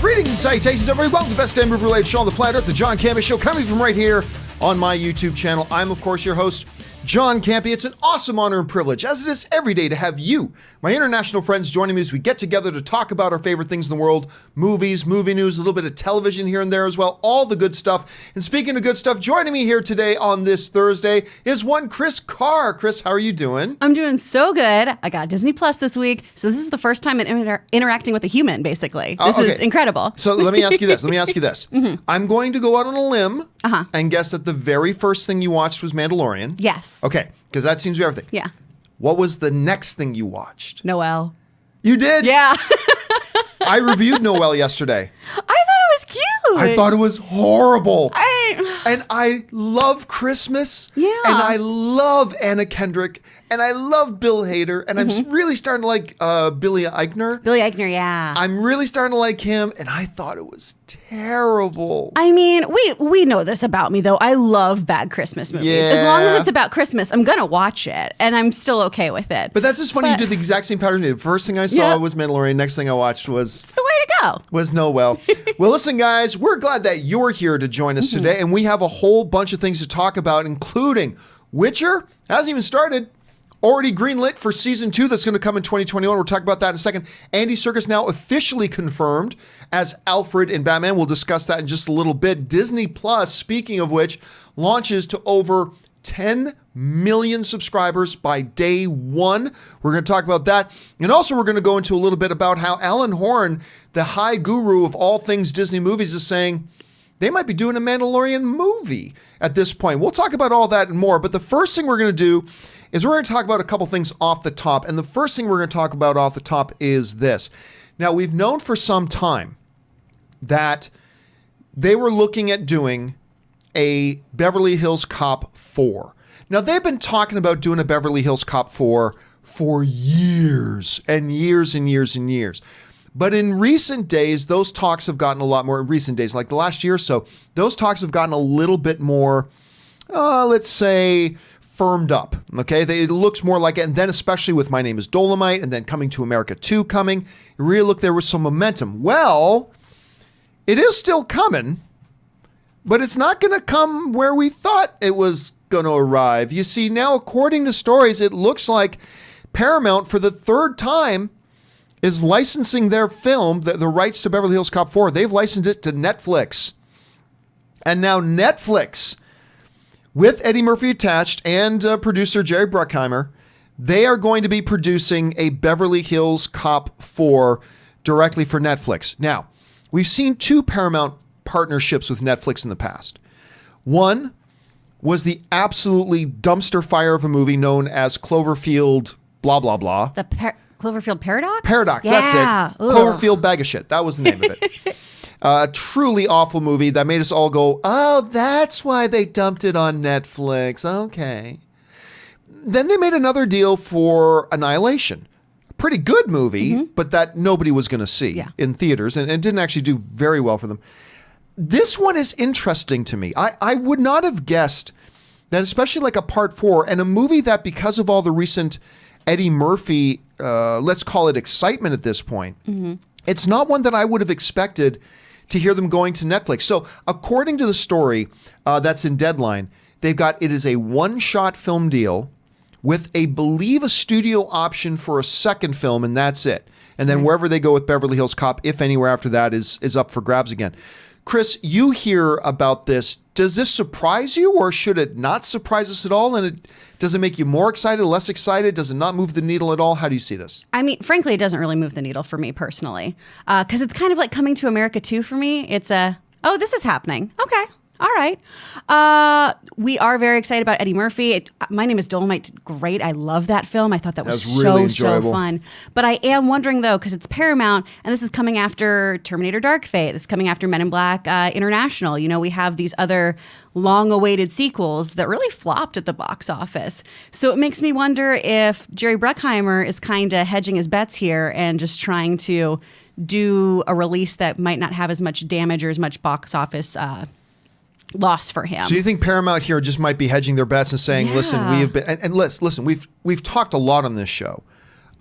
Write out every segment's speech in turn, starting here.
Greetings and salutations, everybody. Welcome to the best damn movie-related show on the planet Earth, the John Campea Show, coming from right here on my YouTube channel. I'm, of course, your host, John Campea. It's an awesome honor and privilege, as it is every day, to have you, my international friends, joining me as we get together to talk about our favorite things in the world, movies, movie news, a little bit of television here and there as well, all the good stuff. And speaking of good stuff, joining me here today on this Thursday is one Chris Carr. Chris, how are you doing? I'm doing so good. I got Disney Plus this week, so this is the first time I'm interacting with a human, basically. This is incredible. So let me ask you this. Mm-hmm. I'm going to go out on a limb and guess that the very first thing you watched was Mandalorian. Yes. Okay, because that seems to be everything. Yeah. What was the next thing you watched? Noelle. You did? Yeah. I reviewed Noelle yesterday. I thought it was cute. I thought it was horrible. And I love Christmas. Yeah. And I love Anna Kendrick. And I love Bill Hader. And I'm really starting to like Billy Eichner. Billy Eichner, yeah. I'm really starting to like him. And I thought it was terrible. I mean, we know this about me, though. I love bad Christmas movies. Yeah. As long as it's about Christmas, I'm going to watch it. And I'm still okay with it. But that's just funny. You did the exact same pattern as me. The first thing I saw was Mandalorian. Next thing I watched was... It's the way to go. Was Noelle. Well, listen, guys, we're glad that you're here to join us today. And we have a whole bunch of things to talk about, including Witcher. Hasn't even started. Already greenlit for season 2 that's going to come in 2021. We'll talk about that in a second. Andy Serkis now officially confirmed as Alfred in Batman. We'll discuss that in just a little bit. Disney Plus, speaking of which, launches to over 10 million subscribers by day one. We're going to talk about that. And also we're going to go into a little bit about how Alan Horn, the high guru of all things Disney movies, is saying they might be doing a Mandalorian movie at this point. We'll talk about all that and more. But the first thing we're going to do is we're going to talk about a couple things off the top. And the first thing we're going to talk about off the top is this. Now, we've known for some time that they were looking at doing a Beverly Hills Cop 4. Now, they've been talking about doing a Beverly Hills Cop 4 for years and years and years and years. But in recent days, those talks have gotten a lot more, in recent days, like the last year or so, those talks have gotten a little bit more, let's say, firmed up. Okay, it looks more like it. And then especially with My Name is Dolomite and then Coming to America 2 coming, it really looked there was some momentum. Well, it is still coming, but it's not going to come where we thought it was going to arrive. You see, now, according to stories, it looks like Paramount, for the third time, is licensing their film, the rights to Beverly Hills Cop 4. They've licensed it to Netflix. And now Netflix, with Eddie Murphy attached and producer Jerry Bruckheimer, they are going to be producing a Beverly Hills Cop 4 directly for Netflix. Now, we've seen 2 Paramount partnerships with Netflix in the past. One was the absolutely dumpster fire of a movie known as Cloverfield blah, blah, blah. The Cloverfield Paradox? Paradox, yeah. That's it. Ugh. Cloverfield Bag of Shit. That was the name of it. A truly awful movie that made us all go, oh, that's why they dumped it on Netflix. Okay. Then they made another deal for Annihilation. A pretty good movie, but that nobody was going to see in theaters, and it didn't actually do very well for them. This one is interesting to me. I would not have guessed that, especially like a part 4, and a movie that, because of all the recent Eddie Murphy, let's call it excitement at this point, it's not one that I would have expected to hear them going to Netflix. So according to the story that's in Deadline, they've got, it is a one-shot film deal with a studio option for a second film, and that's it. And then wherever they go with Beverly Hills Cop, if anywhere after that, is up for grabs again. Chris, you hear about this. Does this surprise you, or should it not surprise us at all? And does it make you more excited, less excited? Does it not move the needle at all? How do you see this? I mean, frankly, it doesn't really move the needle for me personally, because it's kind of like Coming to America 2 for me. It's oh, this is happening. Okay. All right. We are very excited about Eddie Murphy. My Name is Dolomite. Great. I love that film. I thought that was really so fun. But I am wondering, though, because it's Paramount, and this is coming after Terminator Dark Fate. This is coming after Men in Black International. You know, we have these other long-awaited sequels that really flopped at the box office. So it makes me wonder if Jerry Bruckheimer is kind of hedging his bets here and just trying to do a release that might not have as much damage or as much box office loss for him. So you think Paramount here just might be hedging their bets and saying, listen, we have been, and listen, we've talked a lot on this show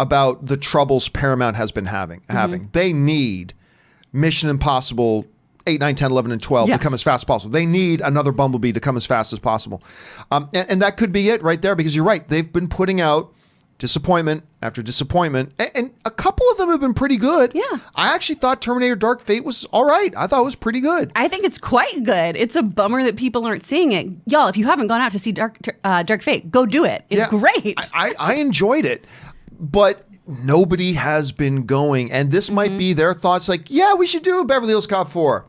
about the troubles Paramount has been having. They need Mission Impossible 8, 9, 10, 11, and 12 Yeah. to come as fast as possible. They need another Bumblebee to come as fast as possible. And that could be it right there, because you're right. They've been putting out disappointment after disappointment, and a couple of them have been pretty good. Yeah. I actually thought Terminator Dark Fate was all right. I thought it was pretty good. I think it's quite good. It's a bummer that people aren't seeing it. Y'all, if you haven't gone out to see Dark Fate, go do it. It's Yeah, great. I enjoyed it, but nobody has been going, and this might be their thoughts like, yeah, we should do a Beverly Hills Cop 4.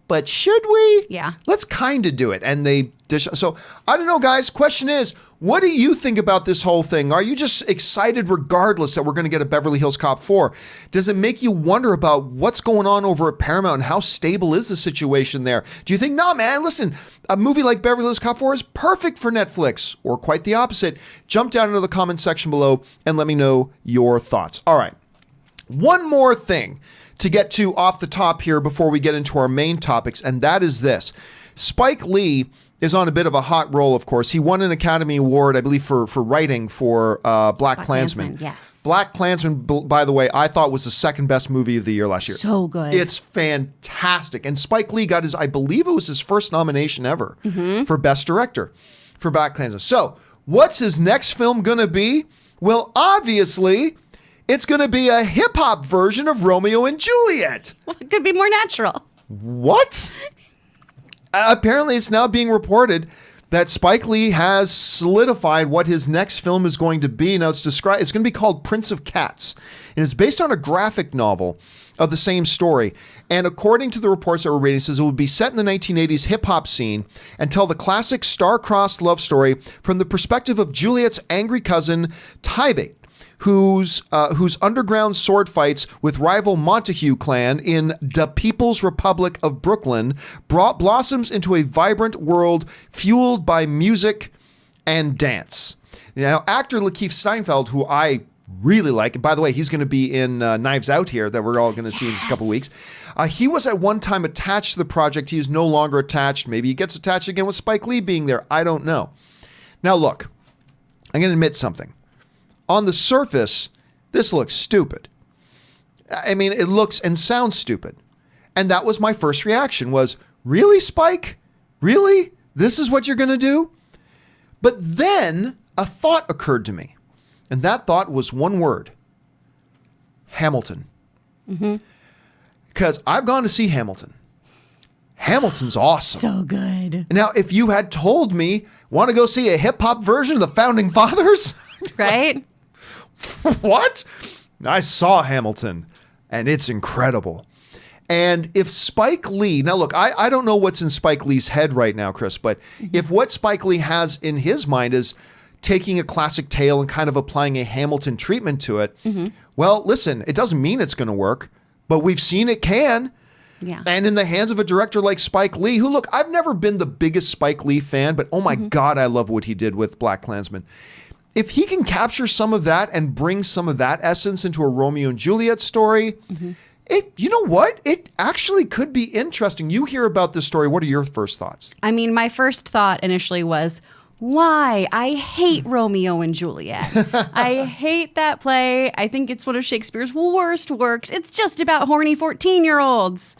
But should we? Yeah. Let's kind of do it. And they dish. So I don't know, guys. Question is, what do you think about this whole thing? Are you just excited regardless that we're going to get a Beverly Hills Cop 4? Does it make you wonder about what's going on over at Paramount and how stable is the situation there? Do you think, no, man, listen, a movie like Beverly Hills Cop 4 is perfect for Netflix, or quite the opposite? Jump down into the comment section below and let me know your thoughts. All right. One more thing to get to off the top here before we get into our main topics, and that is this. Spike Lee is on a bit of a hot roll, of course. He won an Academy Award, I believe, for writing for Black Klansman. Yes. Black Klansman, by the way, I thought was the second best movie of the year last year. So good. It's fantastic. And Spike Lee got his, I believe it was his first nomination ever for Best Director for Black Klansman. So what's his next film going to be? Well, obviously, it's going to be a hip-hop version of Romeo and Juliet. Well, it could be more natural. What? Apparently, it's now being reported that Spike Lee has solidified what his next film is going to be. Now, it's going to be called Prince of Cats. And it's based on a graphic novel of the same story. And according to the reports that were reading, it says it would be set in the 1980s hip-hop scene and tell the classic star-crossed love story from the perspective of Juliet's angry cousin, Tybate, whose underground sword fights with rival Montague clan in the People's Republic of Brooklyn blossoms into a vibrant world fueled by music and dance. Now, actor Lakeith Steinfeld, who I really like, and by the way, he's going to be in Knives Out here that we're all going to see in just a couple weeks. He was at one time attached to the project. He is no longer attached. Maybe he gets attached again with Spike Lee being there. I don't know. Now, look, I'm going to admit something. On the surface, this looks stupid. I mean, it looks and sounds stupid. And that was my first reaction was, really, Spike? Really? This is what you're going to do? But then a thought occurred to me. And that thought was one word. Hamilton. Because I've gone to see Hamilton. Hamilton's awesome. So good. Now, if you had told me, want to go see a hip-hop version of the Founding Fathers? Right? What? I saw Hamilton, and it's incredible. And if Spike Lee, now look, I don't know what's in Spike Lee's head right now, Chris, but if what Spike Lee has in his mind is taking a classic tale and kind of applying a Hamilton treatment to it, well, listen, it doesn't mean it's going to work, but we've seen it can. Yeah. And in the hands of a director like Spike Lee, who, look, I've never been the biggest Spike Lee fan, but oh my God, I love what he did with Black Klansman. If he can capture some of that and bring some of that essence into a Romeo and Juliet story, you know what? It actually could be interesting. You hear about this story. What are your first thoughts? I mean, my first thought initially was, why? I hate Romeo and Juliet. I hate that play. I think it's one of Shakespeare's worst works. It's just about horny 14-year-olds.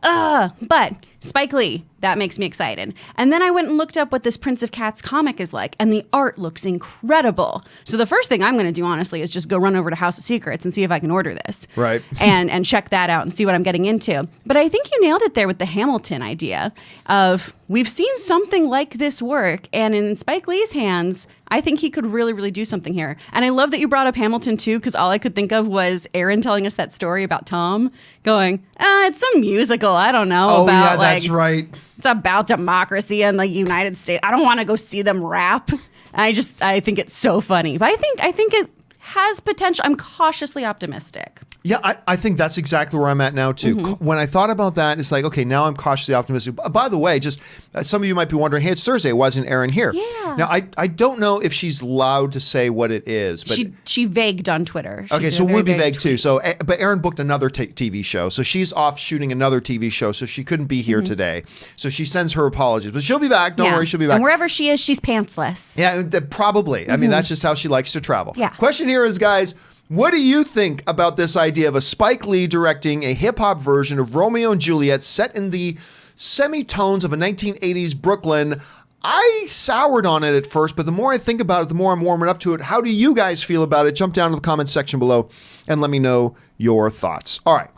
But Spike Lee, that makes me excited. And then I went and looked up what this Prince of Cats comic is like, and the art looks incredible. So the first thing I'm going to do, honestly, is just go run over to House of Secrets and see if I can order this. Right. And check that out and see what I'm getting into. But I think you nailed it there with the Hamilton idea of we've seen something like this work, and in Spike Lee's hands, I think he could really, really do something here. And I love that you brought up Hamilton too, because all I could think of was Aaron telling us that story about Tom going, it's some musical. I don't know. Oh, about, yeah, that's right. It's about democracy in the United States. I don't want to go see them rap. I think it's so funny. But I think it has potential. I'm cautiously optimistic. Yeah, I think that's exactly where I'm at now, too. When I thought about that, it's like, okay, now I'm cautiously optimistic. By the way, just some of you might be wondering, hey, it's Thursday. Why isn't Erin here? Yeah. Now, I don't know if she's allowed to say what it is. But she vagued on Twitter. Okay, so we'll be vague, too. So, but Erin booked another TV show. So she's off shooting another TV show, so she couldn't be here today. So she sends her apologies. But she'll be back. Don't worry, she'll be back. And wherever she is, she's pantsless. Yeah, probably. I mean, that's just how she likes to travel. Yeah. Question here is, guys, What do you think about this idea of a Spike Lee directing a hip-hop version of Romeo and Juliet set in the semitones of a 1980s Brooklyn? I soured on it at first, but the more I think about it, the more I'm warming up to it. How do you guys feel about it? Jump down to the comments section below and let me know your thoughts. All right.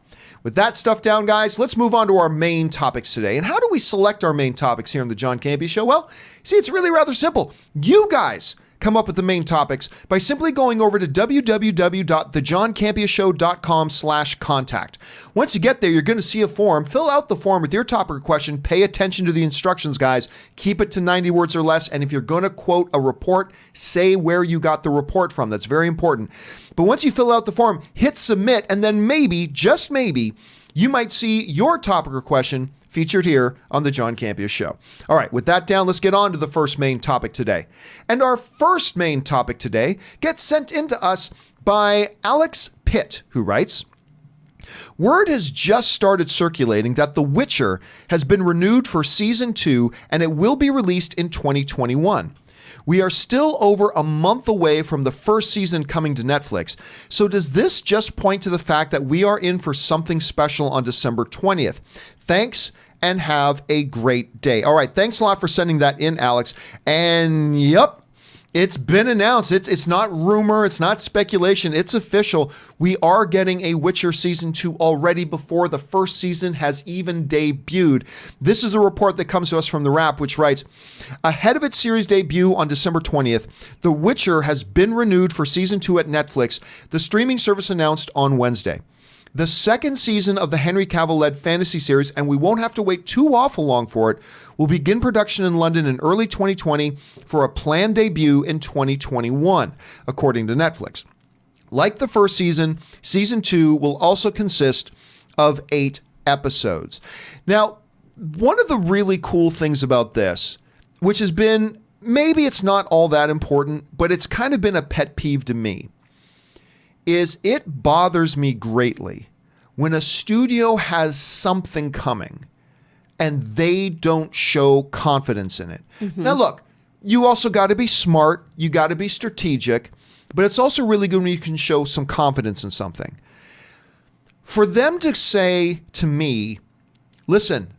With that stuff down, guys, let's move on to our main topics today. And how do we select our main topics here on the John Campea Show? Well, see, it's really rather simple. You guys come up with the main topics by simply going over to www.thejohncampeashow.com/contact. Once you get there, you're going to see a form. Fill out the form with your topic or question. Pay attention to the instructions, guys. Keep it to 90 words or less. And if you're going to quote a report, say where you got the report from. That's very important. But once you fill out the form, hit submit, and then maybe, just maybe, you might see your topic or question featured here on the John Campea Show. All right, with that down, let's get on to the first main topic today. And our first main topic today gets sent in to us by Alex Pitt, who writes, word has just started circulating that The Witcher has been renewed for season 2 and it will be released in 2021. We are still over a month away from the first season coming to Netflix. So does this just point to the fact that we are in for something special on December 20th? Thanks and have a great day. All right, thanks a lot for sending that in, Alex. And yep, it's been announced. It's not rumor, it's not speculation, it's official. We are getting a Witcher season 2 already before the first season has even debuted. This is a report that comes to us from The Wrap, which writes, ahead of its series debut on December 20th, The Witcher has been renewed for season 2 at Netflix, the streaming service announced on Wednesday. The second season of the Henry Cavill-led fantasy series, and we won't have to wait too awful long for it, will begin production in London in early 2020 for a planned debut in 2021, according to Netflix. Like the first season, season 2 will also consist of 8 episodes. Now, one of the really cool things about this, which has been, maybe it's not all that important, but it's kind of been a pet peeve to me, is it bothers me greatly when a studio has something coming and they don't show confidence in it. Mm-hmm. Now, look, you also got to be smart. You got to be strategic, but it's also really good when you can show some confidence in something. For them to say to me, listen,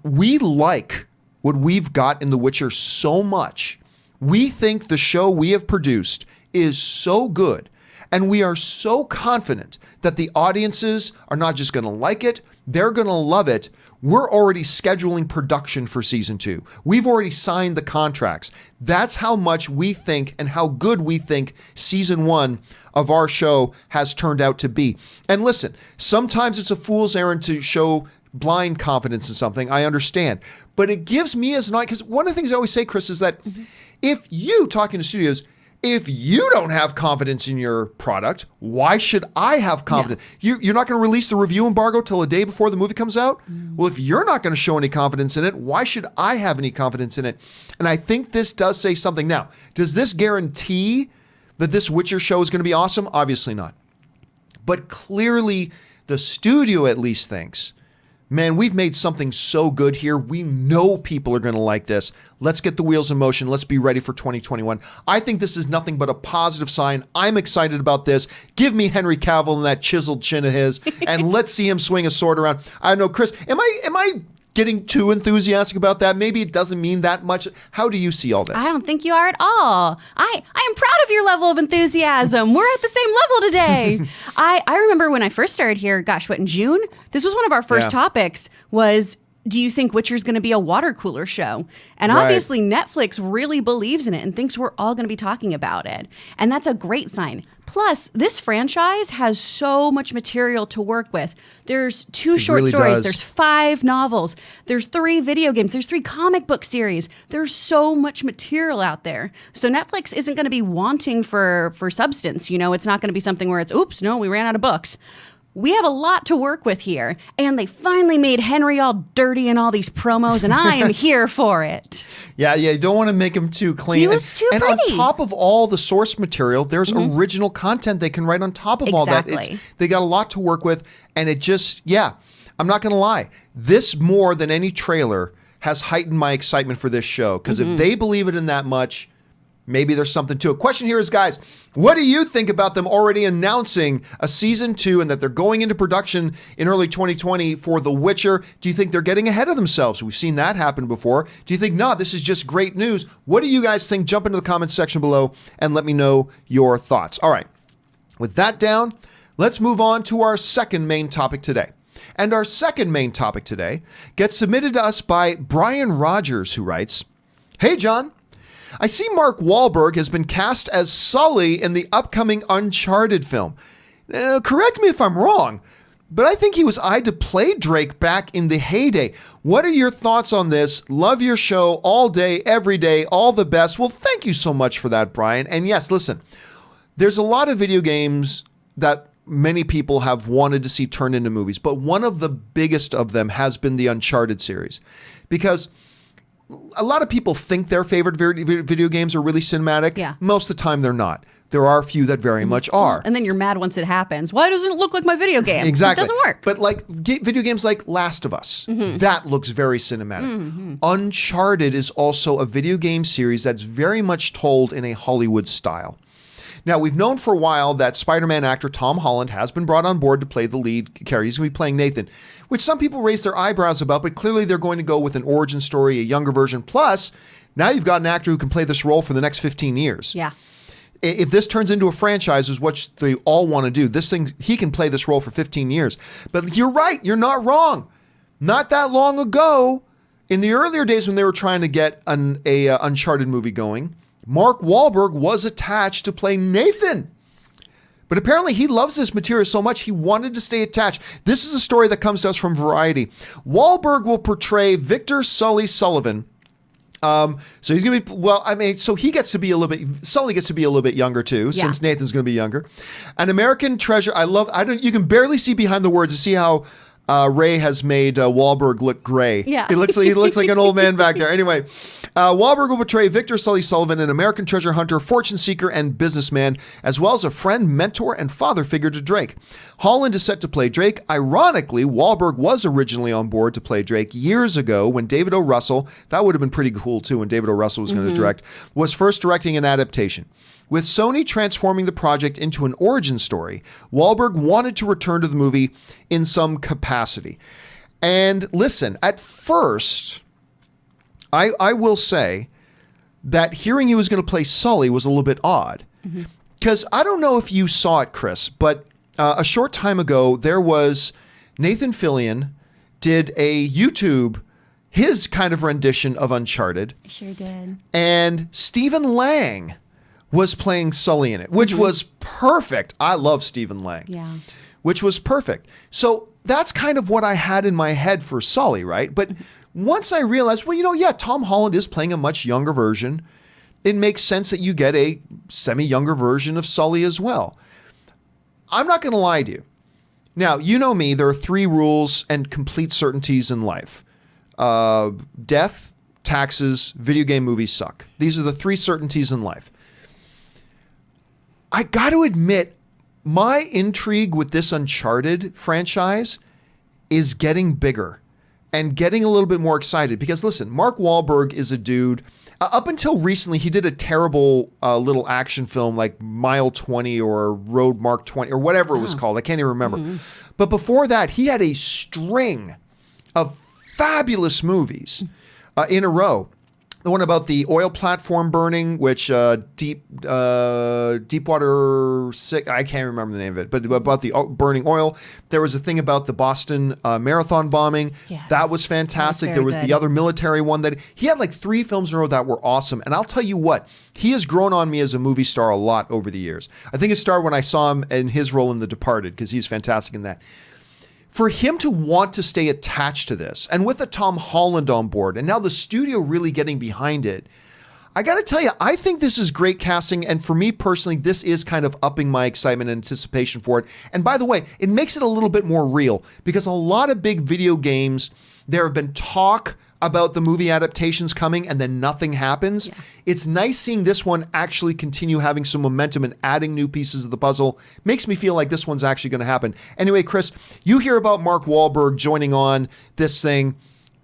we like what we've got in The Witcher so much. We think the show we have produced is so good. And we are so confident that the audiences are not just going to like it, they're going to love it. We're already scheduling production for season 2. We've already signed the contracts. That's how much we think and how good we think season 1 of our show has turned out to be. And listen, sometimes it's a fool's errand to show blind confidence in something. I understand. But it gives me as an audience, because one of the things I always say, Chris, is that if you, talking to studios, if you don't have confidence in your product, why should I have confidence? Yeah. You're not going to release the review embargo till a day before the movie comes out? Well, if you're not going to show any confidence in it, why should I have any confidence in it? And I think this does say something. Now, does this guarantee that this Witcher show is going to be awesome? Obviously not. But clearly, the studio at least thinks, man, we've made something so good here. We know people are going to like this. Let's get the wheels in motion. Let's be ready for 2021. I think this is nothing but a positive sign. I'm excited about this. Give me Henry Cavill and that chiseled chin of his, and let's see him swing a sword around. I don't know, Chris, am I getting too enthusiastic about that? Maybe it doesn't mean that much. How do you see all this? I don't think you are at all. I am proud of your level of enthusiasm. We're at the same level today. I remember when I first started here, gosh, what, in June? This was one of our first topics was, do you think Witcher's going to be a water cooler show? And obviously Netflix really believes in it and thinks we're all going to be talking about it. And that's a great sign. Plus, this franchise has so much material to work with. There's 2 short stories. There's 5 novels. There's 3 video games. There's 3 comic book series. There's so much material out there. So Netflix isn't going to be wanting for substance. You know, it's not going to be something where it's, oops, no, we ran out of books. We have a lot to work with here, and they finally made Henry all dirty in all these promos, and I am here for it. Yeah, you don't want to make him too clean. He was too pretty. And on top of all the source material, there's original content they can write on top of all that. They got a lot to work with, and it just, I'm not going to lie. This, more than any trailer, has heightened my excitement for this show, because if they believe it in that much, maybe there's something to it. Question here is, guys, what do you think about them already announcing a season 2 and that they're going into production in early 2020 for The Witcher? Do you think they're getting ahead of themselves? We've seen that happen before. Do you think, no, this is just great news? What do you guys think? Jump into the comments section below and let me know your thoughts. All right, with that down, let's move on to our second main topic today. And our second main topic today gets submitted to us by Brian Rogers, who writes, "Hey, John. I see Mark Wahlberg has been cast as Sully in the upcoming Uncharted film. Correct me if I'm wrong, but I think he was eyed to play Drake back in the heyday. What are your thoughts on this? Love your show all day, every day, all the best." Well, thank you so much for that, Brian. And yes, listen, there's a lot of video games that many people have wanted to see turned into movies, but one of the biggest of them has been the Uncharted series, because a lot of people think their favorite video games are really cinematic. Yeah. Most of the time, they're not. There are a few that very much are. And then you're mad once it happens. Why doesn't it look like my video game? Exactly. It doesn't work. But like video games like Last of Us, that looks very cinematic. Uncharted is also a video game series that's very much told in a Hollywood style. Now, we've known for a while that Spider-Man actor Tom Holland has been brought on board to play the lead character. He's going to be playing Nathan, which some people raise their eyebrows about, but clearly they're going to go with an origin story, a younger version. Plus, now you've got an actor who can play this role for the next 15 years. Yeah. If this turns into a franchise, is what they all want to do. This thing, he can play this role for 15 years. But you're right. You're not wrong. Not that long ago, in the earlier days when they were trying to get an Uncharted movie going, Mark Wahlberg was attached to play Nathan. But apparently he loves this material so much he wanted to stay attached. This is a story that comes to us from Variety. Wahlberg will portray Victor Sully Sullivan. So he's going to be, well, I mean, so he gets to be a little bit, Sully gets to be a little bit younger too, since Nathan's going to be younger. An American treasure. You can barely see behind the words to see how Ray has made Wahlberg look gray. Yeah. He looks like an old man back there. Anyway, Wahlberg will portray Victor Sully Sullivan, an American treasure hunter, fortune seeker, and businessman, as well as a friend, mentor, and father figure to Drake. Holland is set to play Drake. Ironically, Wahlberg was originally on board to play Drake years ago when David O. Russell, that would have been pretty cool too when David O. Russell was going to direct, was first directing an adaptation. With Sony transforming the project into an origin story, Wahlberg wanted to return to the movie in some capacity. And listen, at first, I will say that hearing he was going to play Sully was a little bit odd. Because I don't know if you saw it, Chris, but a short time ago, there was Nathan Fillion did a YouTube, his kind of rendition of Uncharted. I sure did. And Stephen Lang was playing Sully in it, which was perfect. I love Stephen Lang. Yeah. Which was perfect. So that's kind of what I had in my head for Sully, right? But once I realized, well, Tom Holland is playing a much younger version. It makes sense that you get a semi-younger version of Sully as well. I'm not going to lie to you. Now, you know me, there are 3 rules and complete certainties in life. Death, taxes, video game movies suck. These are the 3 certainties in life. I got to admit, my intrigue with this Uncharted franchise is getting bigger and getting a little bit more excited because, listen, Mark Wahlberg is a dude. Up until recently, he did a terrible little action film like Mile 20 or Road Mark 20 or whatever it was called. I can't even remember. But before that, he had a string of fabulous movies in a row. The one about the oil platform burning, which Deepwater 6, I can't remember the name of it, but about the burning oil. There was a thing about the Boston Marathon bombing. Yes, that was fantastic. There was good. the other military one that he had like 3 films in a row that were awesome. And I'll tell you what, he has grown on me as a movie star a lot over the years. I think it started when I saw him in his role in The Departed because he's fantastic in that. For him to want to stay attached to this, and with a Tom Holland on board, and now the studio really getting behind it, I got to tell you, I think this is great casting, and for me personally, this is kind of upping my excitement and anticipation for it. And by the way, it makes it a little bit more real, because a lot of big video games, there have been talk about the movie adaptations coming and then nothing happens. Yeah. It's nice seeing this one actually continue having some momentum and adding new pieces of the puzzle. Makes me feel like this one's actually going to happen. Anyway, Chris, you hear about Mark Wahlberg joining on this thing.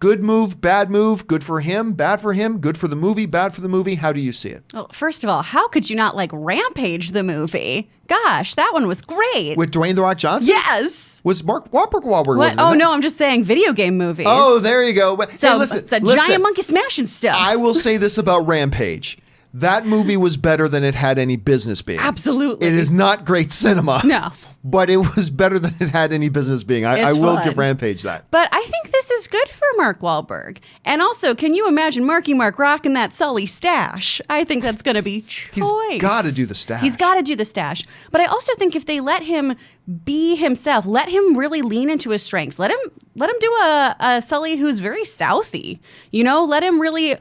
Good move, bad move, good for him, bad for him, good for the movie, bad for the movie. How do you see it? Well, first of all, how could you not like Rampage the movie? Gosh, that one was great. With Dwayne "The Rock" Johnson? Yes. Was Mark Wahlberg What? wasn't Oh, in that? no, I'm just saying video game movies. Oh, there you go. But, So hey, listen, it's a listen. giant monkey smashing stuff. I will say this about Rampage. That movie was better than it had any business being. Absolutely. It is not great cinema. No. But it was better than it had any business being. I It's will fun. give Rampage that. But I think this is good for Mark Wahlberg. And also, can you imagine Marky Mark rocking that Sully stash? I think that's going to be choice. He's gotta do the stash. He's got to do the stash. But I also think if they let him be himself, let him really lean into his strengths. Let him do a Sully who's very Southy. You know, let him really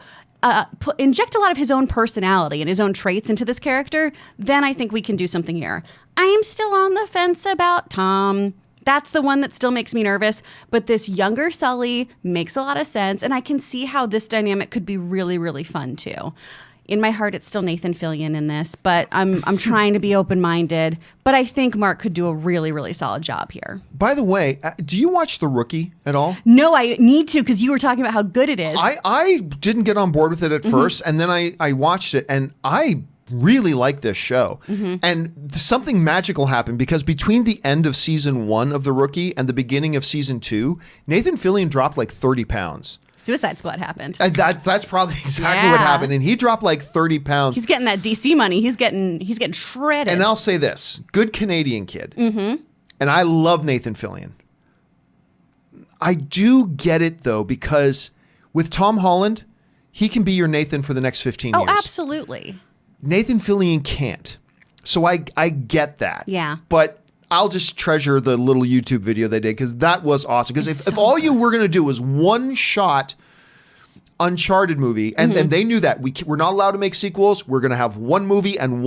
inject a lot of his own personality and his own traits into this character, then I think we can do something here. I'm still on the fence about Tom. That's the one that still makes me nervous. But this younger Sully makes a lot of sense, and I can see how this dynamic could be really, really fun too. In my heart, it's still Nathan Fillion in this, but I'm trying to be open-minded. But I think Mark could do a really, really solid job here. By the way, do you watch The Rookie at all? No, I need to, because you were talking about how good it is. I didn't get on board with it at first, and then I watched it, and I really like this show. And something magical happened because between the end of season 1 of The Rookie and the beginning of season 2, Nathan Fillion dropped like 30 pounds. Suicide Squad happened. And that's probably exactly what happened. And he dropped like 30 pounds. He's getting that DC money. He's getting shredded. And I'll say this, good Canadian kid. And I love Nathan Fillion. I do get it though, because with Tom Holland, he can be your Nathan for the next 15 years. Oh, absolutely. Nathan Fillion can't. So I get that. Yeah. But I'll just treasure the little YouTube video they did because that was awesome. Because if all you were going to do was one shot Uncharted movie, and they knew that we're not allowed to make sequels. We're going to have one movie and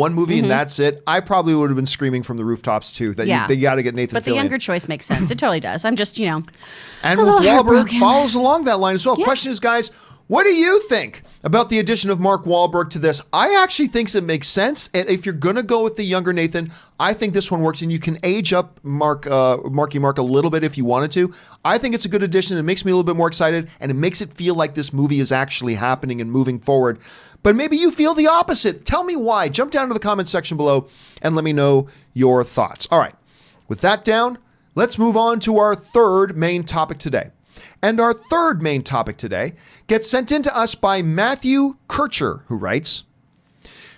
that's it. I probably would have been screaming from the rooftops too that they got to get Nathan Fillion. But the younger choice makes sense. It totally does. I'm just, and a with little Wahlberg heartbroken. follows along that line as well. Question is, guys, what do you think about the addition of Mark Wahlberg to this? I actually think it makes sense. And if you're going to go with the younger Nathan, I think this one works, and you can age up Marky Mark a little bit if you wanted to. I think it's a good addition. It makes me a little bit more excited, and it makes it feel like this movie is actually happening and moving forward. But maybe you feel the opposite. Tell me why. Jump down to the comment section below and let me know your thoughts. All right. With that down, let's move on to our third main topic today. And our third main topic today gets sent in to us by Matthew Kircher, who writes,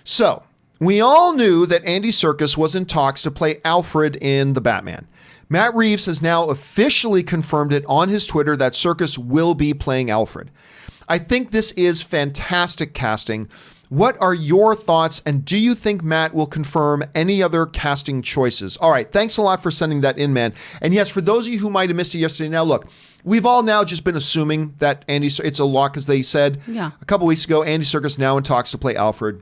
so, we all knew that Andy Serkis was in talks to play Alfred in The Batman. Matt Reeves has now officially confirmed it on his Twitter that Serkis will be playing Alfred. I think this is fantastic casting. What are your thoughts, and do you think Matt will confirm any other casting choices? All right, thanks a lot for sending that in, man. And yes, for those of you who might have missed it yesterday, now look, we've all now just been assuming that it's a lock, as they said a couple weeks ago. Andy Serkis now in talks to play Alfred.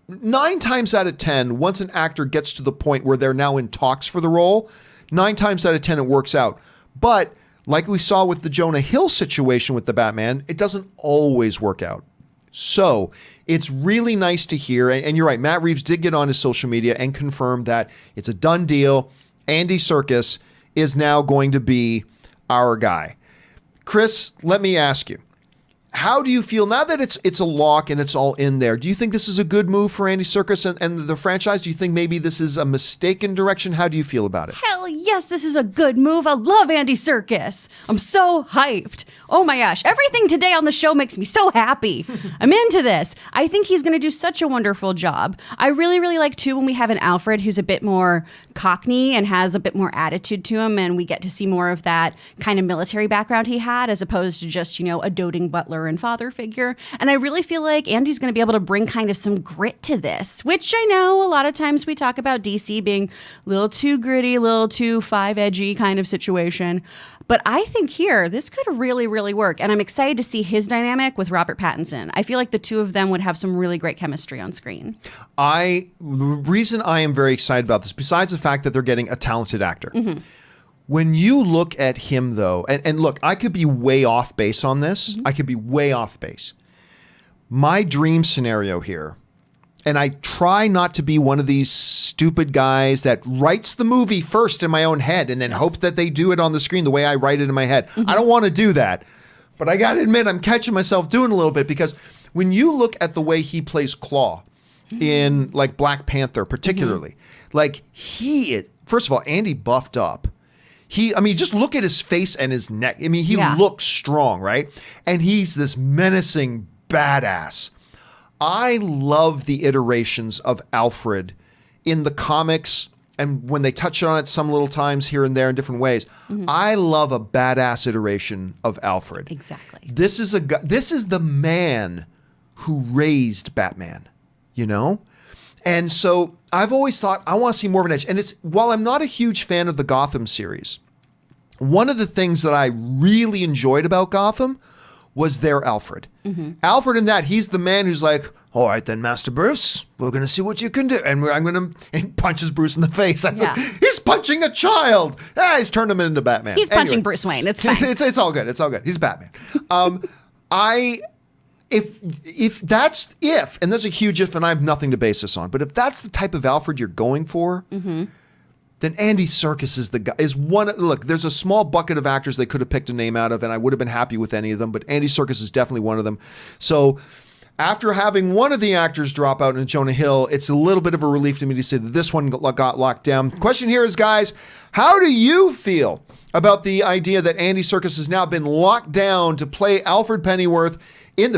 9 times out of 10, once an actor gets to the point where they're now in talks for the role, 9 times out of 10 it works out. But like we saw with the Jonah Hill situation with the Batman, it doesn't always work out. So it's really nice to hear, and you're right, Matt Reeves did get on his social media and confirm that it's a done deal. Andy Serkis is now going to be our guy. Chris, let me ask you, how do you feel now that it's a lock and it's all in there? Do you think this is a good move for Andy Serkis and the franchise? Do you think maybe this is a mistaken direction? How do you feel about it? Hell yes, this is a good move. I love Andy Serkis. I'm so hyped. Oh my gosh, everything today on the show makes me so happy. I'm into this. I think he's going to do such a wonderful job. I really, really like too when we have an Alfred who's a bit more cockney and has a bit more attitude to him, and we get to see more of that kind of military background he had as opposed to just, a doting butler and father figure. And I really feel like Andy's going to be able to bring kind of some grit to this, which I know a lot of times we talk about DC being a little too gritty, a little too edgy kind of situation. But I think here, this could really, really work. And I'm excited to see his dynamic with Robert Pattinson. I feel like the two of them would have some really great chemistry on screen. The reason I am very excited about this, besides the fact that they're getting a talented actor, when you look at him, though, and look, I could be way off base on this. I could be way off base. My dream scenario here, and I try not to be one of these stupid guys that writes the movie first in my own head and then hopes that they do it on the screen the way I write it in my head. I don't want to do that. But I got to admit, I'm catching myself doing a little bit because when you look at the way he plays Claw in like Black Panther, particularly, like he is, first of all, Andy buffed up. Just look at his face and his neck. I mean, he looks strong, right? And he's this menacing badass. I love the iterations of Alfred in the comics and when they touch on it some little times here and there in different ways. I love a badass iteration of Alfred. Exactly. This is the man who raised Batman, you know? And so I've always thought I want to see more of an edge. And while I'm not a huge fan of the Gotham series, one of the things that I really enjoyed about Gotham was their Alfred. Alfred in that, he's the man who's like, all right then, Master Bruce, we're going to see what you can do. And and he punches Bruce in the face. I said, he's punching a child. He's turned him into Batman. He's punching Bruce Wayne. It's fine. It's all good. It's all good. He's Batman. If that's, and there's a huge if, and I have nothing to base this on, but if that's the type of Alfred you're going for, then Andy Serkis is the guy. Look, there's a small bucket of actors they could have picked a name out of, and I would have been happy with any of them, but Andy Serkis is definitely one of them. So after having one of the actors drop out in Jonah Hill, it's a little bit of a relief to me to say that this one got locked down. Question here is, guys, how do you feel about the idea that Andy Serkis has now been locked down to play Alfred Pennyworth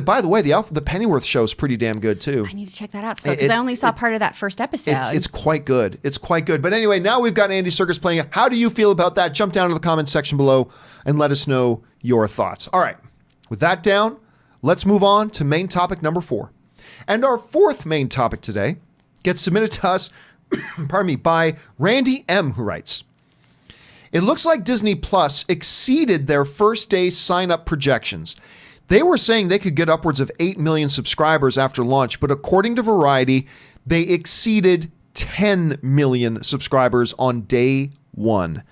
by the way, the Pennyworth show is pretty damn good too. I need to check that out still because I only saw part of that first episode. It's quite good. It's quite good. But anyway, now we've got Andy Serkis playing it. How do you feel about that? Jump down to the comments section below and let us know your thoughts. All right. With that down, let's move on to main topic number 4. And our fourth main topic today gets submitted to us, by Randy M, who writes, it looks like Disney Plus exceeded their first day sign-up projections. They were saying they could get upwards of 8 million subscribers after launch, but according to Variety, they exceeded 10 million subscribers on day 1.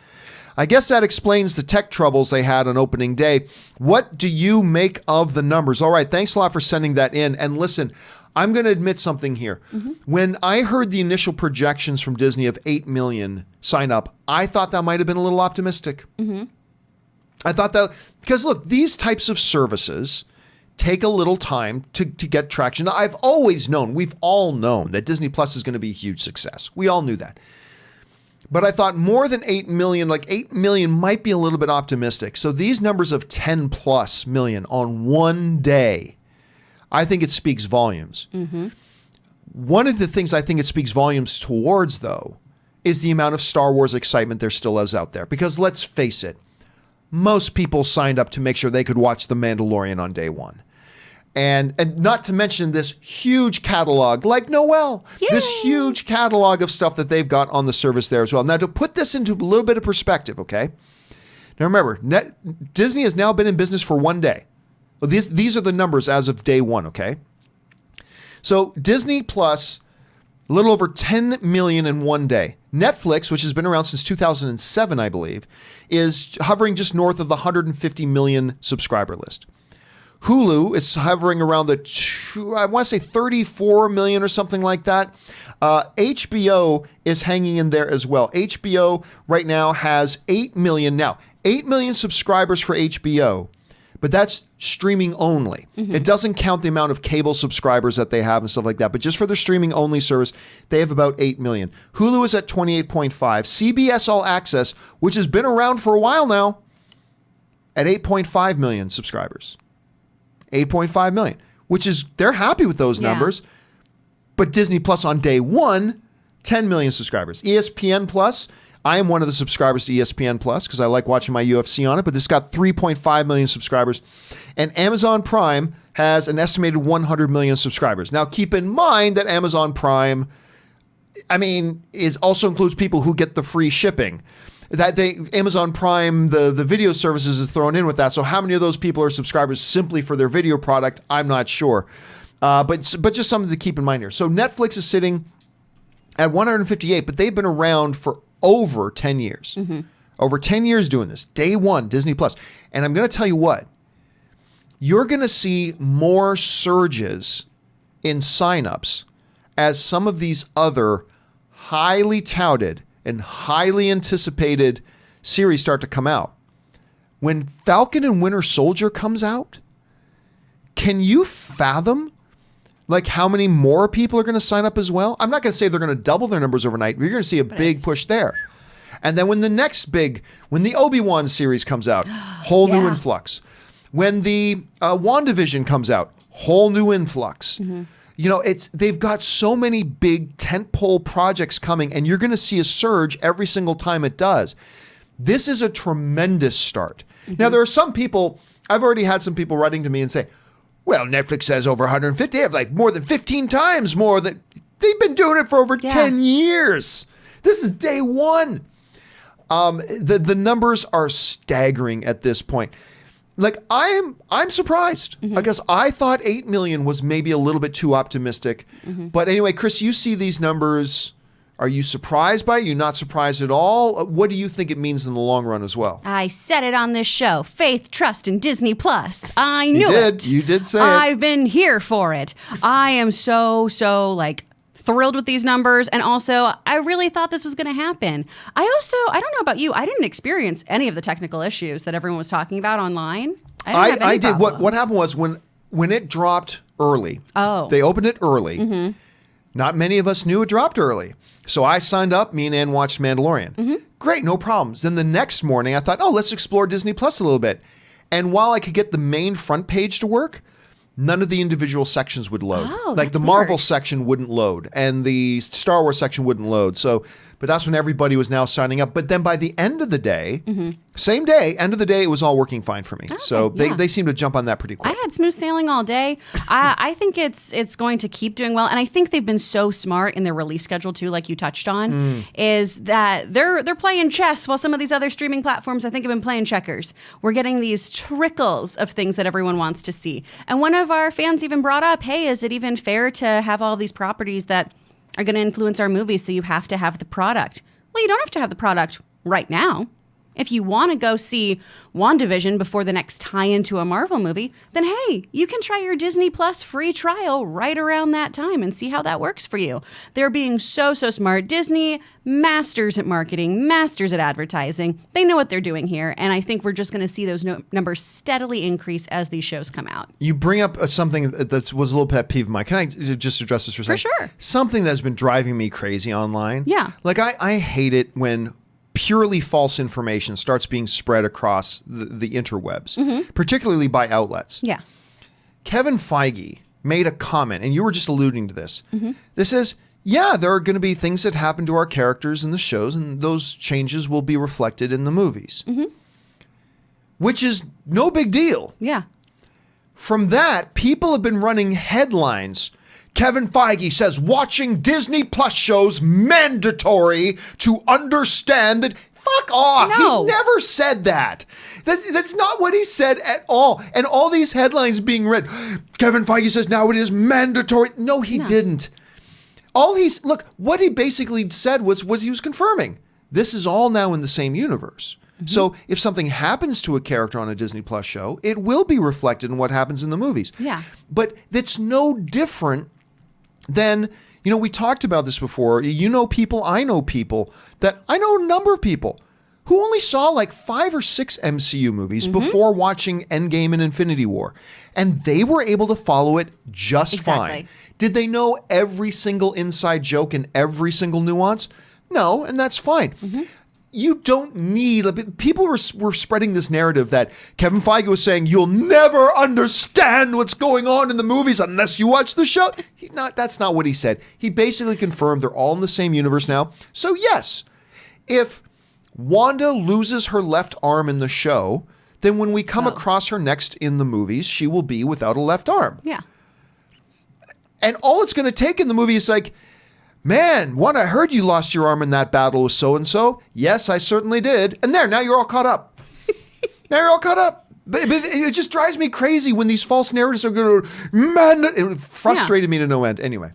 I guess that explains the tech troubles they had on opening day. What do you make of the numbers? All right, thanks a lot for sending that in. And listen, I'm going to admit something here. When I heard the initial projections from Disney of 8 million sign up, I thought that might have been a little optimistic. I thought that, because look, these types of services take a little time to get traction. Now, I've always known, we've all known that Disney Plus is going to be a huge success. We all knew that. But I thought more than 8 million, like 8 million might be a little bit optimistic. So these numbers of 10 plus million on one day, I think it speaks volumes. One of the things I think it speaks volumes towards, though, is the amount of Star Wars excitement there still is out there. Because let's face it, most people signed up to make sure they could watch The Mandalorian on day 1. And not to mention this huge catalog, like Noel, this huge catalog of stuff that they've got on the service there as well. Now, to put this into a little bit of perspective, okay? Now, remember, Disney has now been in business for 1 day. Well, these are the numbers as of day 1, okay? So Disney Plus, a little over 10 million in 1 day. Netflix, which has been around since 2007, I believe, is hovering just north of the 150 million subscriber list. Hulu is hovering around I want to say 34 million or something like that. HBO is hanging in there as well. HBO right now has 8 million. Now, 8 million subscribers for HBO, but that's streaming only. It doesn't count the amount of cable subscribers that they have and stuff like that. But just for their streaming only service, they have about 8 million. Hulu is at 28.5. CBS All Access, which has been around for a while now, at 8.5 million subscribers. 8.5 million, which is, they're happy with those numbers. But Disney Plus on day 1, 10 million subscribers. ESPN Plus, I am one of the subscribers to ESPN Plus because I like watching my UFC on it, but this got 3.5 million subscribers. And Amazon Prime has an estimated 100 million subscribers. Now, keep in mind that Amazon Prime, also includes people who get the free shipping. Amazon Prime, the video services is thrown in with that. So how many of those people are subscribers simply for their video product? I'm not sure. But just something to keep in mind here. So Netflix is sitting at 158, but they've been around for over 10 years. Over 10 years doing this. Day 1, Disney Plus. And I'm going to tell you what. You're going to see more surges in signups as some of these other highly touted and highly anticipated series start to come out. when Falcon and Winter Soldier comes out, can you fathom like how many more people are going to sign up as well? I'm not going to say they're going to double their numbers overnight. You're going to see a big push there. And then when the Obi-Wan series comes out, whole new influx. When the WandaVision comes out, whole new influx. You know, they've got so many big tentpole projects coming, and you're going to see a surge every single time it does. This is a tremendous start. Now, there are some people, I've already had some people writing to me and say, well, Netflix has over 150. They have like more than 15 times more than they've been doing it for over 10 years. This is day one. The numbers are staggering at this point. Like I'm surprised. I guess I thought 8 million was maybe a little bit too optimistic. But anyway, Chris, you see these numbers. Are you surprised by it? You're not surprised at all? What do you think it means in the long run as well? I said it on this show. Faith, trust, and Disney Plus. I knew it. You did say it. I've been here for it. I am so like thrilled with these numbers. And also, I really thought this was going to happen. I don't know about you. I didn't experience any of the technical issues that everyone was talking about online. I did. What happened was when it dropped early, they opened it early. Not many of us knew it dropped early. So I signed up, me and Ann watched Mandalorian. Great, no problems. Then the next morning I thought, let's explore Disney Plus a little bit. And while I could get the main front page to work, none of the individual sections would load. Like the Marvel section wouldn't load and the Star Wars section wouldn't load. But that's when everybody was now signing up. But then by the end of the day, same day, end of the day, it was all working fine for me. So they seem to jump on that pretty quick. I had smooth sailing all day. I think it's going to keep doing well. And I think they've been so smart in their release schedule too, like you touched on, is that they're playing chess while some of these other streaming platforms, I think, have been playing checkers. We're getting these trickles of things that everyone wants to see. And one of our fans even brought up, hey, is it even fair to have all these properties that are going to influence our movies, so you have to have the product? Well, you don't have to have the product right now. If you want to go see WandaVision before the next tie-in to a Marvel movie, then hey, you can try your Disney Plus free trial right around that time and see how that works for you. They're being so smart. Disney, masters at marketing, masters at advertising. They know what they're doing here, and I think we're just going to see those numbers steadily increase as these shows come out. You bring up something that was a little pet peeve of mine. Can I just address this for a second? For sure. Something that's been driving me crazy online. Yeah. Like I hate it when purely false information starts being spread across the interwebs, particularly by outlets. Yeah. Kevin Feige made a comment, and you were just alluding to this. This says, there are going to be things that happen to our characters in the shows, and those changes will be reflected in the movies. Which is no big deal. Yeah. From that, people have been running headlines. Kevin Feige says watching Disney Plus shows mandatory to understand that. Fuck off. No. He never said that. That's not what he said at all. And all these headlines being read, Kevin Feige says now it is mandatory. No, he didn't. What he basically said was he was confirming this is all now in the same universe. So if something happens to a character on a Disney Plus show, it will be reflected in what happens in the movies. Yeah. But that's no different than, we talked about this before. You know people, I know people, that I know a number of people who only saw like 5 or 6 MCU movies before watching Endgame and Infinity War. And they were able to follow it just fine. Did they know every single inside joke and every single nuance? No, and that's fine. You don't need, people were spreading this narrative that Kevin Feige was saying, you'll never understand what's going on in the movies unless you watch the show. That's not what he said. He basically confirmed they're all in the same universe now. So yes, if Wanda loses her left arm in the show, then when we come across her next in the movies, she will be without a left arm. Yeah. And all it's going to take in the movie is like, man, Wanda, I heard you lost your arm in that battle with so-and-so. Yes, I certainly did. And now you're all caught up. Now you're all caught up. But it just drives me crazy when these false narratives are going to, it frustrated me to no end. Anyway,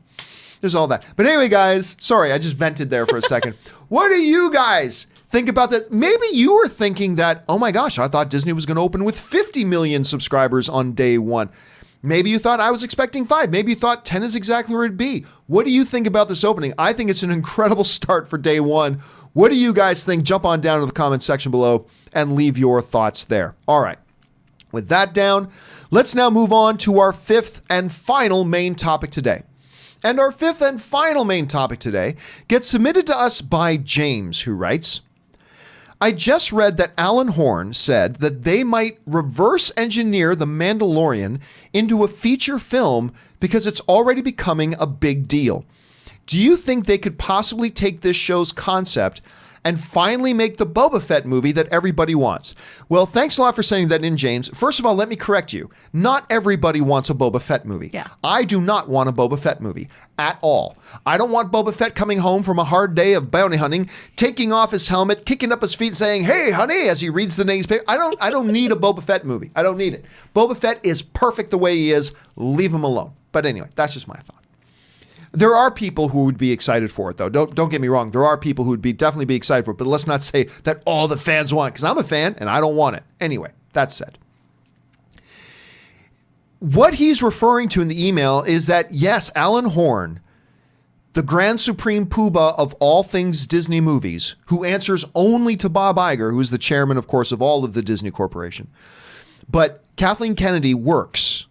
there's all that. But anyway, guys, sorry, I just vented there for a second. What do you guys think about this? Maybe you were thinking that, oh my gosh, I thought Disney was going to open with 50 million subscribers on day one. Maybe you thought I was expecting 5. Maybe you thought 10 is exactly where it'd be. What do you think about this opening? I think it's an incredible start for day one. What do you guys think? Jump on down to the comment section below and leave your thoughts there. All right. With that down, let's now move on to our 5th and final main topic today. And our 5th and final main topic today gets submitted to us by James, who writes, I just read that Alan Horn said that they might reverse engineer The Mandalorian into a feature film because it's already becoming a big deal. Do you think they could possibly take this show's concept and finally make the Boba Fett movie that everybody wants? Well, thanks a lot for sending that in, James. First of all, let me correct you. Not everybody wants a Boba Fett movie. Yeah. I do not want a Boba Fett movie at all. I don't want Boba Fett coming home from a hard day of bounty hunting, taking off his helmet, kicking up his feet, saying, "Hey, honey," as he reads the newspaper. I don't need a Boba Fett movie. I don't need it. Boba Fett is perfect the way he is. Leave him alone. But anyway, that's just my thought. There are people who would be excited for it, though. Don't get me wrong. There are people who would definitely be excited for it, but let's not say that all the fans want it, because I'm a fan and I don't want it. Anyway, that said. What he's referring to in the email is that, yes, Alan Horn, the Grand Supreme Poobah of all things Disney movies, who answers only to Bob Iger, who is the chairman, of course, of all of the Disney Corporation. But Kathleen Kennedy works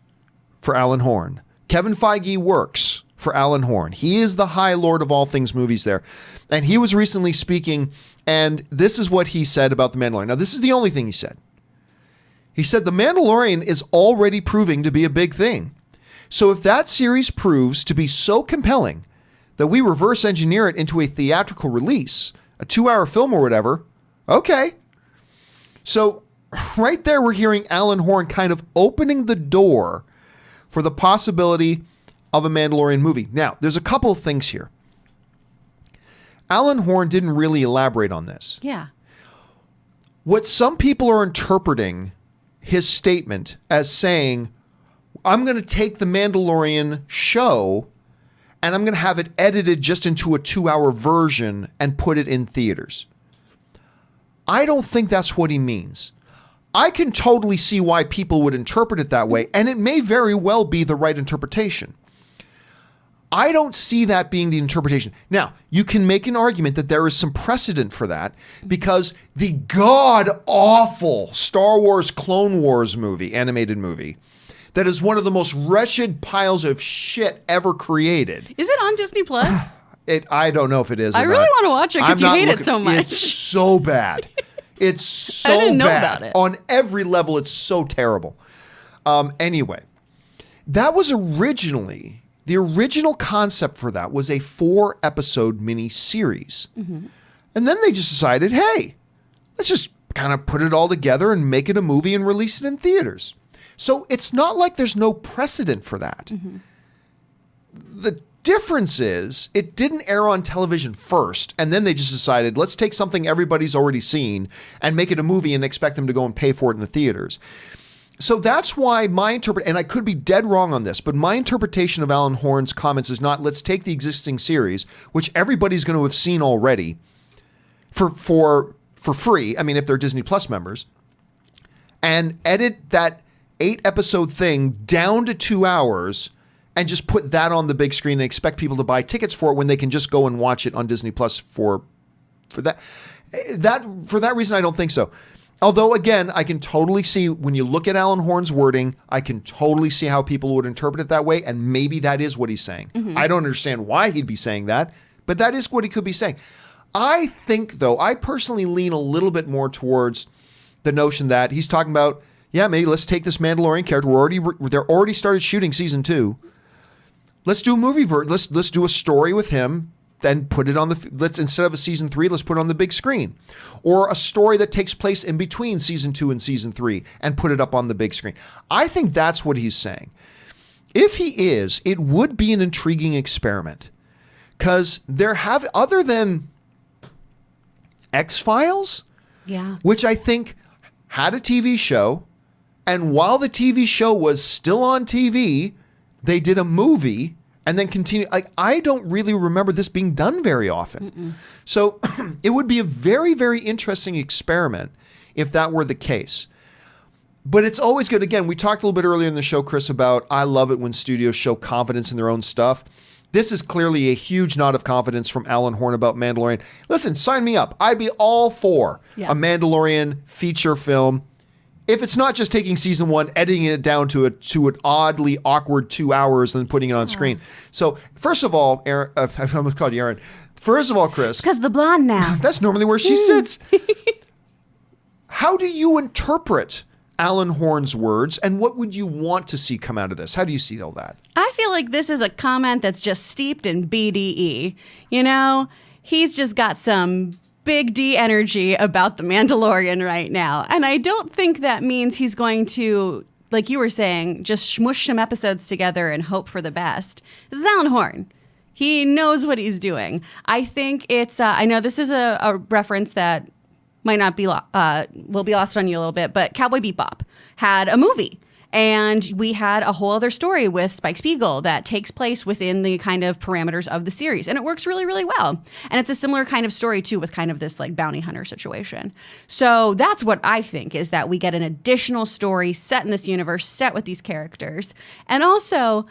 for Alan Horn. Kevin Feige works for Alan Horn. He is the high lord of all things movies there. And he was recently speaking, and this is what he said about The Mandalorian. Now, this is the only thing he said. He said, The Mandalorian is already proving to be a big thing. So if that series proves to be so compelling that we reverse engineer it into a theatrical release, a 2-hour film or whatever, okay. So right there, we're hearing Alan Horn kind of opening the door for the possibility of a Mandalorian movie. Now, there's a couple of things here. Alan Horn didn't really elaborate on this. Yeah. What some people are interpreting his statement as saying, I'm going to take the Mandalorian show and I'm going to have it edited just into a 2-hour version and put it in theaters. I don't think that's what he means. I can totally see why people would interpret it that way, and it may very well be the right interpretation. I don't see that being the interpretation. Now, you can make an argument that there is some precedent for that because the god-awful Star Wars Clone Wars movie, animated movie, that is one of the most wretched piles of shit ever created. Is it on Disney Plus? I don't know if it is. I really want to watch it because you hate it so much. It's so bad. It's so bad. I didn't know about it. On every level, it's so terrible. Anyway, that was originally, the original concept for that was a 4-episode mini-series. Mm-hmm. And then they just decided, hey, let's just kind of put it all together and make it a movie and release it in theaters. So it's not like there's no precedent for that. Mm-hmm. The difference is it didn't air on television first, and then they just decided, let's take something everybody's already seen and make it a movie and expect them to go and pay for it in the theaters. So that's why and I could be dead wrong on this, but my interpretation of Alan Horn's comments is not, let's take the existing series, which everybody's going to have seen already, for free, I mean, if they're Disney Plus members, and edit that 8-episode thing down to 2 hours and just put that on the big screen and expect people to buy tickets for it when they can just go and watch it on Disney Plus for that. For that reason, I don't think so. Although, again, I can totally see when you look at Alan Horn's wording, I can totally see how people would interpret it that way, and maybe that is what he's saying. Mm-hmm. I don't understand why he'd be saying that, but that is what he could be saying. I think, though, I personally lean a little bit more towards the notion that he's talking about, yeah, maybe let's take this Mandalorian character. They're already started shooting season 2. Let's do a movie let's do a story with him, then put it on instead of a season 3, let's put it on the big screen. Or a story that takes place in between season 2 and season 3 and put it up on the big screen. I think that's what he's saying. If he is, it would be an intriguing experiment. Because other than X-Files, yeah, which I think had a TV show, and while the TV show was still on TV, they did a movie and then continue. I don't really remember this being done very often. Mm-mm. So it would be a very, very interesting experiment if that were the case. But it's always good. Again, we talked a little bit earlier in the show, Chris, about I love it when studios show confidence in their own stuff. This is clearly a huge nod of confidence from Alan Horn about Mandalorian. Listen, sign me up. I'd be all for a Mandalorian feature film. If it's not just taking season 1, editing it down to an oddly awkward 2 hours and then putting it on screen. So, first of all, Aaron, I almost called you Aaron. First of all, Chris. Because the blonde now. That's normally where she sits. How do you interpret Alan Horn's words, and what would you want to see come out of this? How do you see all that? I feel like this is a comment that's just steeped in BDE. You know, he's just got some big D energy about the Mandalorian right now. And I don't think that means he's going to, like you were saying, just smush some episodes together and hope for the best. This is Alan Horn. He knows what he's doing. I think it's, I know this is a reference that might not be, will be lost on you a little bit, but Cowboy Bebop had a movie. And we had a whole other story with Spike Spiegel that takes place within the kind of parameters of the series. And it works really, really well. And it's a similar kind of story, too, with kind of this like bounty hunter situation. So that's what I think, is that we get an additional story set in this universe, set with these characters. And also,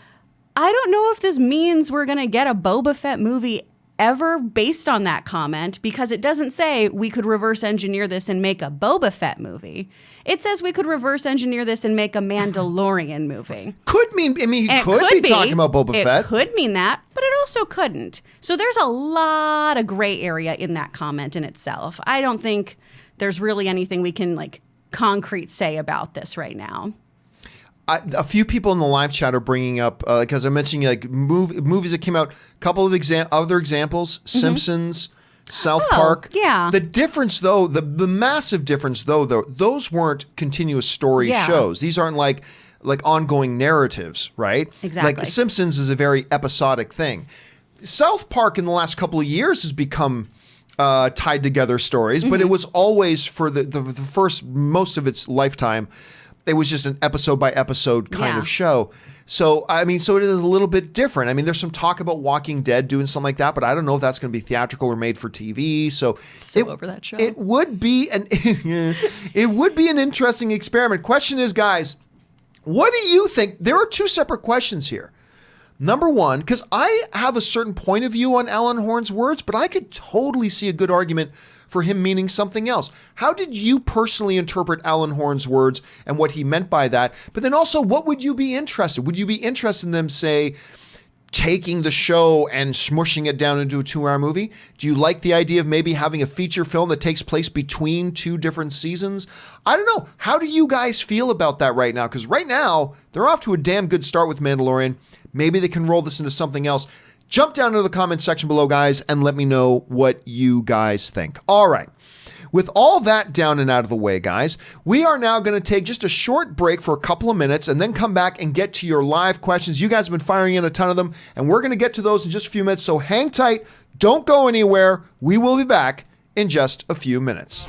I don't know if this means we're going to get a Boba Fett movie ever based on that comment, because it doesn't say we could reverse engineer this and make a Boba Fett movie. It says we could reverse engineer this and make a Mandalorian movie. Could mean, I mean, he could be talking about Boba Fett. It could mean that, but it also couldn't. So there's a lot of gray area in that comment in itself. I don't think there's really anything we can like concrete say about this right now. A few people in the live chat are bringing up, because I'm mentioning like movies that came out, a couple of other examples, Simpsons, South Park. Yeah. The difference, though, the massive difference, though, those weren't continuous story shows. These aren't like ongoing narratives, right? Exactly. Like Simpsons is a very episodic thing. South Park in the last couple of years has become tied together stories, but it was always for the first, most of its lifetime, it was just an episode by episode kind of show. So, I mean, so it is a little bit different. I mean, there's some talk about Walking Dead doing something like that, but I don't know if that's going to be theatrical or made for TV. So over that show. It would be an interesting experiment. Question is, guys, what do you think? There are two separate questions here. Number one, because I have a certain point of view on Alan Horn's words, but I could totally see a good argument for him meaning something else. How did you personally interpret Alan Horn's words and what he meant by that? But then also, what would you be interested? Would you be interested in them, say, taking the show and smushing it down into a 2-hour movie? Do you like the idea of maybe having a feature film that takes place between 2 different seasons? I don't know. How do you guys feel about that right now? Because right now, they're off to a damn good start with Mandalorian. Maybe they can roll this into something else. Jump down into the comments section below, guys, and let me know what you guys think. All right. With all that down and out of the way, guys, we are now going to take just a short break for a couple of minutes and then come back and get to your live questions. You guys have been firing in a ton of them, and we're going to get to those in just a few minutes. So hang tight. Don't go anywhere. We will be back in just a few minutes.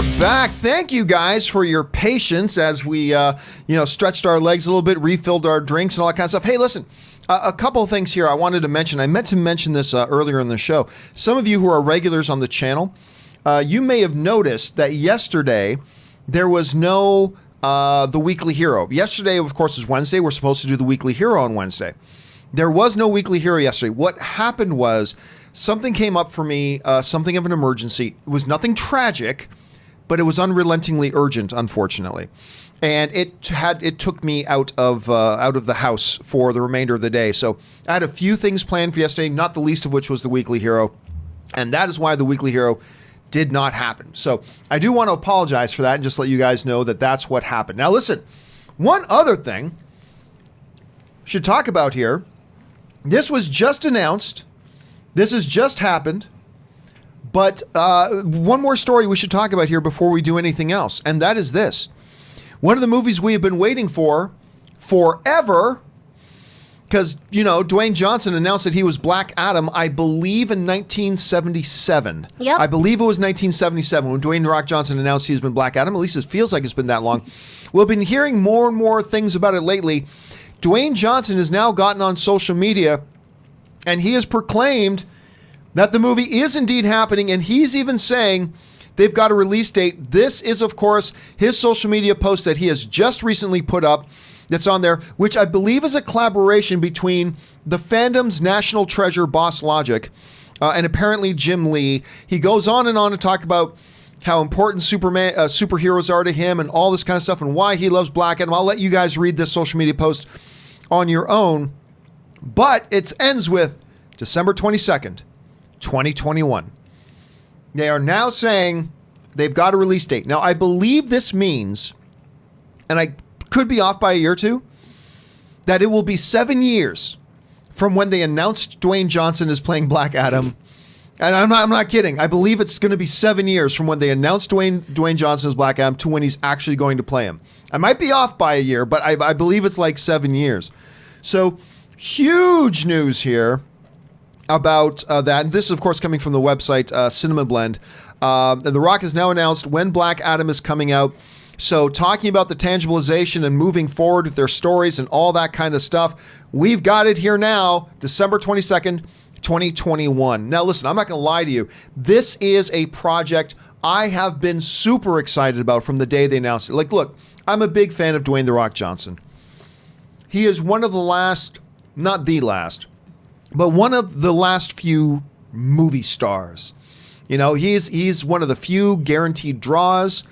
are back. Thank you guys for your patience as we, stretched our legs a little bit, refilled our drinks and all that kind of stuff. Hey, listen, a couple of things here I wanted to mention. I meant to mention this earlier in the show. Some of you who are regulars on the channel, you may have noticed that yesterday there was no The Weekly Hero. Yesterday, of course, is Wednesday. We're supposed to do The Weekly Hero on Wednesday. There was no Weekly Hero yesterday. What happened was something came up for me, something of an emergency. It was nothing tragic, but it was unrelentingly urgent, unfortunately. And it took me out of the house for the remainder of the day. So I had a few things planned for yesterday, not the least of which was The Weekly Hero. And that is why The Weekly Hero did not happen. So I do want to apologize for that and just let you guys know that that's what happened. Now listen, one other thing I should talk about here. This was just announced. This has just happened. But one more story we should talk about here before we do anything else. And that is this. One of the movies we have been waiting for forever, because, Dwayne Johnson announced that he was Black Adam, I believe in 1977. Yep. I believe it was 1977 when Dwayne Rock Johnson announced he's been Black Adam. At least it feels like it's been that long. We've been hearing more and more things about it lately. Dwayne Johnson has now gotten on social media, and he has proclaimed that the movie is indeed happening, and he's even saying they've got a release date. This is, of course, his social media post that he has just recently put up that's on there, which I believe is a collaboration between the fandom's national treasure, Boss Logic, and apparently Jim Lee. He goes on to talk about how important superheroes are to him and all this kind of stuff and why he loves Black Adam. I'll let you guys read this social media post on your own, but it ends with December 22nd, 2021. They are now saying they've got a release date. Now, I believe this means, and I could be off by a year or two, that it will be 7 years from when they announced Dwayne Johnson is playing Black Adam. And I'm not kidding. I believe it's going to be 7 years from when they announced Dwayne Johnson as Black Adam to when he's actually going to play him. I might be off by a year, but I believe it's like 7 years. So huge news here about that. And this is, of course, coming from the website Cinema Blend. The Rock has now announced when Black Adam is coming out. So talking about the tangibilization and moving forward with their stories and all that kind of stuff, we've got it here now, December 22nd, 2021. Now, listen, I'm not going to lie to you. This is a project I have been super excited about from the day they announced it. Like, look, I'm a big fan of Dwayne "The Rock" Johnson. He is one of the last, not the last, but one of the last few movie stars. He's one of the few guaranteed draws.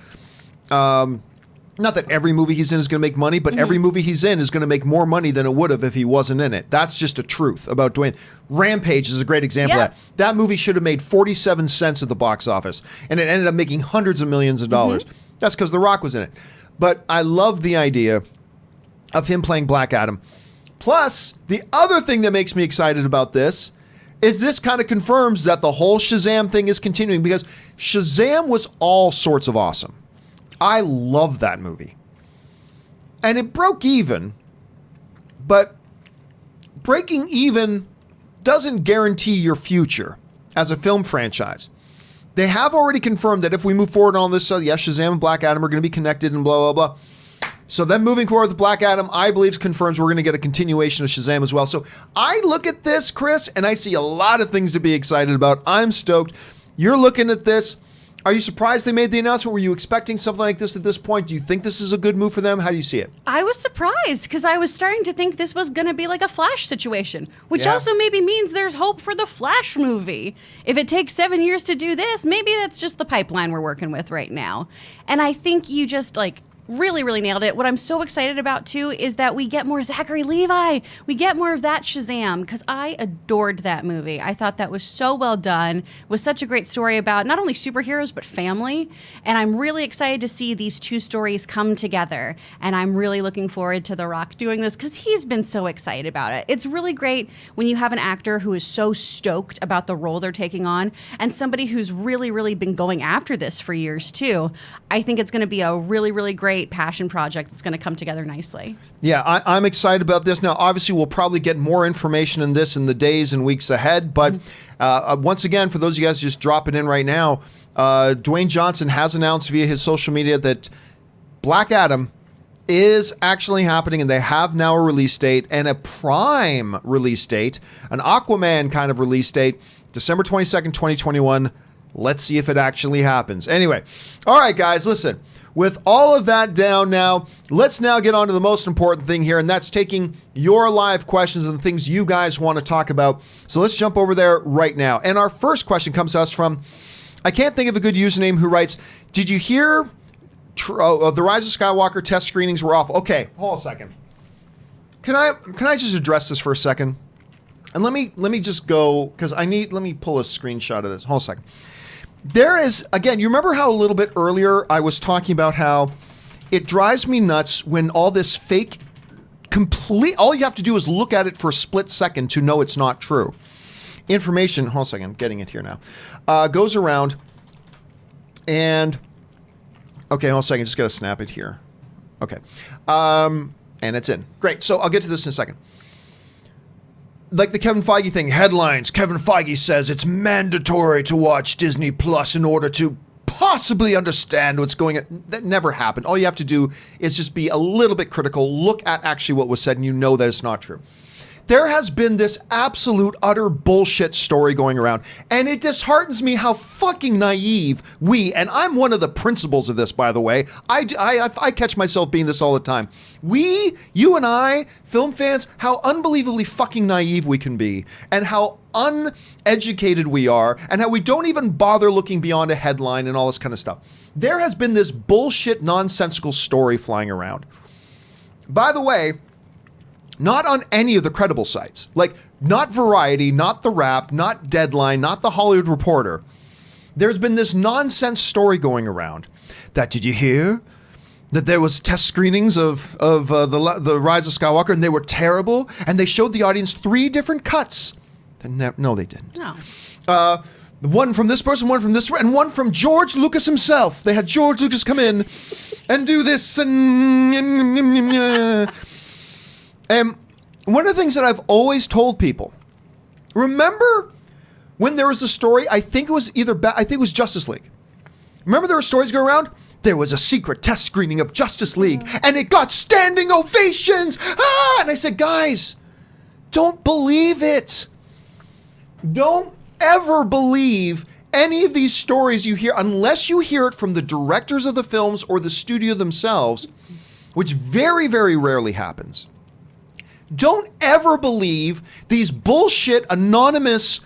Not that every movie he's in is going to make money, but every movie he's in is going to make more money than it would have if he wasn't in it. That's just a truth about Dwayne. Rampage is a great example of that. That movie should have made 47 cents at the box office, and it ended up making hundreds of millions of dollars. That's because The Rock was in it. But I love the idea of him playing Black Adam. Plus, the other thing that makes me excited about this is this kind of confirms that the whole Shazam thing is continuing, because Shazam was all sorts of awesome. I love that movie. And it broke even, but breaking even doesn't guarantee your future as a film franchise. They have already confirmed that if we move forward on this, yes, Shazam and Black Adam are going to be connected and blah, blah, blah. So then moving forward with Black Adam, I believe confirms we're going to get a continuation of Shazam as well. So I look at this, Chris, and I see a lot of things to be excited about. I'm stoked. You're looking at this. Are you surprised they made the announcement? Were you expecting something like this at this point? Do you think this is a good move for them? How do you see it? I was surprised because I was starting to think this was going to be like a Flash situation, which also maybe means there's hope for the Flash movie. If it takes 7 years to do this, maybe that's just the pipeline we're working with right now. And I think you just really, really nailed it. What I'm so excited about, too, is that we get more Zachary Levi. We get more of that Shazam, because I adored that movie. I thought that was so well done. It was such a great story about not only superheroes, but family. And I'm really excited to see these two stories come together. And I'm really looking forward to The Rock doing this, because he's been so excited about it. It's really great when you have an actor who is so stoked about the role they're taking on, and somebody who's really, really been going after this for years, too. I think it's going to be a really, really great passion project that's going to come together nicely. Yeah, I'm excited about this. Now, obviously, we'll probably get more information in this in the days and weeks ahead. But once again, for those of you guys just dropping in right now, Dwayne Johnson has announced via his social media that Black Adam is actually happening, and they have now a release date and a prime release date, an Aquaman kind of release date, December 22nd, 2021. Let's see if it actually happens. Anyway, all right, guys, listen. With all of that down now, let's now get on to the most important thing here, and that's taking your live questions and the things you guys want to talk about. So let's jump over there right now. And our first question comes to us from, I can't think of a good username, who writes, did you hear the Rise of Skywalker test screenings were off? Okay, hold on a second. Can I just address this for a second? And let me just go, because let me pull a screenshot of this. Hold on a second. There is, again, you remember how a little bit earlier I was talking about how it drives me nuts when all this fake, all you have to do is look at it for a split second to know it's not true. Information, hold on a second, I'm getting it here now, goes around and, okay, hold on a second, just gotta snap it here. Okay, and it's in. Great, so I'll get to this in a second. Like the Kevin Feige thing, headlines, Kevin Feige says it's mandatory to watch Disney Plus in order to possibly understand what's going on. That never happened. All you have to do is just be a little bit critical, look at actually what was said, and you know that it's not true. There has been this absolute utter bullshit story going around, and it disheartens me how fucking naive and I'm one of the principals of this, by the way. I catch myself being this all the time. You and I, film fans, how unbelievably fucking naive we can be, and how uneducated we are, and how we don't even bother looking beyond a headline and all this kind of stuff. There has been this bullshit, nonsensical story flying around. By the way, not on any of the credible sites. Like, not Variety, not The Wrap, not Deadline, not The Hollywood Reporter. There's been this nonsense story going around that, did you hear that there was test screenings of the Rise of Skywalker, and they were terrible, and they showed the audience 3 different cuts. No, they didn't. No. One from this person, one from this, and one from George Lucas himself. They had George Lucas come in and do this, and one of the things that I've always told people, remember when there was a story, I think it was Justice League. Remember there were stories going around? There was a secret test screening of Justice League, and it got standing ovations. And I said, guys, don't believe it. Don't ever believe any of these stories you hear, unless you hear it from the directors of the films or the studio themselves, which very, very rarely happens. Don't ever believe these bullshit anonymous,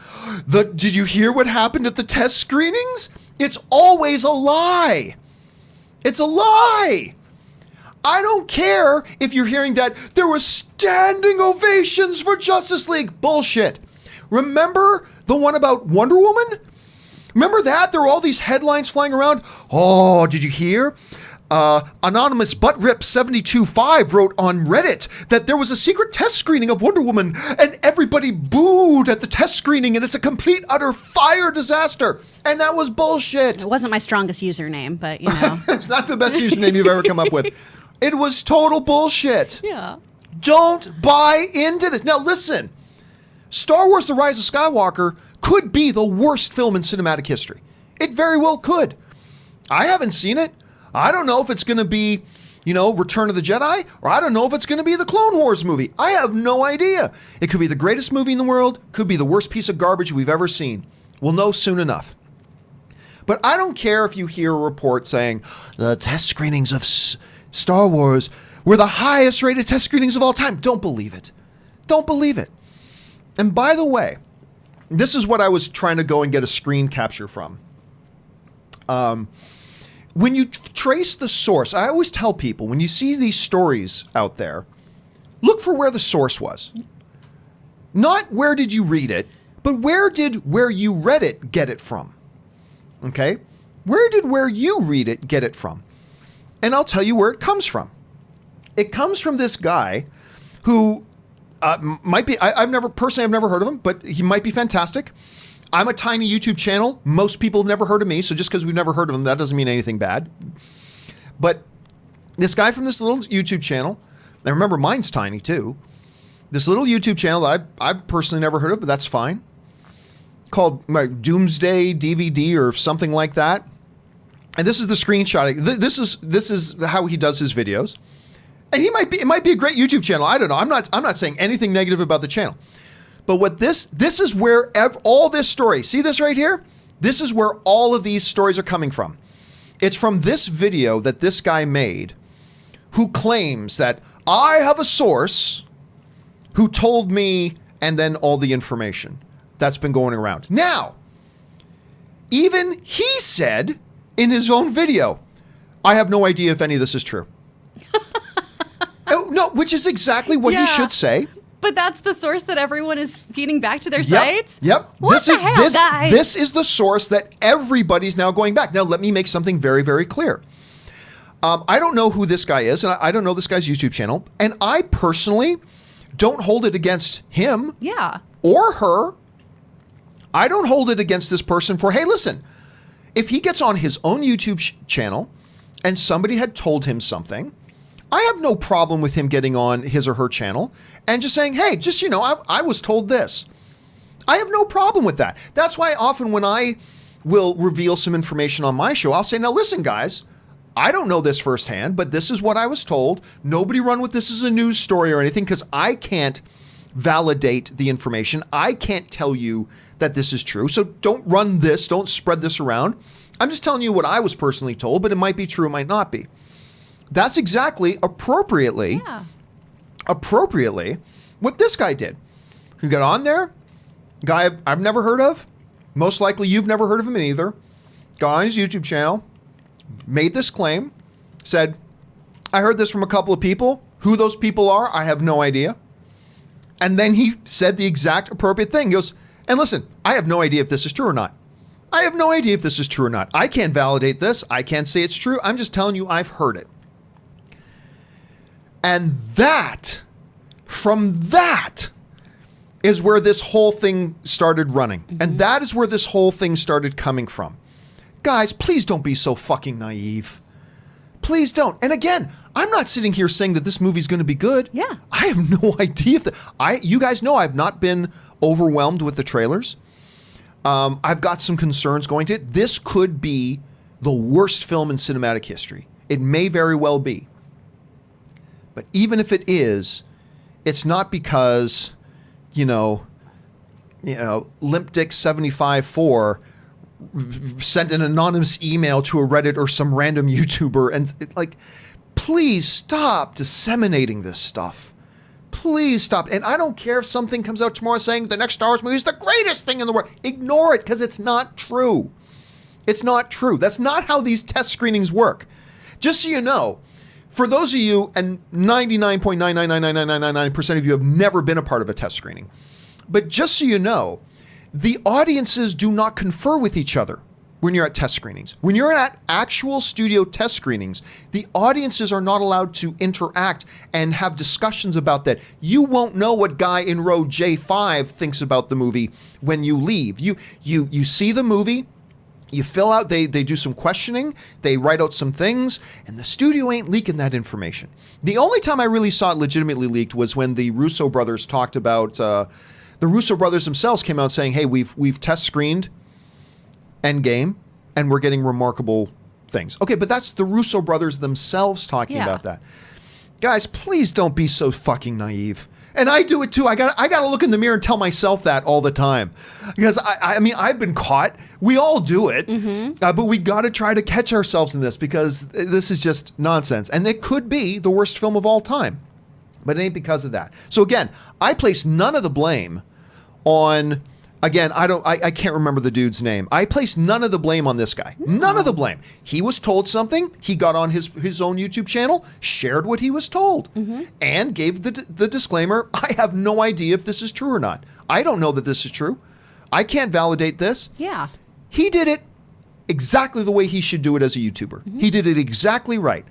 did you hear what happened at the test screenings? It's always a lie. It's a lie. I don't care if you're hearing that there were standing ovations for Justice League. Bullshit. Remember the one about Wonder Woman? Remember that? There were all these headlines flying around. Oh, did you hear? Anonymous ButtRip725 wrote on Reddit that there was a secret test screening of Wonder Woman, and everybody booed at the test screening, and it's a complete, utter fire disaster. And that was bullshit. It wasn't my strongest username, but you know. It's not the best username you've ever come up with. It was total bullshit. Yeah. Don't buy into this. Now listen, Star Wars The Rise of Skywalker could be the worst film in cinematic history. It very well could. I haven't seen it. I don't know if it's going to be, Return of the Jedi, or I don't know if it's going to be the Clone Wars movie. I have no idea. It could be the greatest movie in the world, could be the worst piece of garbage we've ever seen. We'll know soon enough. But I don't care if you hear a report saying the test screenings of Star Wars were the highest rated test screenings of all time. Don't believe it. Don't believe it. And by the way, this is what I was trying to go and get a screen capture from. When you trace the source, I always tell people, when you see these stories out there, look for where the source was. Not where did you read it, but where you read it get it from? Okay? Where you read it get it from? And I'll tell you where it comes from. It comes from this guy who might be, I've never heard of him, but he might be fantastic. I'm a tiny YouTube channel. Most people have never heard of me, so just because we've never heard of him, that doesn't mean anything bad. But this guy from this little YouTube channel, and remember, mine's tiny too. This little YouTube channel that I've personally never heard of, but that's fine. called Doomsday DVD or something like that. And this is the screenshot. This is how he does his videos. And it might be a great YouTube channel. I don't know. I'm not saying anything negative about the channel. But what this is where all this story, see this right here? This is where all of these stories are coming from. It's from this video that this guy made who claims that I have a source who told me, and then all the information that's been going around. Now, even he said in his own video, I have no idea if any of this is true. No, which is exactly what he should say. But that's the source that everyone is feeding back to their sites? Yep. What the hell, guys? This is the source that everybody's now going back. Now, let me make something very, very clear. I don't know who this guy is, and I don't know this guy's YouTube channel. And I personally don't hold it against him or her. I don't hold it against this person for, hey, listen, if he gets on his own YouTube channel and somebody had told him something, I have no problem with him getting on his or her channel and just saying, hey, just, I was told this. I have no problem with that. That's why often when I will reveal some information on my show, I'll say, now listen, guys, I don't know this firsthand, but this is what I was told. Nobody run with this as a news story or anything because I can't validate the information. I can't tell you that this is true. So don't run this. Don't spread this around. I'm just telling you what I was personally told, but it might be true. It might not be. That's exactly appropriately what this guy did. He got on there, guy I've never heard of. Most likely you've never heard of him either. Got on his YouTube channel, made this claim, said, I heard this from a couple of people. Who those people are, I have no idea. And then he said the exact appropriate thing. He goes, and listen, I have no idea if this is true or not. I have no idea if this is true or not. I can't validate this. I can't say it's true. I'm just telling you I've heard it. And from that is where this whole thing started running. Mm-hmm. And that is where this whole thing started coming from. Guys, please don't be so fucking naive. Please don't. And again, I'm not sitting here saying that this movie's going to be good. Yeah. I have no idea if you guys know I've not been overwhelmed with the trailers. I've got some concerns going to it. This could be the worst film in cinematic history. It may very well be. But even if it is, it's not because, Limp Dick 75-4 sent an anonymous email to a Reddit or some random YouTuber and please stop disseminating this stuff. Please stop. And I don't care if something comes out tomorrow saying the next Star Wars movie is the greatest thing in the world. Ignore it because it's not true. It's not true. That's not how these test screenings work. Just so you know, for those of you, and 99.9999999% of you have never been a part of a test screening, but just so you know, the audiences do not confer with each other when you're at test screenings. When you're at actual studio test screenings, the audiences are not allowed to interact and have discussions about that. You won't know what guy in row J5 thinks about the movie when you leave. You see the movie, you fill out, they do some questioning, they write out some things, and the studio ain't leaking that information. The only time I really saw it legitimately leaked was when the Russo brothers talked about, the Russo brothers themselves came out saying, hey, we've test screened Endgame, and we're getting remarkable things. Okay, but that's the Russo brothers themselves talking about that. Guys, please don't be so fucking naive. And I do it too. I got to look in the mirror and tell myself that all the time. Because I mean, I've been caught. We all do it. Mm-hmm. But we got to try to catch ourselves in this because this is just nonsense. And it could be the worst film of all time. But it ain't because of that. So again, I place none of the blame on, again, I can't remember the dude's name. I place none of the blame on this guy. None of the blame. He was told something. He got on his own YouTube channel, shared what he was told, and gave the disclaimer, I have no idea if this is true or not. I don't know that this is true. I can't validate this. Yeah. He did it exactly the way he should do it as a YouTuber. He did it exactly right.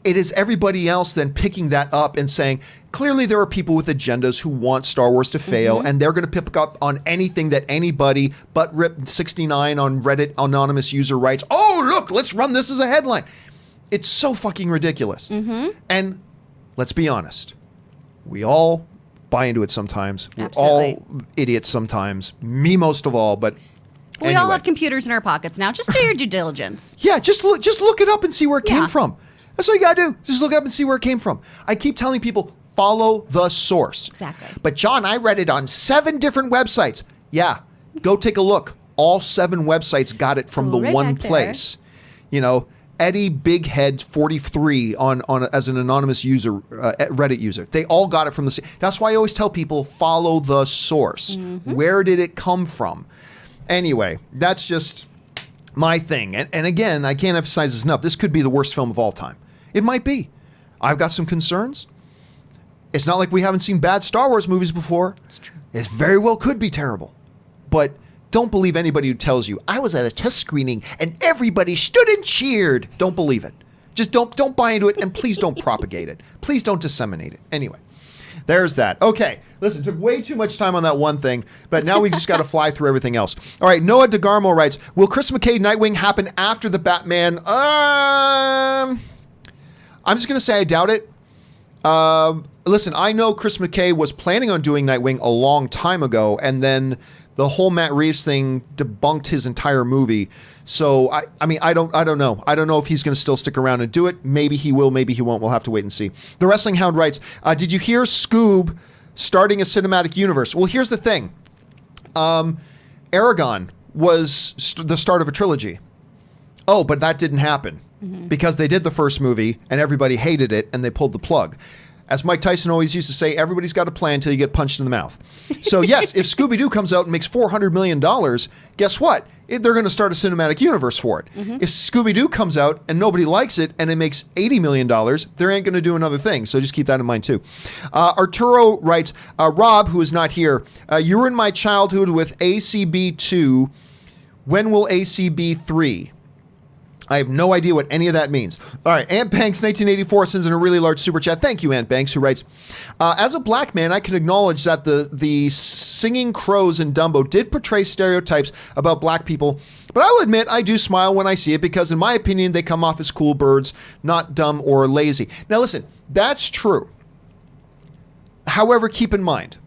It is everybody else then picking that up and saying, clearly there are people with agendas who want Star Wars to fail, and they're going to pick up on anything that anybody but Rip69 on Reddit anonymous user writes. Oh, look, let's run this as a headline. It's so fucking ridiculous. And let's be honest. We all buy into it sometimes. Absolutely. We're all idiots sometimes. Me most of all, but We all have computers in our pockets now. Just do your due diligence. Yeah, just look it up and see where it came Yeah. from. That's all you gotta do. Just look it up and see where it came from. I keep telling people, follow the source. Exactly. But John, I read it on 7 different websites. Yeah, go take a look. All 7 websites got it from the Right one back there. place. You know, Eddie Bighead 43 on as an anonymous user, Reddit user. They all got it from the. That's why I always tell people, follow the source. Where did it come from? Anyway, that's just my thing. And again, I can't emphasize this enough. This could be the worst film of all time. It might be. I've got some concerns. It's not like we haven't seen bad Star Wars movies before. It's true. It very well could be terrible. But don't believe anybody who tells you, I was at a test screening and everybody stood and cheered. Don't believe it. Just don't buy into it, and please don't propagate it. Please don't disseminate it. Anyway. There's that. Okay, listen, took way too much time on that one thing, but now we just got to fly through everything else. All right, Noah DeGarmo writes, will Chris McKay Nightwing happen after the Batman? I'm just going to say I doubt it. Listen, I know Chris McKay was planning on doing Nightwing a long time ago, and then the whole Matt Reeves thing debunked his entire movie. So I mean, I don't know. I don't know if he's going to still stick around and do it. Maybe he will. Maybe he won't. We'll have to wait and see. The Wrestling Hound writes, did you hear Scoob starting a cinematic universe? Well, here's the thing. Aragon was the start of a trilogy. Oh, but that didn't happen because they did the first movie and everybody hated it and they pulled the plug. As Mike Tyson always used to say, everybody's got a plan until you get punched in the mouth. So yes, if Scooby-Doo comes out and makes $400 million, guess what? They're going to start a cinematic universe for it. If Scooby-Doo comes out and nobody likes it and it makes $80 million, they ain't going to do another thing. So just keep that in mind too. Arturo writes, Rob, who is not here, you ruined my childhood with ACB 2. When will ACB 3? I have no idea what any of that means. All right, Ant Banks, 1984, sends in a really large super chat. Thank you, Ant Banks, who writes, as a black man, I can acknowledge that the singing crows in Dumbo did portray stereotypes about black people, but I will admit I do smile when I see it because, in my opinion, they come off as cool birds, not dumb or lazy. Now, listen, that's true. However, keep in mind,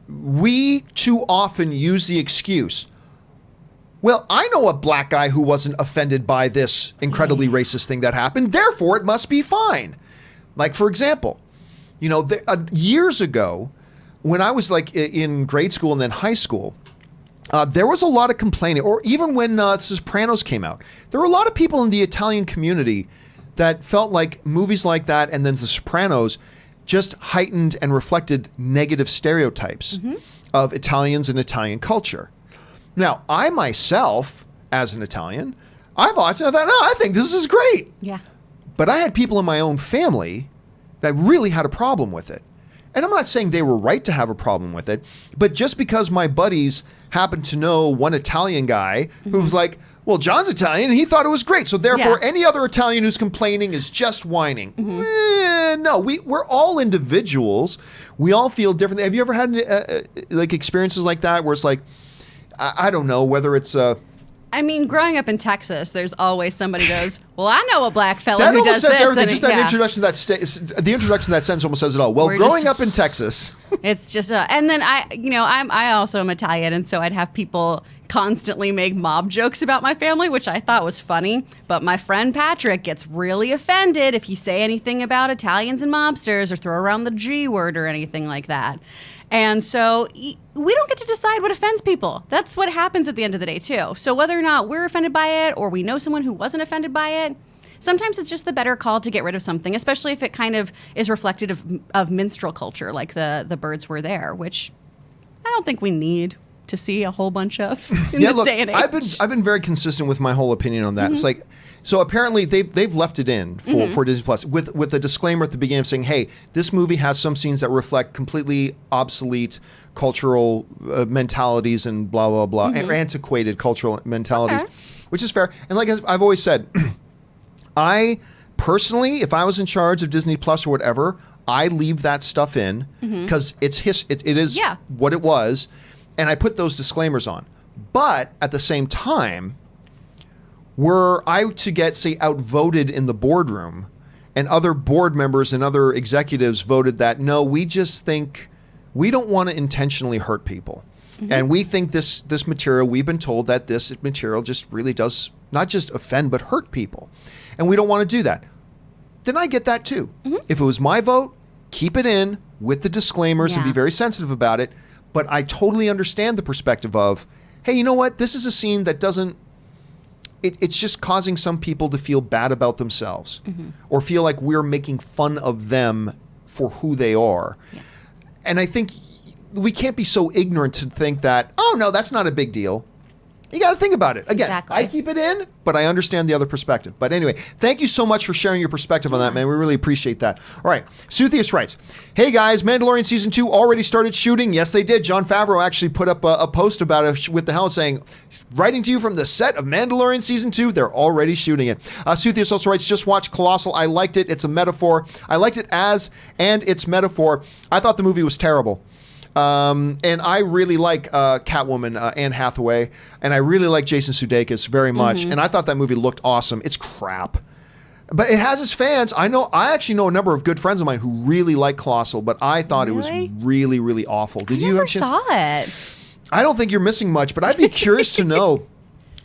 we too often use the excuse, well, I know a black guy who wasn't offended by this incredibly racist thing that happened, therefore it must be fine. Like, for example, you know, years ago, when I was like in grade school and then high school, there was a lot of complaining, or even when Sopranos came out, there were a lot of people in the Italian community that felt like movies like that and then The Sopranos just heightened and reflected negative stereotypes of Italians and Italian culture. Now, I myself, as an Italian, I think this is great. Yeah. But I had people in my own family that really had a problem with it. And I'm not saying they were right to have a problem with it, but just because my buddies happened to know one Italian guy who was like, well, John's Italian, and he thought it was great. So therefore, any other Italian who's complaining is just whining. No, we're all individuals. We all feel differently. Have you ever had like experiences like that where it's like, I don't know whether it's I mean, growing up in Texas, there's always somebody goes, well, I know a black fella that who almost does says this. everything. And Just that introduction to the introduction to that sentence almost says it all. Well, We're growing just- up in Texas, It's just, and then I also am Italian, and so I'd have people constantly make mob jokes about my family, which I thought was funny. But my friend Patrick gets really offended if you say anything about Italians and mobsters or throw around the G word or anything like that. And so we don't get to decide what offends people. That's what happens at the end of the day, too. So whether or not we're offended by it or we know someone who wasn't offended by it, sometimes it's just the better call to get rid of something, especially if it kind of is reflective of minstrel culture, like the birds were there, which I don't think we need to see a whole bunch of in this day and age. I've been very consistent with my whole opinion on that. It's like, so apparently they've left it in for Disney Plus with a disclaimer at the beginning of saying, hey, this movie has some scenes that reflect completely obsolete cultural mentalities and blah blah blah, and antiquated cultural mentalities, which is fair. And like I've always said, I personally, if I was in charge of Disney Plus or whatever, I leave that stuff in because it is what it was. And I put those disclaimers on. But at the same time, were I to get, say, outvoted in the boardroom and other board members and other executives voted that, no, we just think we don't want to intentionally hurt people. And we think this material, we've been told that this material just really does not just offend, but hurt people. And we don't want to do that. Then I get that too. If it was my vote, keep it in with the disclaimers and be very sensitive about it. But I totally understand the perspective of, hey, you know what? This is a scene that doesn't, it's just causing some people to feel bad about themselves or feel like we're making fun of them for who they are. And I think we can't be so ignorant to think that, oh, no, that's not a big deal. You got to think about it. Again, I keep it in, but I understand the other perspective. But anyway, thank you so much for sharing your perspective on that, man. We really appreciate that. All right. Suthius writes, hey, guys, Mandalorian Season 2 already started shooting. Yes, they did. John Favreau actually put up a post about it with the helm saying, writing to you from the set of Mandalorian Season 2, they're already shooting it. Suthius also writes, just watch Colossal. I liked it. It's a metaphor. I liked it and its metaphor. I thought the movie was terrible. And I really like Catwoman, Anne Hathaway, and I really like Jason Sudeikis very much. And I thought that movie looked awesome. It's crap, but it has its fans. I actually know a number of good friends of mine who really like Colossal, but I thought it was really, really awful. Did you? I never saw it. I don't think you're missing much, but I'd be curious to know.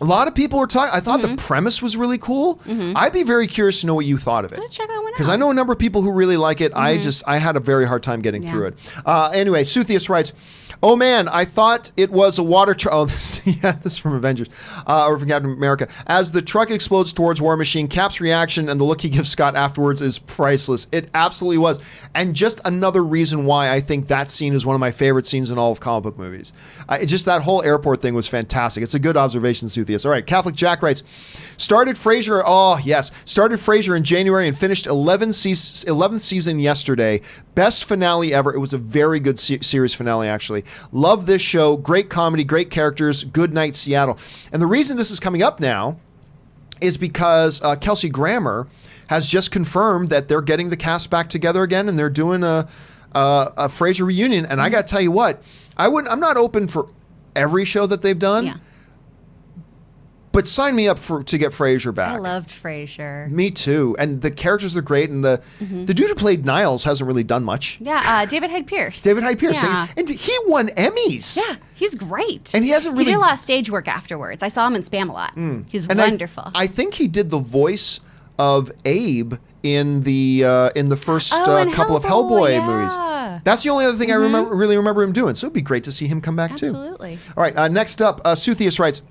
A lot of people were talking. I thought the premise was really cool. I'd be very curious to know what you thought of it. Let's check that one out. Because I know a number of people who really like it. I had a very hard time getting through it. Anyway, Suthius writes, oh man, I thought it was a water truck. Oh, this is from Avengers, or from Captain America. As the truck explodes towards War Machine, Cap's reaction and the look he gives Scott afterwards is priceless. It absolutely was. And just another reason why I think that scene is one of my favorite scenes in all of comic book movies. Just that whole airport thing was fantastic. It's a good observation, Suthius. All right, Catholic Jack writes, started Frasier in January and finished 11th season yesterday. Best finale ever. It was a very good series finale, actually. Love this show. Great comedy, great characters. Good night, Seattle. And the reason this is coming up now is because Kelsey Grammer has just confirmed that they're getting the cast back together again, and they're doing a Frasier reunion. And I got to tell you what, I'm not open for every show that they've done. Yeah. But sign me up to get Frasier back. I loved Frasier. Me too. And the characters are great. And the dude who played Niles hasn't really done much. Yeah, David Hyde Pierce. Yeah. And he won Emmys. Yeah, he's great. And he hasn't really... He did a lot of stage work afterwards. I saw him in Spam a lot. He's wonderful. I think he did the voice of Abe in the first couple of Hellboy movies. That's the only other thing I really remember him doing. So it'd be great to see him come back too. Absolutely. All right, next up, Suthius writes,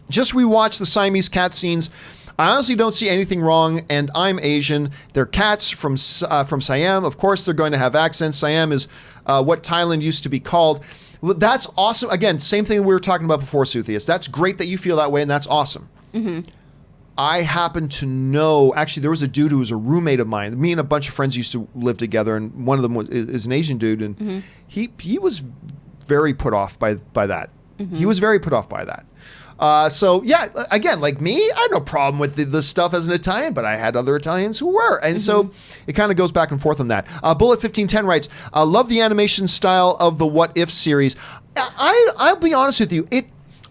just rewatched the Siamese cat scenes. I honestly don't see anything wrong, and I'm Asian. They're cats from Siam. Of course, they're going to have accents. Siam is what Thailand used to be called. Well, that's awesome. Again, same thing we were talking about before, Suthius. That's great that you feel that way, and that's awesome. I happen to know, actually, there was a dude who was a roommate of mine. Me and a bunch of friends used to live together, and one of them is an Asian dude, and he was very put off by that. He was very put off by that. So yeah, again, like me, I had no problem with the stuff as an Italian, but I had other Italians who were. And so it kind of goes back and forth on that. Bullet 1510 writes, love the animation style of the What If series. I'll be honest with you.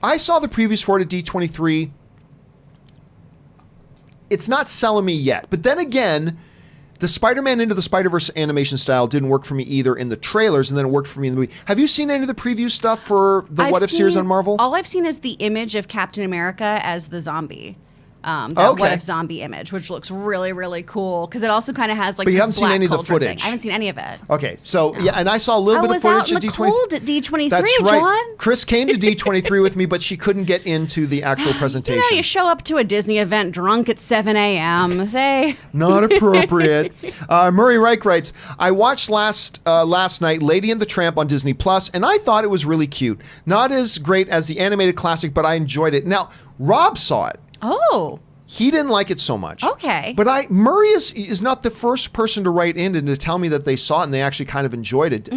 I saw the previews for it at D23. It's not selling me yet. But then again, the Spider-Man Into the Spider-Verse animation style didn't work for me either in the trailers, and then it worked for me in the movie. Have you seen any of the preview stuff for the What If series on Marvel? All I've seen is the image of Captain America as the zombie. What If zombie image, which looks really, really cool, because it also kind of has like. But you haven't seen any of the footage. I haven't seen any of it. Okay, so yeah, and I saw a little bit of footage at D23. Cold at D23. That's right. John. Chris came to D23 with me, but she couldn't get into the actual presentation. You show up to a Disney event drunk at 7 a.m. Not appropriate. Murray Reich writes, I watched last night Lady and the Tramp on Disney Plus, and I thought it was really cute. Not as great as the animated classic, but I enjoyed it. Now, Rob saw it. Oh. He didn't like it so much. Okay. But Murray is not the first person to write in and to tell me that they saw it and they actually kind of enjoyed it.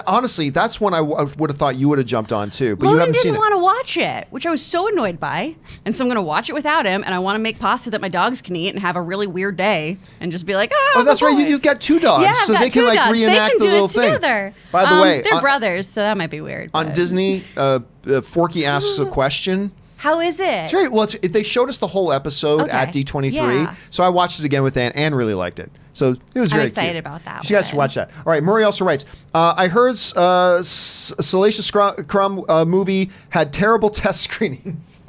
Honestly, that's one I would have thought you would have jumped on too. But Logan you haven't seen it. didn't want to watch it, which I was so annoyed by. And so I'm going to watch it without him. And I want to make pasta that my dogs can eat and have a really weird day and just be like, oh, that's right. You've got two dogs. Yeah, so I've they got can two like dogs. reenact they can the little do it thing. Together. By the way, they're brothers, so that might be weird. On Disney, Forky asks a question. How is it? It's very well. They showed us the whole episode at Okay. D23, Yeah. so I watched it again with Anne. Anne really liked it, so it was I'm very excited cute. about that You guys one. should watch that. All right, Murray also writes, I heard Salacious Crumb movie had terrible test screenings.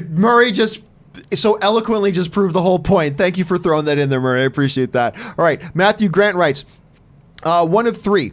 Murray just so eloquently just proved the whole point. Thank you for throwing that in there, Murray. I appreciate that. All right, Matthew Grant writes, one of three.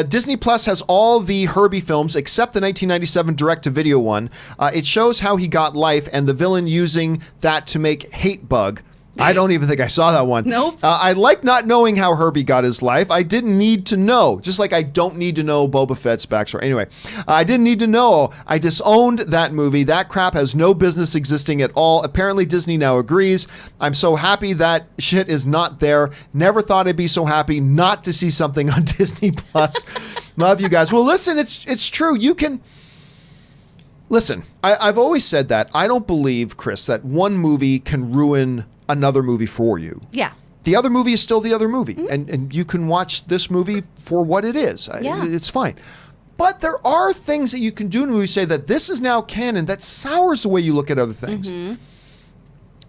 Disney Plus has all the Herbie films except the 1997 direct-to-video one. It shows how he got life and the villain using that to make Hate Bug. I don't even think I saw that one. Nope. I like not knowing how Herbie got his life. I didn't need to know. Just like I don't need to know Boba Fett's backstory. Anyway, I didn't need to know. I disowned that movie. That crap has no business existing at all. Apparently Disney now agrees. I'm so happy that shit is not there. Never thought I'd be so happy not to see something on Disney Plus. Love you guys. Well, listen, it's true. You can... Listen, I've always said that. I don't believe, Chris, that one movie can ruin another movie for you. Yeah. The other movie is still the other movie, and you can watch this movie for what it is. Yeah. It's fine. But there are things that you can do in a movie, say that this is now canon, that sours the way you look at other things.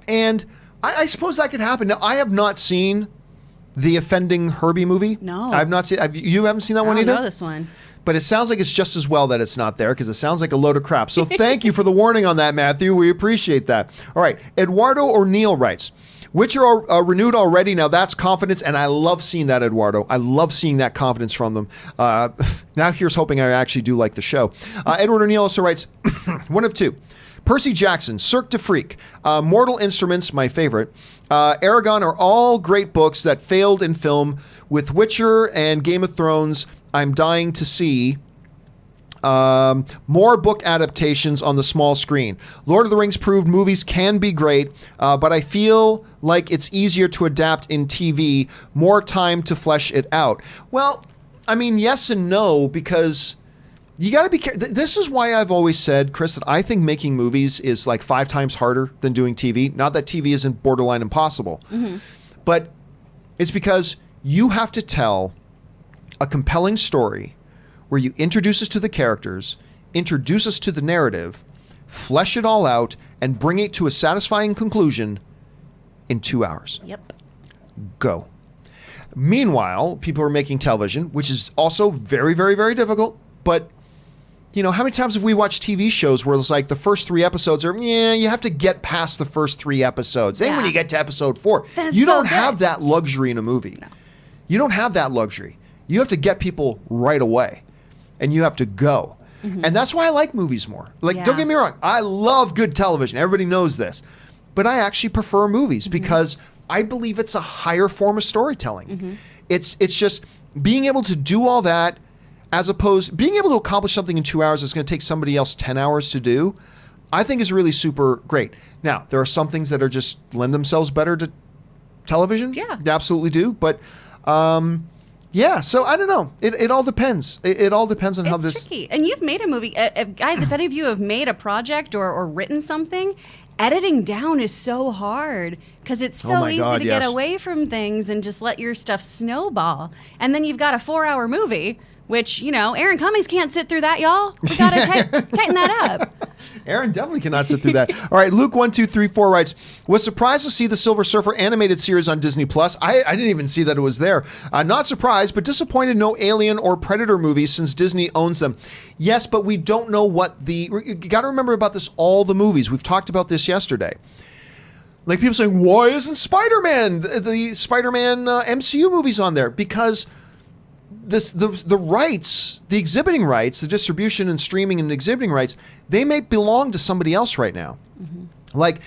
And I suppose that could happen. Now, I have not seen the offending Herbie movie. No. I've not seen. You haven't seen that one I either? don't know this one. But it sounds like it's just as well that it's not there because it sounds like a load of crap. So thank you for the warning on that, Matthew. We appreciate that. All right. Eduardo O'Neill writes, Witcher renewed already. Now that's confidence, and I love seeing that, Eduardo. I love seeing that confidence from them. Now here's hoping I actually do like the show. Edward O'Neill also writes, one of two. Percy Jackson, Cirque du Freak, Mortal Instruments, my favorite, Aragon are all great books that failed in film. With Witcher and Game of Thrones, I'm dying to see more book adaptations on the small screen. Lord of the Rings proved movies can be great, but I feel like it's easier to adapt in TV, more time to flesh it out. Well, I mean, yes and no, because you got to be careful. This is why I've always said, Chris, that I think making movies is like 5 times harder than doing TV. Not that TV isn't borderline impossible, but it's because you have to tell a compelling story where you introduce us to the characters, introduce us to the narrative, flesh it all out, and bring it to a satisfying conclusion in 2 hours. Yep. Go. Meanwhile, people are making television, which is also very, very, very difficult. But, you know, how many times have we watched TV shows where it's like the first 3 episodes are, you have to get past the first 3 episodes. Then when Yeah. you get to episode 4, Then it's you so don't good. have that luxury in a movie. No. You don't have that luxury. You have to get people right away, and you have to go. And that's why I like movies more. Like, don't Yeah. get me wrong. I love good television. Everybody knows this. But I actually prefer movies because I believe it's a higher form of storytelling. It's just being able to do all that as opposed being able to accomplish something in 2 hours that's going to take somebody else 10 hours to do, I think is really super great. Now, there are some things that are just lend themselves better to television. Yeah. They absolutely do. But yeah, so I don't know. It all depends. It all depends on how It's this. tricky. And you've made a movie. Guys, if any of you have made a project or written something, editing down is so hard because it's so my easy God, to get yes. away from things and just let your stuff snowball. And then you've got a 4-hour movie, which, you know, Aaron Cummings can't sit through that, y'all. We got to tighten that up. Aaron definitely cannot sit through that. All right, Luke1234 writes, was surprised to see the Silver Surfer animated series on Disney Plus. I didn't even see that it was there. Not surprised, but disappointed no Alien or Predator movies since Disney owns them. Yes, but we don't know what you got to remember about this, all the movies. We've talked about this yesterday. Like people saying, why isn't Spider-Man, the Spider-Man MCU movies on there? Because the rights, the exhibiting rights, the distribution and streaming and exhibiting rights, they may belong to somebody else right now. Like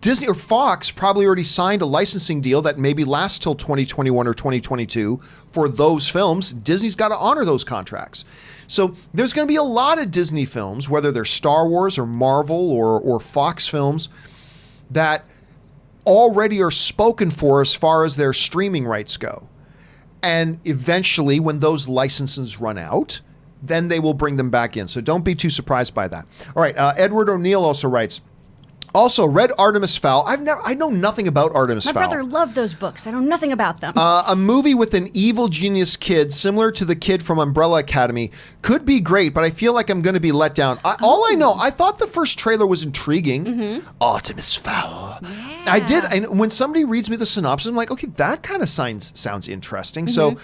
Disney or Fox probably already signed a licensing deal that maybe lasts till 2021 or 2022 for those films. Disney's got to honor those contracts. So there's going to be a lot of Disney films, whether they're Star Wars or Marvel or Fox films, that already are spoken for as far as their streaming rights go. And eventually, when those licenses run out, then they will bring them back in. So don't be too surprised by that. All right, Edward O'Neill also writes, Also, read Artemis Fowl. I know nothing about Artemis My Fowl. brother loved those books. I know nothing about them. A movie with an evil genius kid, similar to the kid from Umbrella Academy, could be great, but I feel like I'm going to be let down. All I know, I thought the first trailer was intriguing. Artemis Fowl. Yeah. I did, and when somebody reads me the synopsis, I'm like, okay, that kind of sounds interesting. So,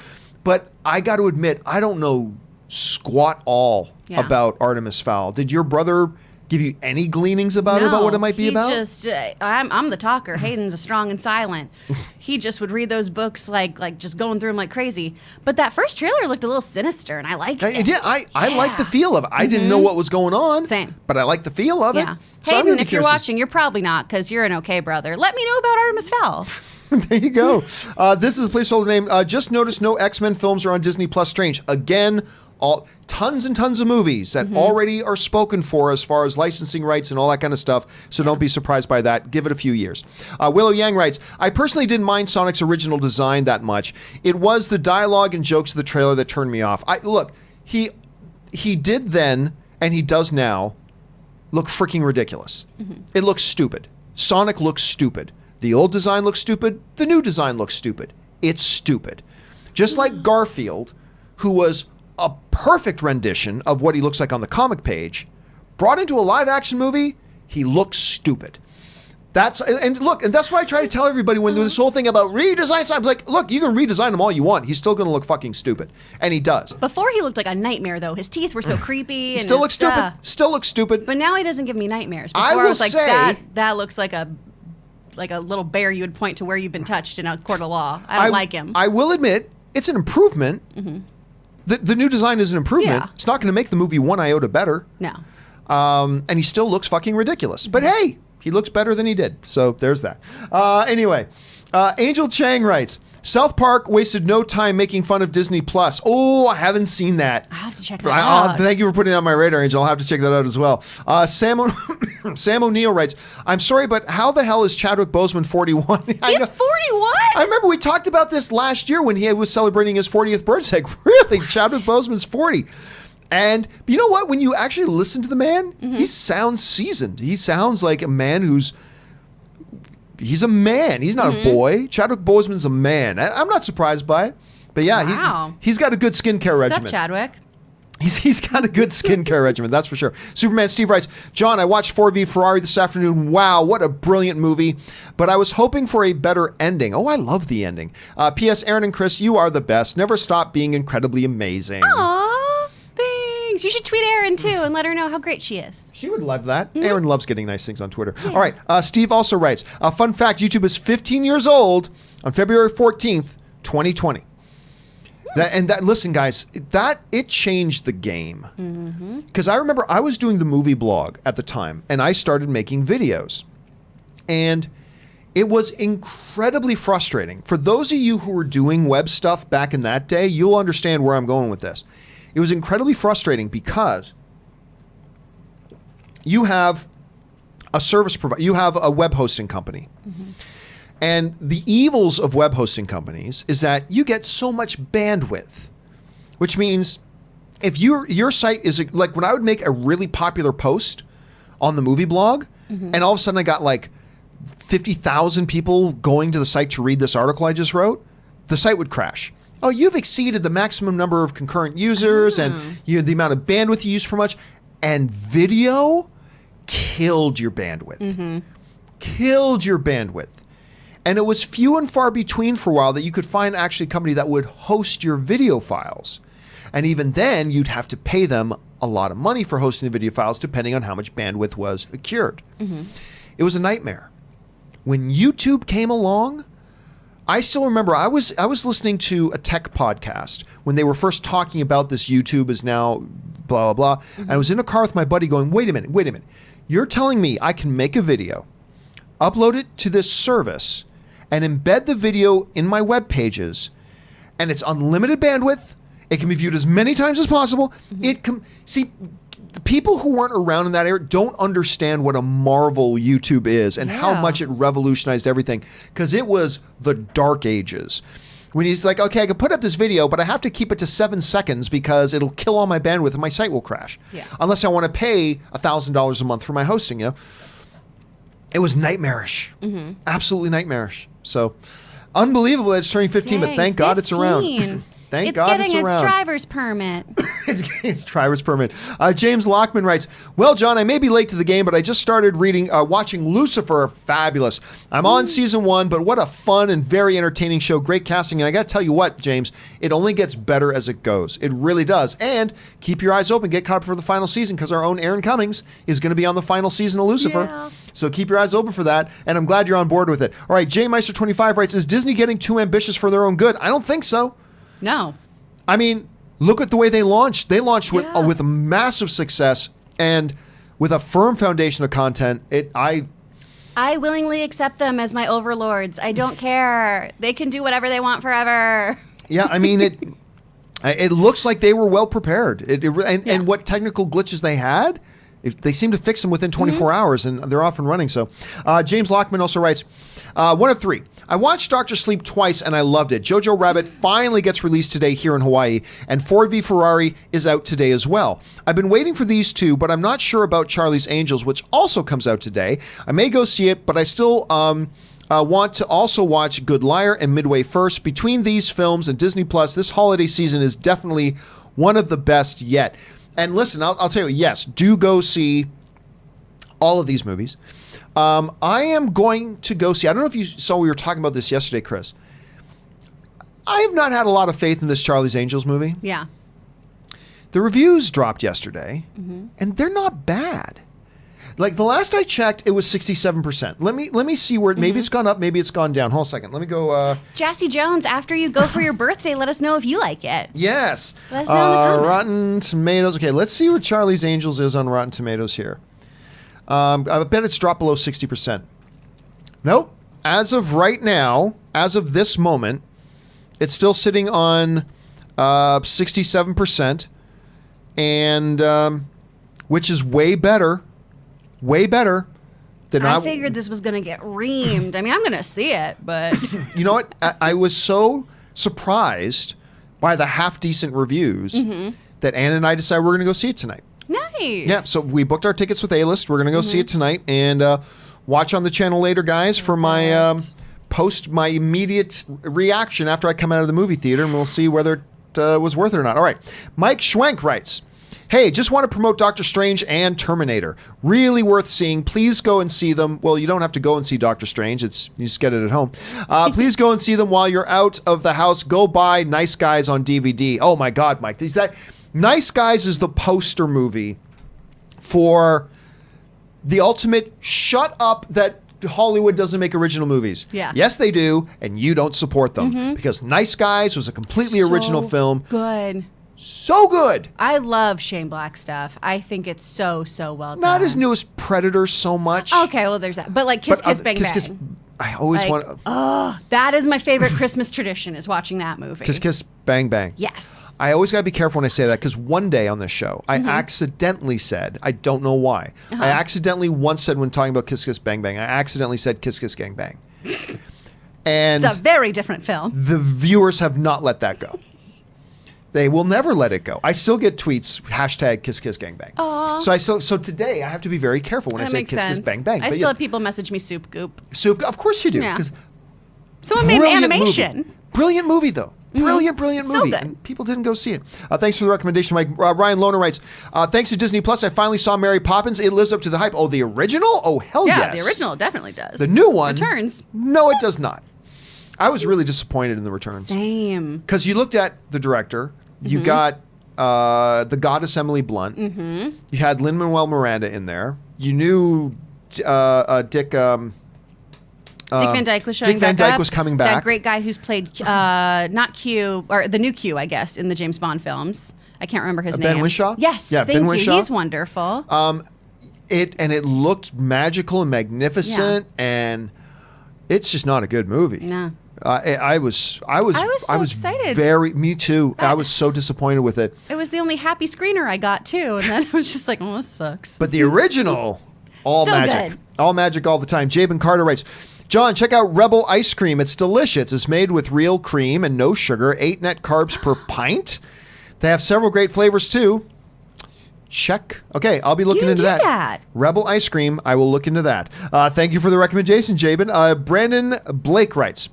but I got to admit, I don't know squat all about Artemis Fowl. Did your brother give you any gleanings about what it might be about? Just, I'm the talker. Hayden's a strong and silent. He just would read those books like just going through them like crazy. But that first trailer looked a little sinister, and I liked it. I liked the feel of it. I didn't know what was going on. Same. But I liked the feel of it. Yeah. So Hayden, if you're watching, you're probably not, because you're an okay brother. Let me know about Artemis Fowl. There you go. This is a placeholder name. Just noticed no X-Men films are on Disney Plus Strange. Again, tons and tons of movies that already are spoken for as far as licensing rights and all that kind of stuff. So don't be surprised by that. Give it a few years. Willow Yang writes, I personally didn't mind Sonic's original design that much. It was the dialogue and jokes of the trailer that turned me off. Look, he did then, and he does now, look freaking ridiculous. It looks stupid. Sonic looks stupid. The old design looks stupid. The new design looks stupid. It's stupid. Just like Garfield, who was a perfect rendition of what he looks like on the comic page, brought into a live action movie, he looks stupid. That's what I try to tell everybody when this whole thing about redesign. I'm like, look, you can redesign him all you want. He's still going to look fucking stupid. And he does. Before he looked like a nightmare, though. His teeth were so creepy. He still looks stupid. Still looks stupid. But now he doesn't give me nightmares. Before I was like, say, that looks like a little bear you would point to where you've been touched in a court of law. I don't like him. I will admit, it's an improvement. The new design is an improvement. Yeah. It's not going to make the movie one iota better. No. And he still looks fucking ridiculous. But hey, he looks better than he did. So there's that. Anyway, Angel Chang writes, South Park wasted no time making fun of Disney Plus. Oh, I haven't seen that. I have to check that out. Thank you for putting it on my radar, Angel. I'll have to check that out as well. Sam O'Neill writes, I'm sorry, but how the hell is Chadwick Boseman 41? He's 41? I remember we talked about this last year when he was celebrating his 40th birthday. Really? Chadwick Boseman's 40. And you know what? When you actually listen to the man, he sounds seasoned. He sounds like a man he's a man. He's not a boy. Chadwick Boseman's a man. I'm not surprised by it. But yeah, he's got a good skincare regimen. What's up, Chadwick? He's got a good skincare regimen, that's for sure. Superman Steve writes, John, I watched Ford v Ferrari this afternoon. Wow, what a brilliant movie. But I was hoping for a better ending. Oh, I love the ending. P.S. Aaron and Chris, you are the best. Never stop being incredibly amazing. Aw, thanks. You should tweet Aaron, too, and let her know how great she is. She would love that. Aaron loves getting nice things on Twitter. Yeah. All right, Steve also writes, fun fact, YouTube is 15 years old on February 14th, 2020. Listen, guys, it changed the game. Because I remember I was doing the movie blog at the time, and I started making videos. And it was incredibly frustrating. For those of you who were doing web stuff back in that day, you'll understand where I'm going with this. It was incredibly frustrating because you have a service provider, you have a web hosting company. And the evils of web hosting companies is that you get so much bandwidth, which means if your site is like when I would make a really popular post on the movie blog, and all of a sudden I got like 50,000 people going to the site to read this article I just wrote, the site would crash. Oh, you've exceeded the maximum number of concurrent users and the amount of bandwidth you use per much. And video killed your bandwidth. Killed your bandwidth. And it was few and far between for a while that you could find actually a company that would host your video files. And even then, you'd have to pay them a lot of money for hosting the video files, depending on how much bandwidth was accrued. It was a nightmare. When YouTube came along, I still remember I was listening to a tech podcast when they were first talking about this YouTube is now blah, blah, blah. And I was in a car with my buddy going, wait a minute. You're telling me I can make a video, upload it to this service, and embed the video in my web pages, and it's unlimited bandwidth. It can be viewed as many times as possible. See, the people who weren't around in that era don't understand what a marvel YouTube is and how much it revolutionized everything, because it was the dark ages. When he's like, okay, I can put up this video, but I have to keep it to 7 seconds because it'll kill all my bandwidth and my site will crash. Unless I want to pay $1,000 a month for my hosting, It was nightmarish. Absolutely nightmarish. So, unbelievable that it's turning 15, but thank God it's around. Thank God it's around. It's getting its driver's permit. It's getting its driver's permit. James Lockman writes, well, John, I may be late to the game, but I just started watching Lucifer. Fabulous. I'm on season 1, but what a fun and very entertaining show. Great casting. And I got to tell you what, James, it only gets better as it goes. It really does. And keep your eyes open. Get caught up for the final season because our own Aaron Cummings is going to be on the final season of Lucifer. Yeah. So keep your eyes open for that. And I'm glad you're on board with it. All right, J Meister 25 writes, is Disney getting too ambitious for their own good? I don't think so. No. I mean, look at the way they launched. They launched with a massive success and with a firm foundation of content. I willingly accept them as my overlords. I don't care. They can do whatever they want forever. Yeah, I mean, it looks like they were well prepared. And what technical glitches they had, they seem to fix them within 24 hours, and they're off and running. So, James Lockman also writes, 1 of 3. I watched Dr. Sleep twice, and I loved it. Jojo Rabbit finally gets released today here in Hawaii, and Ford v. Ferrari is out today as well. I've been waiting for these two, but I'm not sure about Charlie's Angels, which also comes out today. I may go see it, but I still want to also watch Good Liar and Midway first. Between these films and Disney Plus, this holiday season is definitely one of the best yet. And listen, I'll tell you, yes, do go see all of these movies. I am going to go see, I don't know if you saw, we were talking about this yesterday, Chris. I have not had a lot of faith in this Charlie's Angels movie. Yeah. The reviews dropped yesterday, and they're not bad. Like the last I checked, it was 67%. Let me see where maybe it's gone up, maybe it's gone down. Hold on a second. Let me go. Jassy Jones, after you go for your birthday, let us know if you like it. Yes. Let us know in the comments. Rotten Tomatoes. Okay, let's see what Charlie's Angels is on Rotten Tomatoes here. I bet it's dropped below 60%. Nope. As of right now, as of this moment, it's still sitting on 67%, and which is way better than I figured this was going to get reamed. I mean, I'm going to see it, but... You know what? I was so surprised by the half-decent reviews that Anna and I decided we're going to go see it tonight. Nice. Yeah, so we booked our tickets with A-List. We're going to go see it tonight and watch on the channel later, guys, for my my immediate reaction after I come out of the movie theater, and we'll see whether it was worth it or not. All right. Mike Schwenk writes, hey, just want to promote Doctor Strange and Terminator. Really worth seeing. Please go and see them. Well, you don't have to go and see Doctor Strange. You just get it at home. Please go and see them while you're out of the house. Go buy Nice Guys on DVD. Oh, my God, Mike. Nice Guys is the poster movie for the ultimate shut up that Hollywood doesn't make original movies. Yeah. Yes, they do, and you don't support them. Because Nice Guys was a completely original film. Good. So good. I love Shane Black stuff. I think it's so well done. Not as new as Predator so much. Okay, well, there's that. But like Kiss Kiss Bang Bang. I always want to... Oh, that is my favorite Christmas tradition, is watching that movie. Kiss Kiss Bang Bang. Yes. I always got to be careful when I say that, because one day on this show, I accidentally said, I don't know why, I accidentally once said when talking about Kiss Kiss Bang Bang, I accidentally said Kiss Kiss Gang Bang. And it's a very different film. The viewers have not let that go. They will never let it go. I still get tweets, hashtag Kiss Kiss Gang Bang. Aww. So today I have to be very careful when I say Kiss Kiss Bang Bang. I still have people message me Soup Goop. Of course you do. Yeah. Someone made an animation. Movie. Brilliant movie, though. Brilliant movie. So good. And people didn't go see it. Thanks for the recommendation, Mike. Ryan Lohner writes, thanks to Disney Plus, I finally saw Mary Poppins. It lives up to the hype. Oh, the original? Oh, hell yes. Yeah, the original definitely does. The new one returns. No, it does not. I was really disappointed in the returns. Same. Because you looked at the director. You got the goddess Emily Blunt. You had Lin-Manuel Miranda in there. You knew Dick Van Dyke was showing Dick Van back Dyke up. was coming back. That great guy who's played not Q, or the new Q, I guess, in the James Bond films. I can't remember his name. Ben Whishaw? Yes, Yeah, thank Ben you. Whishaw. He's wonderful. It looked magical and magnificent, and it's just not a good movie. No. I was so excited. Me too. I was so disappointed with it. It was the only happy screener I got too, and then I was just like, "Oh, this sucks." But the original, all So magic, good. all magic all the time. Jabin Carter writes, John, check out Rebel Ice Cream. It's delicious. It's made with real cream and no sugar. 8 net carbs per pint. They have several great flavors too. check. Okay, I'll be looking into that. Rebel ice cream. I will look into that. Thank you for the recommendation, Jabin. Brandon Blake writes,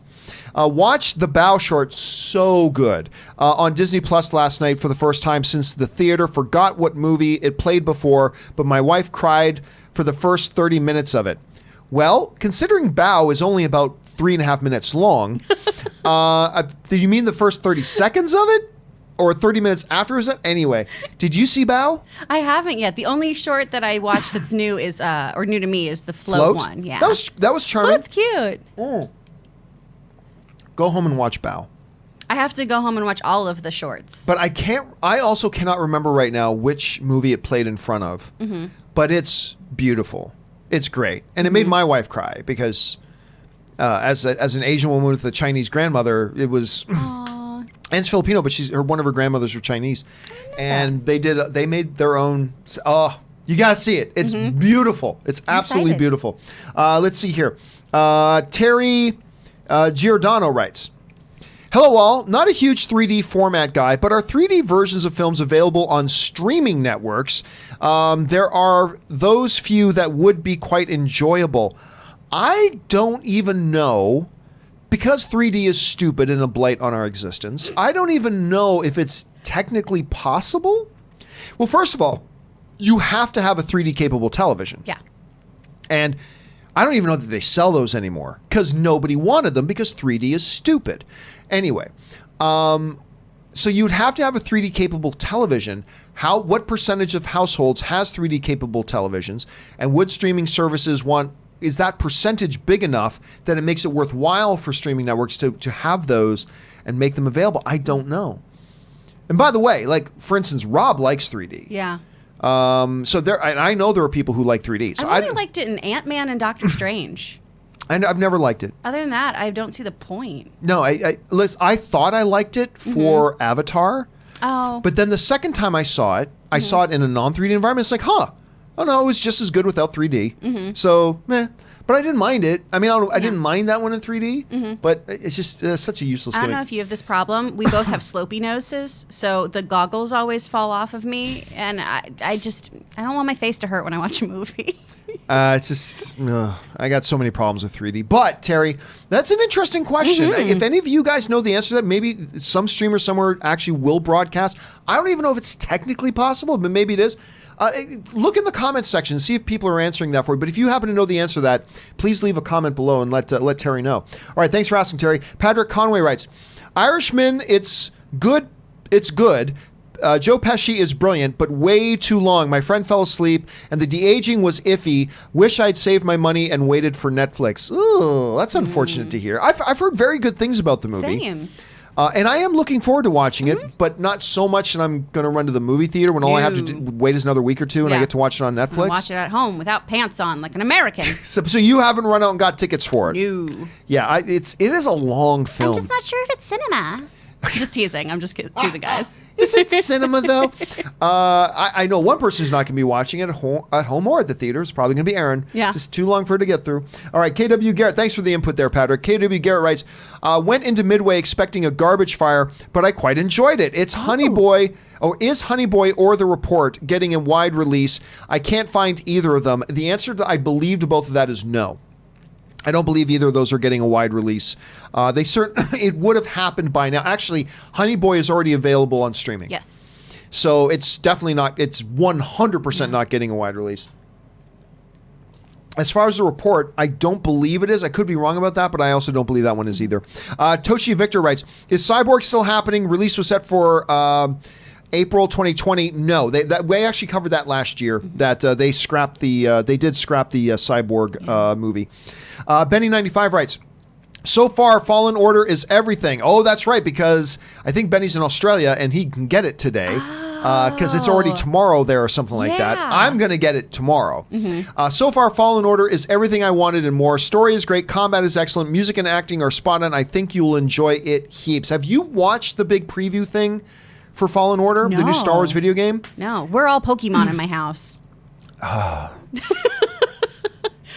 watch the Bow short, so good, on Disney Plus last night for the first time since the theater forgot what movie it played before, but my wife cried for the first 30 minutes of it. Well, considering Bow is only about 3.5 minutes long, do you mean the first 30 seconds of it? Or 30 minutes afterwards? Anyway, did you see Bow? I haven't yet. The only short that I watched that's new is, or new to me, is the Float one. Yeah, that was charming. Float's cute. Go home and watch Bow. I have to go home and watch all of the shorts. But I also cannot remember right now which movie it played in front of. But it's beautiful. It's great. And it made my wife cry because as an Asian woman with a Chinese grandmother, it was... And it's Filipino, but one of her grandmothers were Chinese. And they made their own... Oh, you got to see it. It's beautiful. It's absolutely beautiful. Let's see here. Terry Giordano writes, hello all, not a huge 3D format guy, but are 3D versions of films available on streaming networks? There are those few that would be quite enjoyable. I don't even know, because 3D is stupid and a blight on our existence, I don't even know if it's technically possible. Well, first of all, you have to have a 3D capable television. Yeah. And I don't even know that they sell those anymore because nobody wanted them because 3D is stupid. Anyway, so you'd have to have a 3D capable television. What percentage of households has 3D capable televisions? And would streaming services is that percentage big enough that it makes it worthwhile for streaming networks to have those and make them available? I don't know. And by the way, like, for instance, Rob likes 3D. Yeah. So I know there are people who like 3D. So I really liked it in Ant-Man and Doctor Strange. And I've never liked it. Other than that, I don't see the point. No, I thought I liked it for Avatar. Oh. But then the second time I saw it, I saw it in a non-3D environment. It's like, oh no, it was just as good without 3D. So, meh. But I didn't mind it. I mean, I didn't mind that one in 3D, but it's just such a useless I gimmick. don't know if you have this problem. We both have slopey noses, so the goggles always fall off of me, and I don't want my face to hurt when I watch a movie. It's just, I got so many problems with 3D. But, Terry, that's an interesting question. If any of you guys know the answer to that, maybe some streamer somewhere actually will broadcast. I don't even know if it's technically possible, but maybe it is. Look in the comments section, see if people are answering that for you. But if you happen to know the answer to that, please leave a comment below and let Terry know. All right, thanks for asking, Terry. Patrick Conway writes, Irishman, it's good. Joe Pesci is brilliant, but way too long. My friend fell asleep, and the de-aging was iffy. Wish I'd saved my money and waited for Netflix. Ooh, that's unfortunate to hear. I've heard very good things about the movie. Same. And I am looking forward to watching it, but not so much that I'm going to run to the movie theater when all I have to wait is another week or two and I get to watch it on Netflix. Watch it at home without pants on, like an American. So you haven't run out and got tickets for it? No. Yeah, it is a long film. I'm just not sure if it's cinema. I'm just teasing. I'm just teasing, guys. Is it cinema, though? I know one person who's not going to be watching it at home or at the theater. It's probably going to be Aaron. Yeah. Just too long for her to get through. All right, KW Garrett. Thanks for the input there, Patrick. KW Garrett writes, went into Midway expecting a garbage fire, but I quite enjoyed it. It's Honey Boy, or is Honey Boy or The Report getting a wide release? I can't find either of them. The answer that I believe to both of that is no. I don't believe either of those are getting a wide release. It would have happened by now. Actually, Honey Boy is already available on streaming. Yes. So it's definitely not, it's 100% not getting a wide release. As far as The Report, I don't believe it is. I could be wrong about that, but I also don't believe that one is either. Toshi Victor writes, is Cyborg still happening? Release was set for April 2020. No, we actually covered that last year, that they did scrap the Cyborg movie. Benny95 writes, so far, Fallen Order is everything. Oh, that's right, because I think Benny's in Australia and he can get it today because it's already tomorrow there or something like that. I'm going to get it tomorrow. So far, Fallen Order is everything I wanted and more. Story is great. Combat is excellent. Music and acting are spot on. I think you will enjoy it heaps. Have you watched the big preview thing for Fallen Order, the new Star Wars video game? No, we're all Pokemon in my house.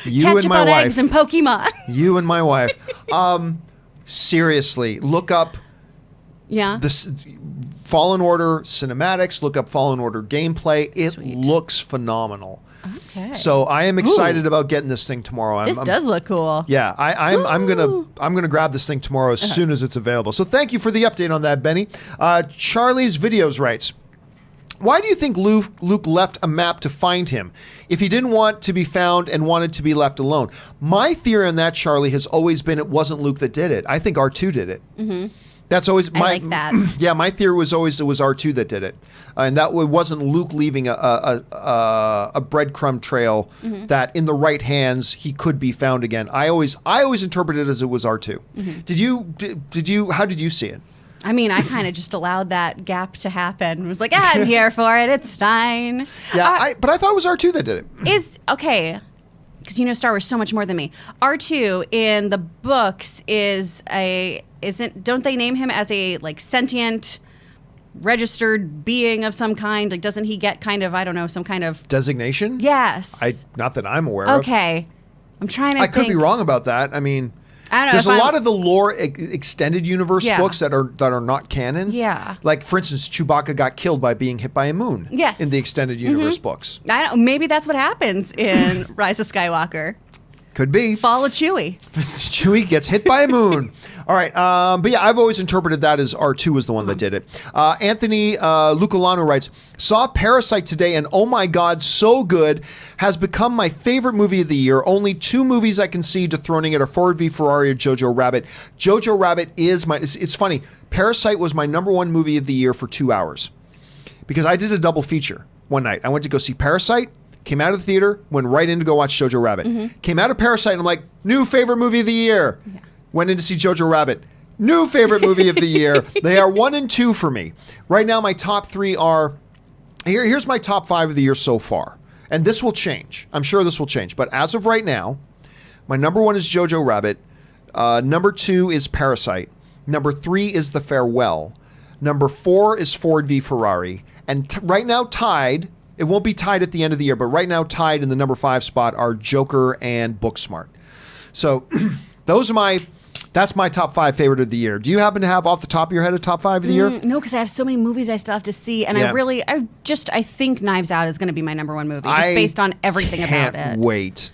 You Ketchup and my on wife. eggs and Pokemon. You and my wife. Seriously, look up Yeah. this Fallen Order cinematics, look up Fallen Order gameplay. It Sweet. looks phenomenal. Okay. So I am excited about getting this thing tomorrow. This does look cool. Yeah, I'm gonna grab this thing tomorrow as soon as it's available. So thank you for the update on that, Benny. Charlie's Videos writes, why do you think Luke left a map to find him if he didn't want to be found and wanted to be left alone? My theory on that, Charlie, has always been it wasn't Luke that did it. I think R2 did it. Mm-hmm. That's always my. I like that. Yeah, my theory was always it was R2 that did it, and that wasn't Luke leaving a breadcrumb trail that in the right hands he could be found again. I always interpreted it as it was R2. Mm-hmm. Did you? How did you see it? I mean, I kind of just allowed that gap to happen. Was like, I'm here for it. It's fine. Yeah, but I thought it was R2 that did it. Okay. Because you know Star Wars so much more than me. R2 in the books don't they name him as a like sentient registered being of some kind? Like doesn't he get kind of, I don't know, some kind of designation? Yes. Not that I'm aware of. Okay. I'm trying to I could be wrong about that. I mean, I don't know. There's a lot of the lore extended universe books that are not canon. Yeah. Like, for instance, Chewbacca got killed by being hit by a moon. Yes. In the extended universe books. I don't, maybe that's what happens in Rise of Skywalker. Could be. Follow Chewie. Chewie gets hit by a moon. All right. But yeah, I've always interpreted that as R2 was the one that did it. Anthony Lucolano writes, saw Parasite today and oh my God, so good. Has become my favorite movie of the year. Only 2 movies I can see dethroning it are Ford v Ferrari or Jojo Rabbit. Jojo Rabbit is it's funny. Parasite was my #1 movie of the year for 2 hours. Because I did a double feature one night. I went to go see Parasite. Came out of the theater, went right in to go watch Jojo Rabbit. Came out of Parasite, and I'm like, new favorite movie of the year. Yeah. Went in to see Jojo Rabbit. New favorite movie of the year. They are 1 and 2 for me. Right now, my top 3 are... Here's my top 5 of the year so far. And this will change. I'm sure this will change. But as of right now, my #1 is Jojo Rabbit. #2 is Parasite. #3 is The Farewell. #4 is Ford v Ferrari. And right now, tied... It won't be tied at the end of the year, but right now tied in the #5 spot are Joker and Booksmart. So that's my top 5 favorite of the year. Do you happen to have off the top of your head a top 5 of the year? No, because I have so many movies I still have to see. And Yeah. I think Knives Out is going to be my #1 movie, just based on everything about it. I can't wait.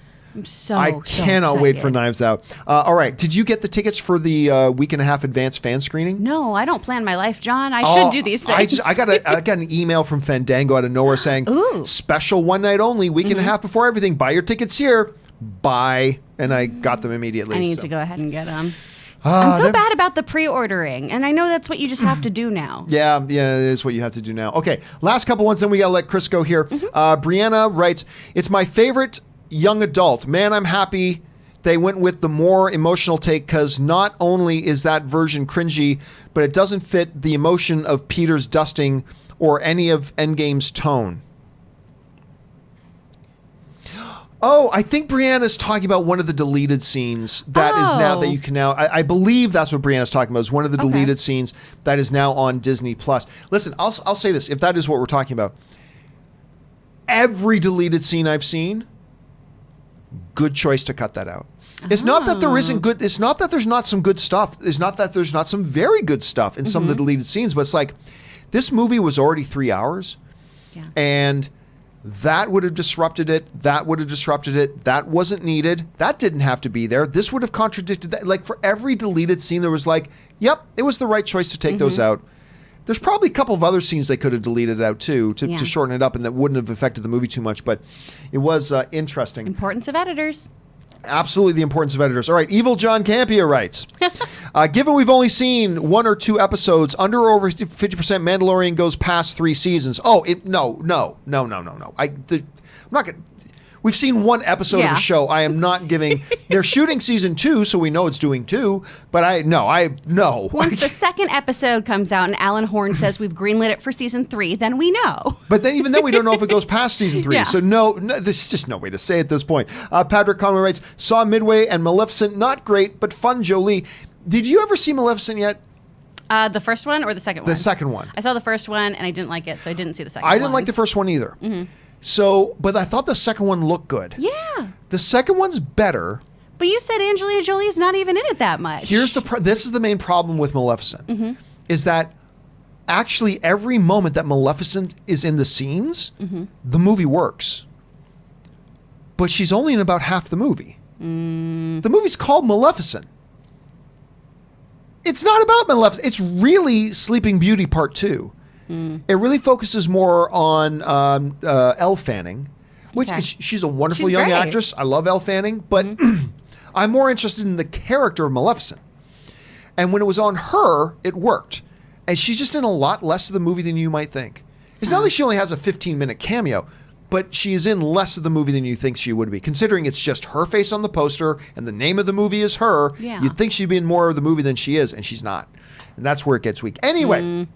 I cannot wait for Knives Out. All right. Did you get the tickets for the week and a half advance fan screening? No, I don't plan my life, John. I should do these things. I got an email from Fandango out of nowhere saying, Ooh. special one night only, week and a half before everything. Buy your tickets here. Buy. And I got them immediately. I need to go ahead and get them. I'm so bad about the pre-ordering, and I know that's what you just have to do now. Yeah, it is what you have to do now. Okay, last couple ones, then we got to let Chris go here. Brianna writes, it's my favorite young adult. Man, I'm happy they went with the more emotional take because not only is that version cringy, but it doesn't fit the emotion of Peter's dusting or any of Endgame's tone. Oh, I think Brianna's talking about one of the deleted scenes that is now that you can now. I believe that's what Brianna's talking about. Is one of the deleted scenes that is now on Disney Plus. Listen, I'll say this: if that is what we're talking about, every deleted scene I've seen, good choice to cut that out. It's not that there isn't good. It's not that there's not some good stuff. It's not that there's not some very good stuff in some of the deleted scenes. But it's like this movie was already 3 hours, and that would have disrupted it. That would have disrupted it. That wasn't needed. That didn't have to be there. This would have contradicted that. Like for every deleted scene, there was like, yep, it was the right choice to take those out. There's probably a couple of other scenes they could have deleted out too to shorten it up, and that wouldn't have affected the movie too much. But it was interesting. Importance of editors. Absolutely the importance of editors. All right, Evil John Campea writes, given we've only seen 1 or 2 episodes, under or over 50% Mandalorian goes past 3 seasons. Oh, no. I'm not going to... We've seen 1 episode of the show. I am not giving... They're shooting season 2, so we know it's doing 2, but no. Once the second episode comes out and Alan Horn says we've greenlit it for season 3, then we know. But then even then, we don't know if it goes past season 3. So no, there's just no way to say at this point. Patrick Conway writes, saw Midway and Maleficent, not great, but fun Jolie. Did you ever see Maleficent yet? The first one or the second one? The second one. I saw the first one and I didn't like it, so I didn't see the second one. I didn't like the first one either. So, but I thought the second one looked good. Yeah. The second one's better. But you said Angelina Jolie's not even in it that much. This is the main problem with Maleficent, is that actually every moment that Maleficent is in the scenes, the movie works. But she's only in about half the movie. The movie's called Maleficent. It's not about Maleficent. It's really Sleeping Beauty Part 2. It really focuses more on Elle Fanning, which she's a wonderful young actress. I love Elle Fanning, but I'm more interested in the character of Maleficent. And when it was on her, it worked. And she's just in a lot less of the movie than you might think. It's not like she only has a 15-minute cameo, but she is in less of the movie than you think she would be. Considering it's just her face on the poster and the name of the movie is her, you'd think she'd be in more of the movie than she is, and she's not. And that's where it gets weak. Anyway,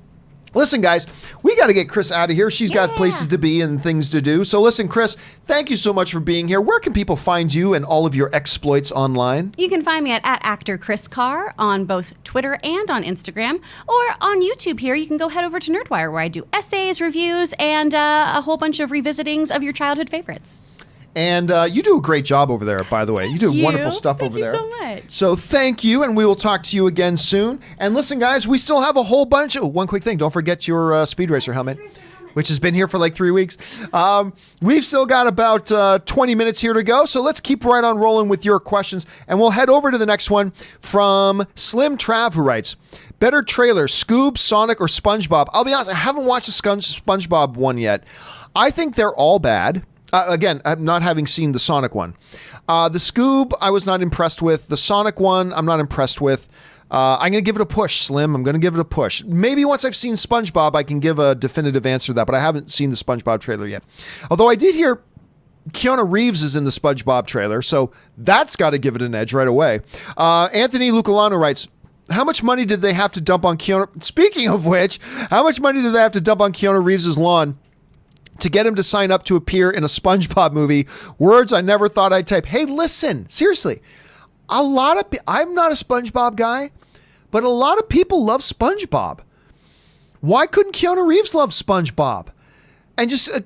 listen, guys, we got to get Chris out of here. She's got places to be and things to do. So listen, Chris, thank you so much for being here. Where can people find you and all of your exploits online? You can find me at actor Chris Carr on both Twitter and on Instagram, or on YouTube here. You can go head over to Nerdwire, where I do essays, reviews, and a whole bunch of revisitings of your childhood favorites. And you do a great job over there, by the way. You do wonderful stuff over there. Thank you so much. So thank you, and we will talk to you again soon. And listen, guys, we still have a whole bunch. One quick thing. Don't forget your Speed Racer helmet, which has been here for like 3 weeks. We've still got about 20 minutes here to go, so let's keep right on rolling with your questions. And we'll head over to the next one from Slim Trav, who writes, better trailer, Scoob, Sonic, or SpongeBob? I'll be honest, I haven't watched the SpongeBob one yet. I think they're all bad. Again, I'm not having seen the Sonic one. The Scoob, I was not impressed with. The Sonic one, I'm not impressed with. I'm going to give it a push, Slim. I'm going to give it a push. Maybe once I've seen SpongeBob, I can give a definitive answer to that, but I haven't seen the SpongeBob trailer yet. Although I did hear Keanu Reeves is in the SpongeBob trailer, so that's got to give it an edge right away. Anthony Lucalano writes, how much money did they have to dump on Keanu? Speaking of which, how much money did they have to dump on Keanu Reeves' lawn to get him to sign up to appear in a SpongeBob movie? Words I never thought I'd type. Hey, listen, seriously, I'm not a SpongeBob guy, but a lot of people love SpongeBob. Why couldn't Keanu Reeves love SpongeBob? And just a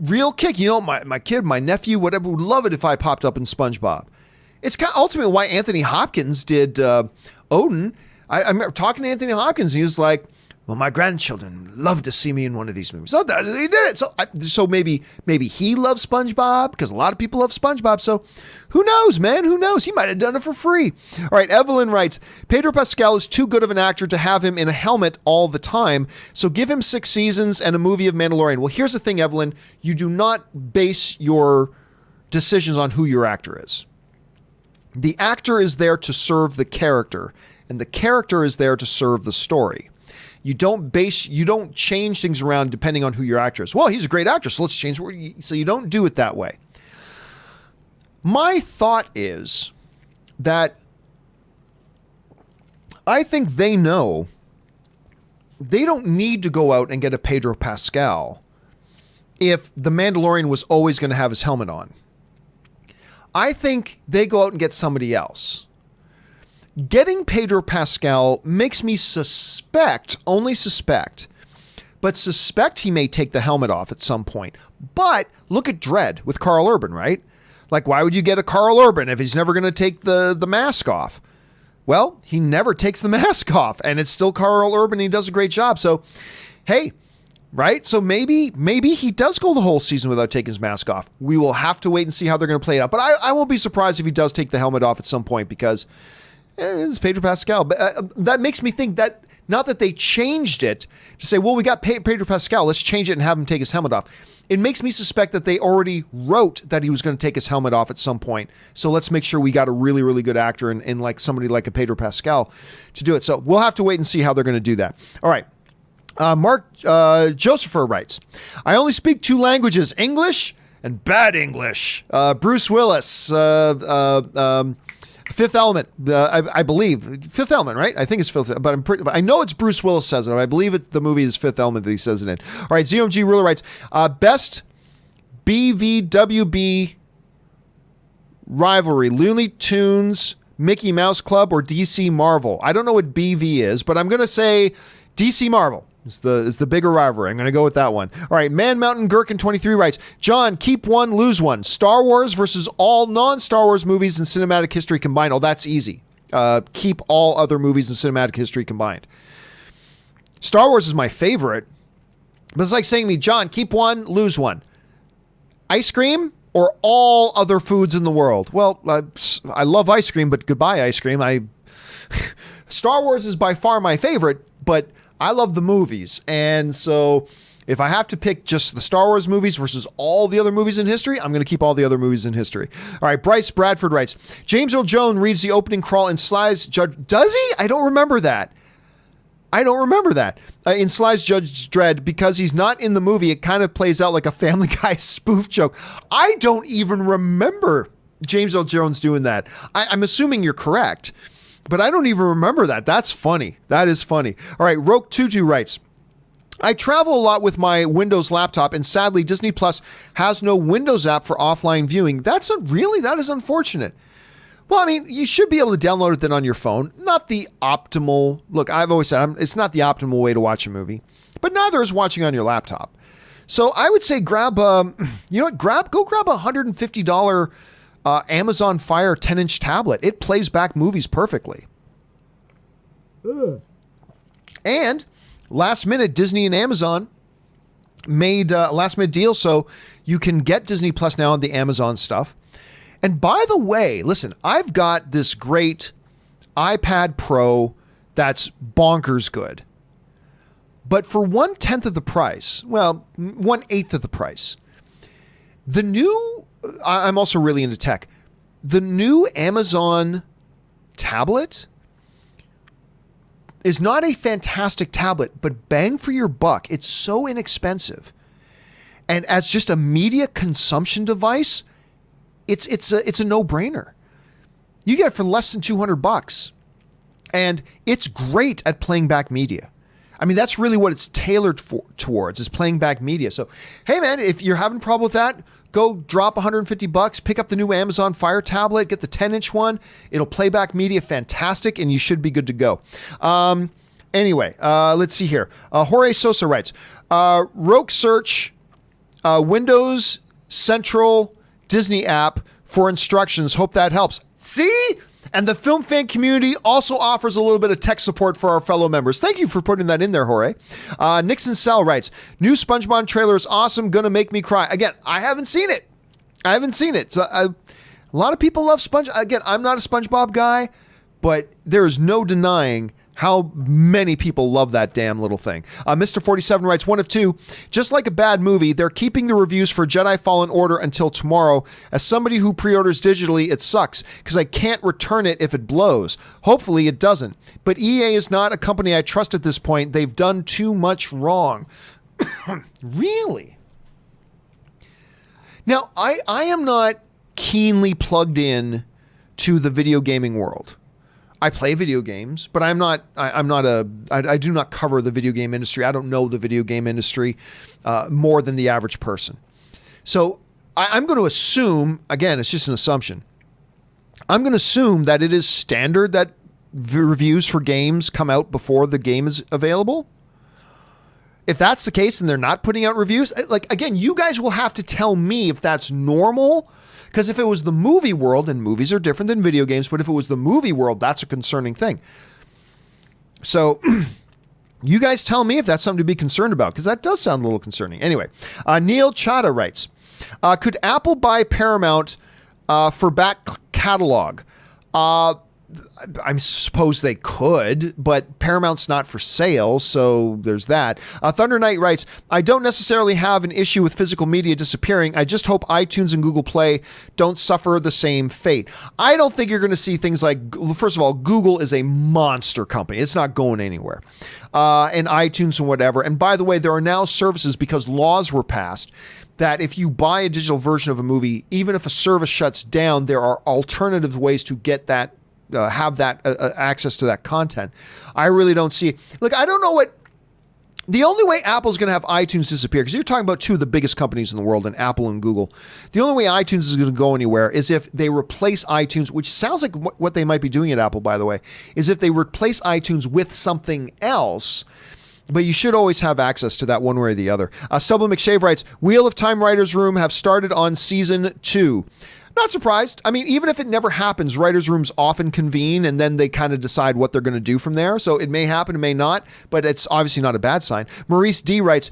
real kick. You know, my kid, my nephew, whatever, would love it if I popped up in SpongeBob. It's kind of ultimately why Anthony Hopkins did Odin. I remember talking to Anthony Hopkins, and he was like, well, my grandchildren love to see me in one of these movies. So he did it. So maybe he loves SpongeBob, because a lot of people love SpongeBob. So who knows, man? Who knows? He might have done it for free. All right, Evelyn writes, Pedro Pascal is too good of an actor to have him in a helmet all the time. So give him 6 seasons and a movie of Mandalorian. Well, here's the thing, Evelyn. You do not base your decisions on who your actor is. The actor is there to serve the character, and the character is there to serve the story. You don't change things around depending on who your actor is. Well, he's a great actor, so let's change. So you don't do it that way. My thought is that I think they know they don't need to go out and get a Pedro Pascal if the Mandalorian was always going to have his helmet on. I think they go out and get somebody else. Getting Pedro Pascal makes me only suspect he may take the helmet off at some point. But look at Dredd with Karl Urban, right? Like, why would you get a Karl Urban if he's never going to take the mask off? Well, he never takes the mask off, and it's still Karl Urban, and he does a great job. So, hey, right? So maybe he does go the whole season without taking his mask off. We will have to wait and see how they're going to play it out. But I won't be surprised if he does take the helmet off at some point, because it's Pedro Pascal. But that makes me think that, not that they changed it to say, well, we got Pedro Pascal, let's change it and have him take his helmet off. It makes me suspect that they already wrote that he was going to take his helmet off at some point. So let's make sure we got a really, really good actor in like somebody like a Pedro Pascal to do it. So we'll have to wait and see how they're going to do that. All right. Mark Josepher writes, I only speak 2 languages, English and bad English. Bruce Willis, Fifth Element, I believe. Fifth Element, right? I think it's Fifth, but I know it's Bruce Willis says it. I believe it's the movie is Fifth Element that he says it in. All right, ZMG Ruler writes, best BVWB rivalry, Looney Tunes, Mickey Mouse Club, or DC Marvel. I don't know what BV is, but I'm going to say DC Marvel. Is the bigger rivalry. I'm going to go with that one. All right, Man Mountain Gherkin 23 writes, John, keep one, lose one. Star Wars versus all non-Star Wars movies in cinematic history combined. Oh, that's easy. Keep all other movies in cinematic history combined. Star Wars is my favorite. But it's like saying to me, John, keep one, lose one. Ice cream or all other foods in the world? Well, I love ice cream, but goodbye ice cream. Star Wars is by far my favorite, but I love the movies. And so if I have to pick just the Star Wars movies versus all the other movies in history, I'm going to keep all the other movies in history. All right, Bryce Bradford writes, James Earl Jones reads the opening crawl in Sly's Judge... Does he? I don't remember that. In Sly's Judge Dredd, because he's not in the movie, it kind of plays out like a Family Guy spoof joke. I don't even remember James Earl Jones doing that. I'm assuming you're correct, but I don't even remember that. That's funny. That is funny. All right, Roke Tutu writes, I travel a lot with my Windows laptop, and sadly, Disney Plus has no Windows app for offline viewing. That is unfortunate. Well, I mean, you should be able to download it then on your phone. Not the optimal, look, I've always said it's not the optimal way to watch a movie, but neither is watching on your laptop. So I would say grab, go grab a $150 Amazon Fire 10-inch tablet. It plays back movies perfectly. And last minute, Disney and Amazon made a last minute deal, so you can get Disney Plus now on the Amazon stuff. And by the way, listen, I've got this great iPad Pro that's bonkers good. But for 1/10 of the price, well, 1/8 of the price, the new, I'm also really into tech, the new Amazon tablet is not a fantastic tablet, but bang for your buck. It's so inexpensive. And as just a media consumption device, it's a no-brainer. You get it for less than $200, and it's great at playing back media. I mean, that's really what it's tailored towards, is playing back media. So, hey man, if you're having a problem with that, go drop $150, pick up the new Amazon Fire tablet, get the 10-inch one. It'll play back media fantastic, and you should be good to go. Anyway, let's see here. Jorge Sosa writes, Roke search Windows Central Disney app for instructions. Hope that helps. See? And the film fan community also offers a little bit of tech support for our fellow members. Thank you for putting that in there, Jorge. Nixon Sal writes, new SpongeBob trailer is awesome. Gonna make me cry. Again, I haven't seen it. So a lot of people love SpongeBob. Again, I'm not a SpongeBob guy, but there is no denying how many people love that damn little thing. Mr. 47 writes, one of two, just like a bad movie, they're keeping the reviews for Jedi Fallen Order until tomorrow. As somebody who pre-orders digitally, it sucks because I can't return it if it blows. Hopefully it doesn't. But EA is not a company I trust at this point. They've done too much wrong. Really? Now, I am not keenly plugged in to the video gaming world. I play video games, but I do not cover the video game industry. I don't know the video game industry more than the average person. So I'm going to assume, again, it's just an assumption. I'm going to assume that it is standard that reviews for games come out before the game is available. If that's the case and they're not putting out reviews, like, again, you guys will have to tell me if that's normal. Because if it was the movie world, and movies are different than video games, but if it was the movie world, that's a concerning thing. So you guys tell me if that's something to be concerned about, because that does sound a little concerning. Anyway, Neil Chada writes, could Apple buy Paramount for back catalog? I suppose they could, but Paramount's not for sale, so there's that. Thunder Knight writes, I don't necessarily have an issue with physical media disappearing. I just hope iTunes and Google Play don't suffer the same fate. I don't think you're going to see things like, first of all, Google is a monster company. It's not going anywhere. And iTunes and whatever. And by the way, there are now services, because laws were passed, that if you buy a digital version of a movie, even if a service shuts down, there are alternative ways to get that have that access to that content. I really don't see it. Look, I don't know what the only way Apple's going to have iTunes disappear, because you're talking about two of the biggest companies in the world, and Apple and Google. The only way iTunes is going to go anywhere is if they replace iTunes, which sounds like what they might be doing at Apple, by the way, is if they replace iTunes with something else. But you should always have access to that one way or the other. Stubble McShave writes, Wheel of Time Writers Room have started on season 2. Not surprised. I mean, even if it never happens, writers' rooms often convene and then they kind of decide what they're going to do from there. So it may happen, it may not, but it's obviously not a bad sign. Maurice D writes,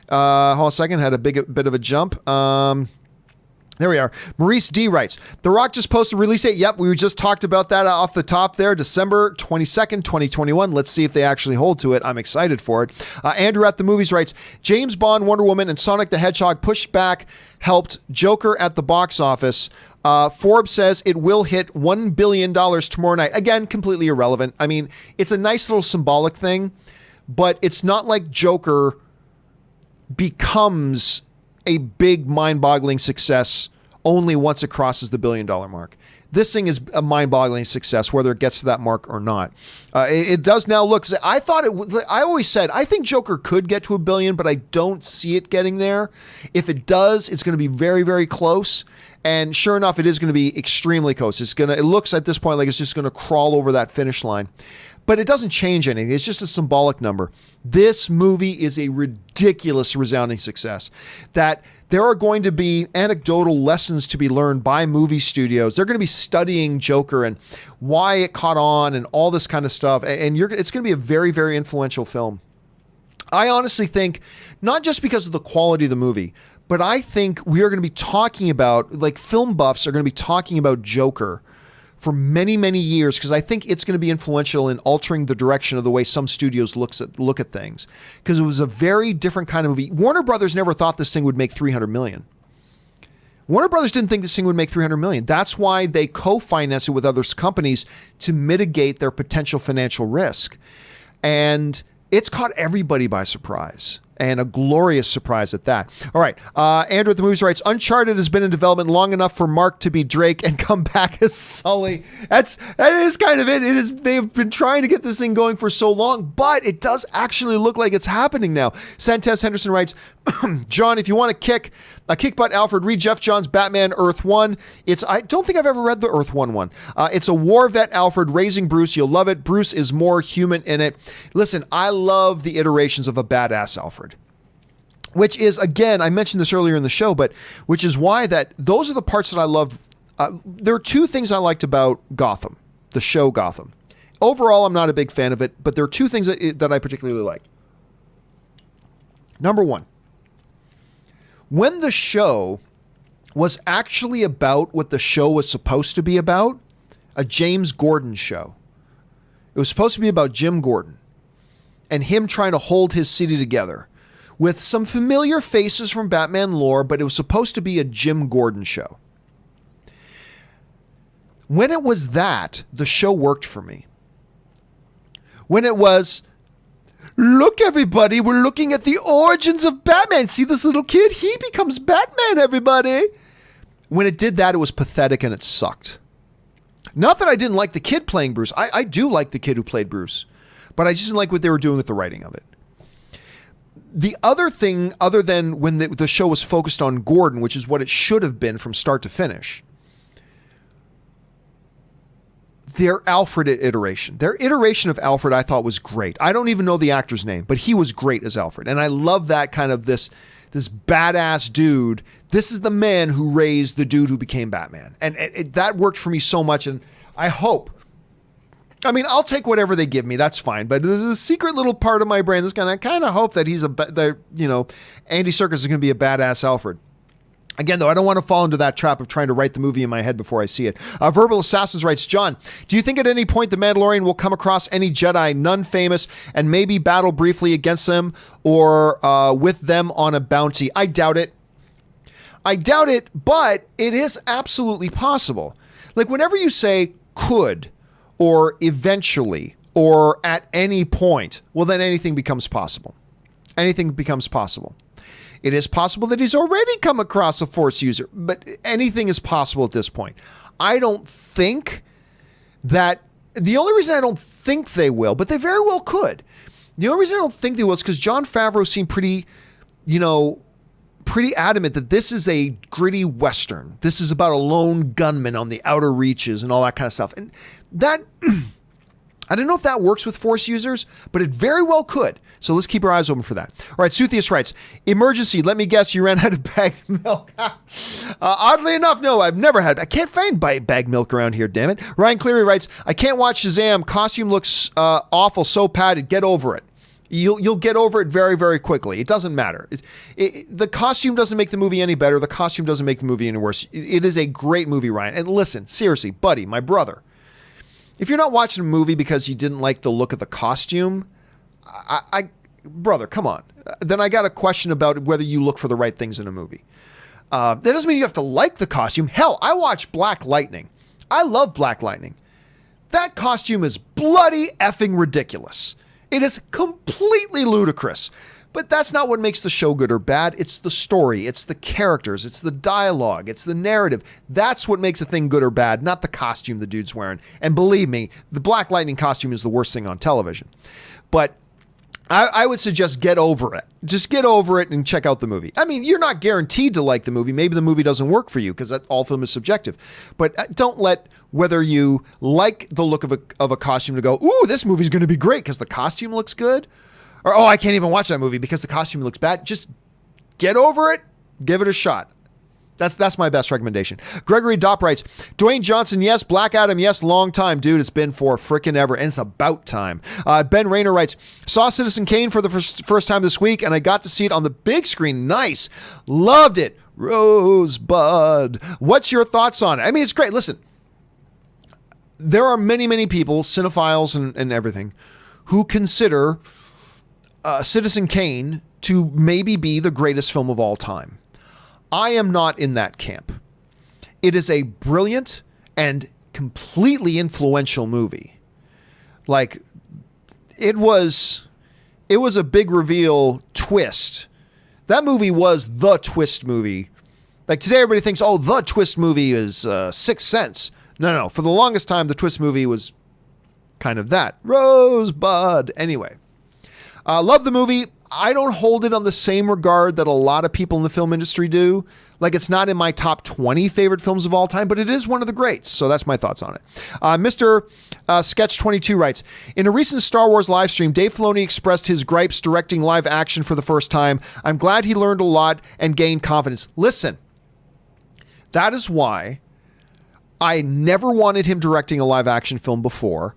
hold on a second, had a bit of a jump. There we are. Maurice D writes, The Rock just posted release date. Yep, we just talked about that off the top there. December 22nd, 2021. Let's see if they actually hold to it. I'm excited for it. Andrew at the Movies writes, James Bond, Wonder Woman, and Sonic the Hedgehog pushed back, helped Joker at the box office. Forbes says it will hit $1 billion tomorrow night. Again, completely irrelevant. I mean, it's a nice little symbolic thing, but it's not like Joker becomes a big mind-boggling success only once it crosses the $1 billion mark. This thing is a mind-boggling success, whether it gets to that mark or not. It does now look. I thought it was. I always said I think Joker could get to $1 billion, but I don't see it getting there. If it does, it's going to be very, very close. And sure enough, it is going to be extremely close. It looks at this point like it's just going to crawl over that finish line. But it doesn't change anything. It's just a symbolic number. This movie is a ridiculous, resounding success. That there are going to be anecdotal lessons to be learned by movie studios. They're going to be studying Joker and why it caught on and all this kind of stuff. And it's going to be a very, very influential film. I honestly think, not just because of the quality of the movie, but I think we are going to be talking about, like, film buffs are going to be talking about Joker for many, many years, because I think it's going to be influential in altering the direction of the way some studios look at things. Because it was a very different kind of movie. Warner Brothers never thought this thing would make $300 million. Warner Brothers didn't think this thing would make $300 million. That's why they co-finance it with other companies to mitigate their potential financial risk. And it's caught everybody by surprise. And a glorious surprise at that. All right. Andrew at the Movies writes, Uncharted has been in development long enough for Mark to be Drake and come back as Sully. That is kind of it. They've been trying to get this thing going for so long, but it does actually look like it's happening now. Santes Henderson writes, John, if you want to kick butt Alfred, read Jeff Johns' Batman Earth 1. I don't think I've ever read the Earth 1 one. It's a war vet Alfred raising Bruce. You'll love it. Bruce is more human in it. Listen, I love the iterations of a badass Alfred. Which is, again, I mentioned this earlier in the show, but which is why those are the parts that I love. There are two things I liked about Gotham, the show Gotham. Overall, I'm not a big fan of it, but there are two things that I particularly like. Number one, when the show was actually about what the show was supposed to be about, a James Gordon show. It was supposed to be about Jim Gordon and him trying to hold his city together, with some familiar faces from Batman lore, but it was supposed to be a Jim Gordon show. When it was that, the show worked for me. When it was, look everybody, we're looking at the origins of Batman. See this little kid? He becomes Batman, everybody. When it did that, it was pathetic and it sucked. Not that I didn't like the kid playing Bruce. I do like the kid who played Bruce, but I just didn't like what they were doing with the writing of it. The other thing, other than when the show was focused on Gordon, which is what it should have been from start to finish, their Alfred iteration. Their iteration of Alfred I thought was great. I don't even know the actor's name, but he was great as Alfred. And I love that kind of this badass dude. This is the man who raised the dude who became Batman. And that worked for me so much. And I hope, I mean, I'll take whatever they give me. That's fine. But there's a secret little part of my brain that's I kind of hope that Andy Serkis is going to be a badass Alfred. Again, though, I don't want to fall into that trap of trying to write the movie in my head before I see it. Verbal Assassins writes, John, do you think at any point the Mandalorian will come across any Jedi, none famous, and maybe battle briefly against them or with them on a bounty? I doubt it. But it is absolutely possible. Like, whenever you say could, or eventually, or at any point, well, then anything becomes possible. Anything becomes possible. It is possible that he's already come across a Force user, but anything is possible at this point. I don't think that, the only reason I don't think they will, but they very well could. The only reason I don't think they will is because Jon Favreau seemed pretty adamant that this is a gritty Western. This is about a lone gunman on the outer reaches and all that kind of stuff. And that, I don't know if that works with Force users, but it very well could. So let's keep our eyes open for that. All right, Suthius writes, emergency, let me guess you ran out of bagged milk. Oddly enough, no, I've never had. I can't find bagged milk around here, damn it. Ryan Cleary writes, I can't watch Shazam. Costume looks awful, so padded. Get over it. You'll get over it very, very quickly. It doesn't matter. The costume doesn't make the movie any better. The costume doesn't make the movie any worse. It is a great movie, Ryan. And listen, seriously, buddy, my brother, if you're not watching a movie because you didn't like the look of the costume, brother, come on. Then I got a question about whether you look for the right things in a movie. That doesn't mean you have to like the costume. Hell, I watch Black Lightning. I love Black Lightning. That costume is bloody effing ridiculous. It is completely ludicrous. But that's not what makes the show good or bad. It's the story. It's the characters. It's the dialogue. It's the narrative. That's what makes a thing good or bad, not the costume the dude's wearing. And believe me, the Black Lightning costume is the worst thing on television. But I would suggest get over it. Just get over it and check out the movie. I mean, you're not guaranteed to like the movie. Maybe the movie doesn't work for you because all film is subjective. But don't let whether you like the look of a costume to go, ooh, this movie's going to be great because the costume looks good. Or, oh, I can't even watch that movie because the costume looks bad. Just get over it. Give it a shot. That's my best recommendation. Gregory Dopp writes, Dwayne Johnson, yes. Black Adam, yes. Long time, dude. It's been for frickin' ever, and it's about time. Ben Rayner writes, saw Citizen Kane for the first time this week, and I got to see it on the big screen. Nice. Loved it. Rosebud. What's your thoughts on it? I mean, it's great. Listen, there are many, many people, cinephiles and everything, who consider Citizen Kane to maybe be the greatest film of all time. I am not in that camp. It is a brilliant and completely influential movie. Like, it was a big reveal twist. That movie was the twist movie. Like, today everybody thinks, oh, the twist movie is Sixth Sense. No. For the longest time, the twist movie was kind of that. Rosebud. Anyway. Love the movie. I don't hold it on the same regard that a lot of people in the film industry do. Like, it's not in my top 20 favorite films of all time, but it is one of the greats. So that's my thoughts on it. Mr. Sketch22 writes, in a recent Star Wars live stream, Dave Filoni expressed his gripes directing live action for the first time. I'm glad he learned a lot and gained confidence. Listen, that is why I never wanted him directing a live action film before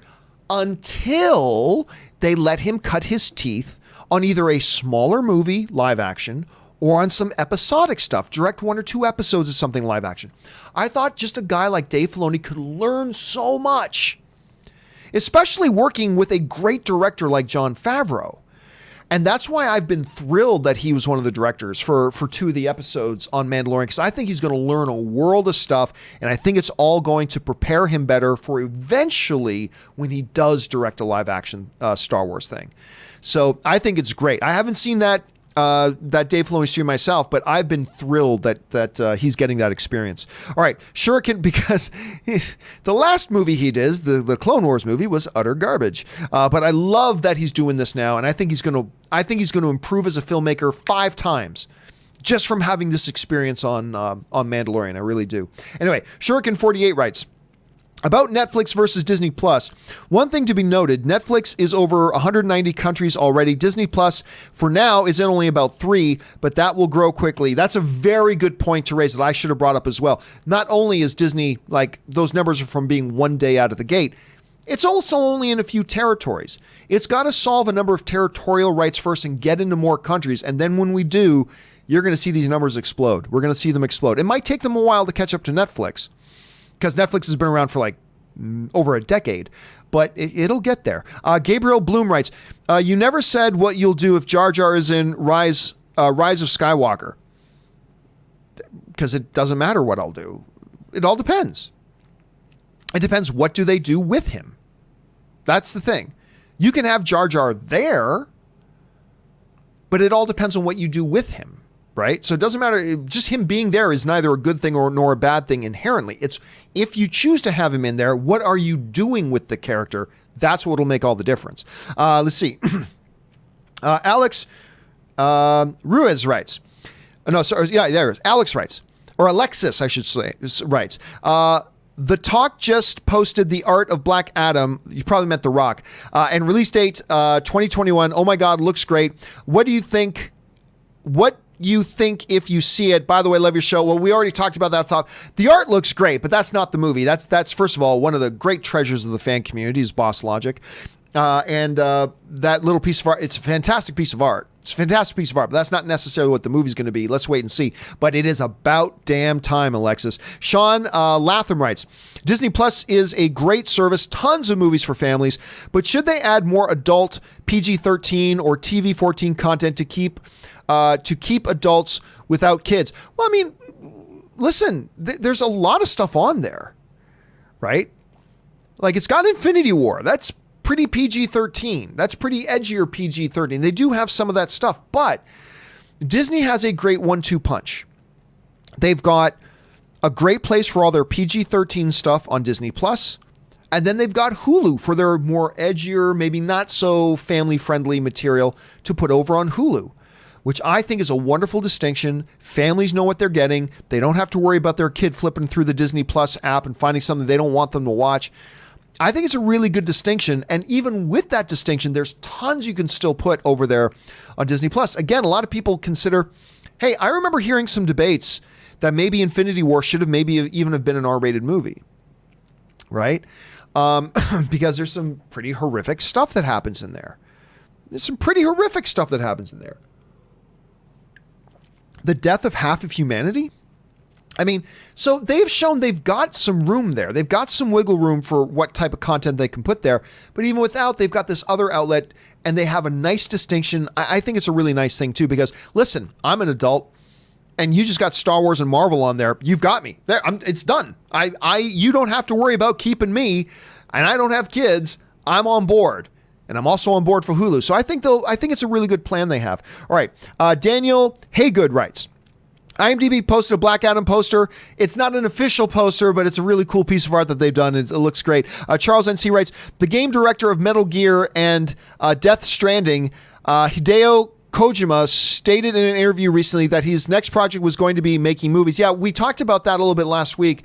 until they let him cut his teeth on either a smaller movie, live action, or on some episodic stuff, direct 1 or 2 episodes of something live action. I thought just a guy like Dave Filoni could learn so much, especially working with a great director like Jon Favreau. And that's why I've been thrilled that he was one of the directors for 2 of the episodes on Mandalorian, because I think he's going to learn a world of stuff, and I think it's all going to prepare him better for eventually when he does direct a live action Star Wars thing. So I think it's great. I haven't seen that Dave Filoni stream myself, but I've been thrilled that he's getting that experience. All right, Shuriken, because the last movie he did, the Clone Wars movie, was utter garbage. But I love that he's doing this now, and I think he's going to improve as a filmmaker 5 times just from having this experience on Mandalorian. I really do. Anyway, Shuriken48 writes, about Netflix versus Disney Plus, one thing to be noted, Netflix is over 190 countries already. Disney Plus, for now, is in only about 3, but that will grow quickly. That's a very good point to raise that I should have brought up as well. Not only is Disney, like, those numbers are from being 1 day out of the gate, it's also only in a few territories. It's got to solve a number of territorial rights first and get into more countries, and then when we do, you're going to see these numbers explode. We're going to see them explode. It might take them a while to catch up to Netflix, because Netflix has been around for like over a decade, but it'll get there. Gabriel Bloom writes, you never said what you'll do if Jar Jar is in Rise of Skywalker. Because it doesn't matter what I'll do. It all depends. It depends what do they do with him. That's the thing. You can have Jar Jar there, but it all depends on what you do with him. Right? So it doesn't matter. Just him being there is neither a good thing nor a bad thing inherently. It's if you choose to have him in there, what are you doing with the character? That's what will make all the difference. Let's see. Alex Ruiz writes. No, sorry. Yeah, there it is. Alex writes. Or Alexis, I should say, writes. The Talk just posted the art of Black Adam. You probably meant The Rock. And release date 2021. Oh my God, looks great. What do you think? What you think if you see it? By the way, love your show. Well, we already talked about that thought. The art looks great, but that's not the movie. That's first of all, one of the great treasures of the fan community is Boss Logic. And that little piece of art, it's a fantastic piece of art. It's a fantastic piece of art, but that's not necessarily what the movie's going to be. Let's wait and see. But it is about damn time, Alexis. Sean Latham writes, Disney Plus is a great service, tons of movies for families, but should they add more adult PG-13 or TV-14 content to keep adults without kids? Well, I mean, listen, there's a lot of stuff on there, right? Like it's got Infinity War. That's pretty PG-13. That's pretty edgier PG-13. They do have some of that stuff, but Disney has a great 1-2 punch. They've got a great place for all their PG-13 stuff on Disney Plus, and then they've got Hulu for their more edgier, maybe not so family-friendly material to put over on Hulu, which I think is a wonderful distinction. Families know what they're getting. They don't have to worry about their kid flipping through the Disney Plus app and finding something they don't want them to watch. I think it's a really good distinction. And even with that distinction, there's tons you can still put over there on Disney Plus. Again, a lot of people consider, hey, I remember hearing some debates that maybe Infinity War should have maybe even have been an R-rated movie, right? Because there's some pretty horrific stuff that happens in there. There's some pretty horrific stuff that happens in there. The death of half of humanity? I mean, so they've shown they've got some room there. They've got some wiggle room for what type of content they can put there. But even without, they've got this other outlet and they have a nice distinction. I think it's a really nice thing too, because listen, I'm an adult and you just got Star Wars and Marvel on there. You've got me there. It's done. You don't have to worry about keeping me, and I don't have kids. I'm on board. And I'm also on board for Hulu. So I think it's a really good plan they have. All right. Daniel Haygood writes, IMDb posted a Black Adam poster. It's not an official poster, but it's a really cool piece of art that they've done. It looks great. Charles NC writes, the game director of Metal Gear and Death Stranding, Hideo Kojima, stated in an interview recently that his next project was going to be making movies. Yeah, we talked about that a little bit last week.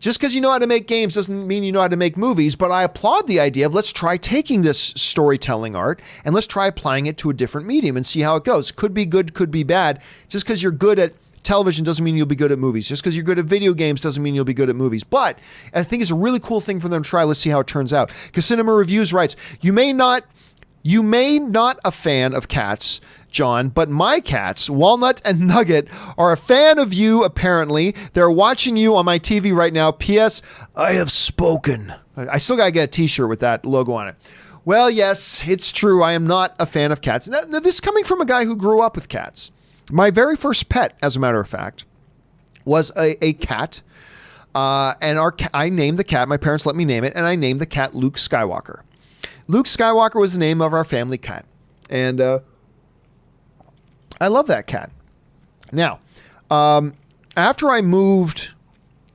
Just because you know how to make games doesn't mean you know how to make movies, but I applaud the idea of let's try taking this storytelling art and let's try applying it to a different medium and see how it goes. Could be good, could be bad. Just because you're good at television doesn't mean you'll be good at movies. Just because you're good at video games doesn't mean you'll be good at movies. But I think it's a really cool thing for them to try. Let's see how it turns out. Cinema Reviews writes, you may not a fan of cats, John, but my cats, Walnut and Nugget, are a fan of you, apparently. They're watching you on my TV right now. P.S. I have spoken. I still got to get a t-shirt with that logo on it. Well, yes, it's true. I am not a fan of cats. Now, this is coming from a guy who grew up with cats. My very first pet, as a matter of fact, was a cat. And I named the cat. My parents let me name it, and I named the cat Luke Skywalker. Luke Skywalker was the name of our family cat. And I love that cat. Now, after I moved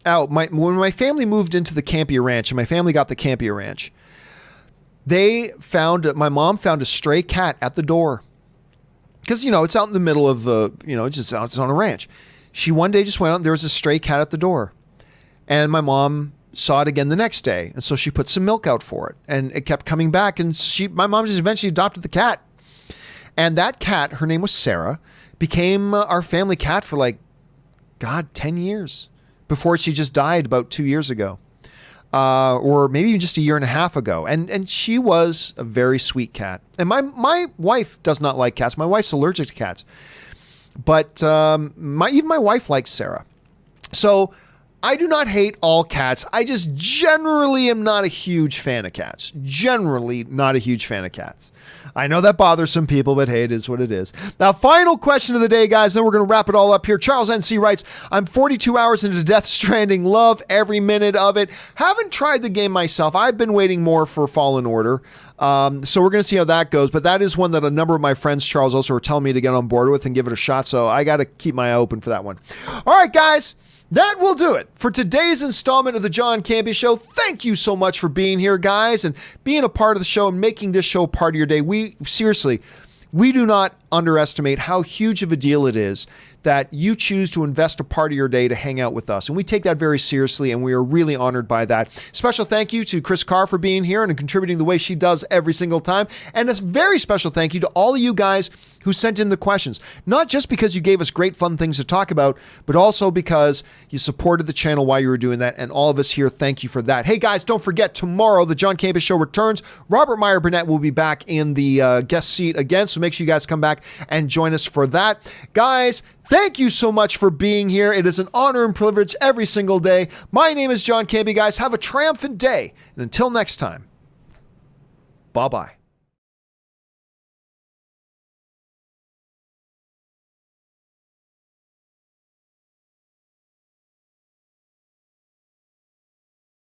out, when my family moved into the Campea Ranch, and my family got the Campea Ranch, my mom found a stray cat at the door. Because, it's out in the middle of it's on a ranch. She one day just went out and there was a stray cat at the door. And my mom saw it again the next day. And so she put some milk out for it. And it kept coming back. And my mom just eventually adopted the cat. And that cat, her name was Sarah, became our family cat for 10 years before she just died about 2 years ago. Or maybe even just a year and a half ago. And she was a very sweet cat. And my wife does not like cats. My wife's allergic to cats. But even my wife likes Sarah. So I do not hate all cats. I just generally am not a huge fan of cats. Generally not a huge fan of cats. I know that bothers some people, but hey, it is what it is. Now, final question of the day, guys, then we're going to wrap it all up here. Charles NC writes, I'm 42 hours into Death Stranding. Love every minute of it. Haven't tried the game myself. I've been waiting more for Fallen Order. So we're going to see how that goes. But that is one that a number of my friends, Charles, also are telling me to get on board with and give it a shot. So I got to keep my eye open for that one. All right, guys. That will do it for today's installment of the John Campea Show. Thank you so much for being here, guys, and being a part of the show and making this show part of your day. We do not underestimate how huge of a deal it is that you choose to invest a part of your day to hang out with us. And we take that very seriously, and we are really honored by that. Special thank you to Chris Carr for being here and contributing the way she does every single time. And a very special thank you to all of you guys who sent in the questions, not just because you gave us great fun things to talk about, but also because you supported the channel while you were doing that. And all of us here, thank you for that. Hey guys, don't forget, tomorrow the John Campea Show returns. Robert Meyer Burnett will be back in the guest seat again, so make sure you guys come back and join us for that. Guys, thank you so much for being here. It is an honor and privilege every single day. My name is John Campea. Guys, have a triumphant day. And until next time, bye-bye.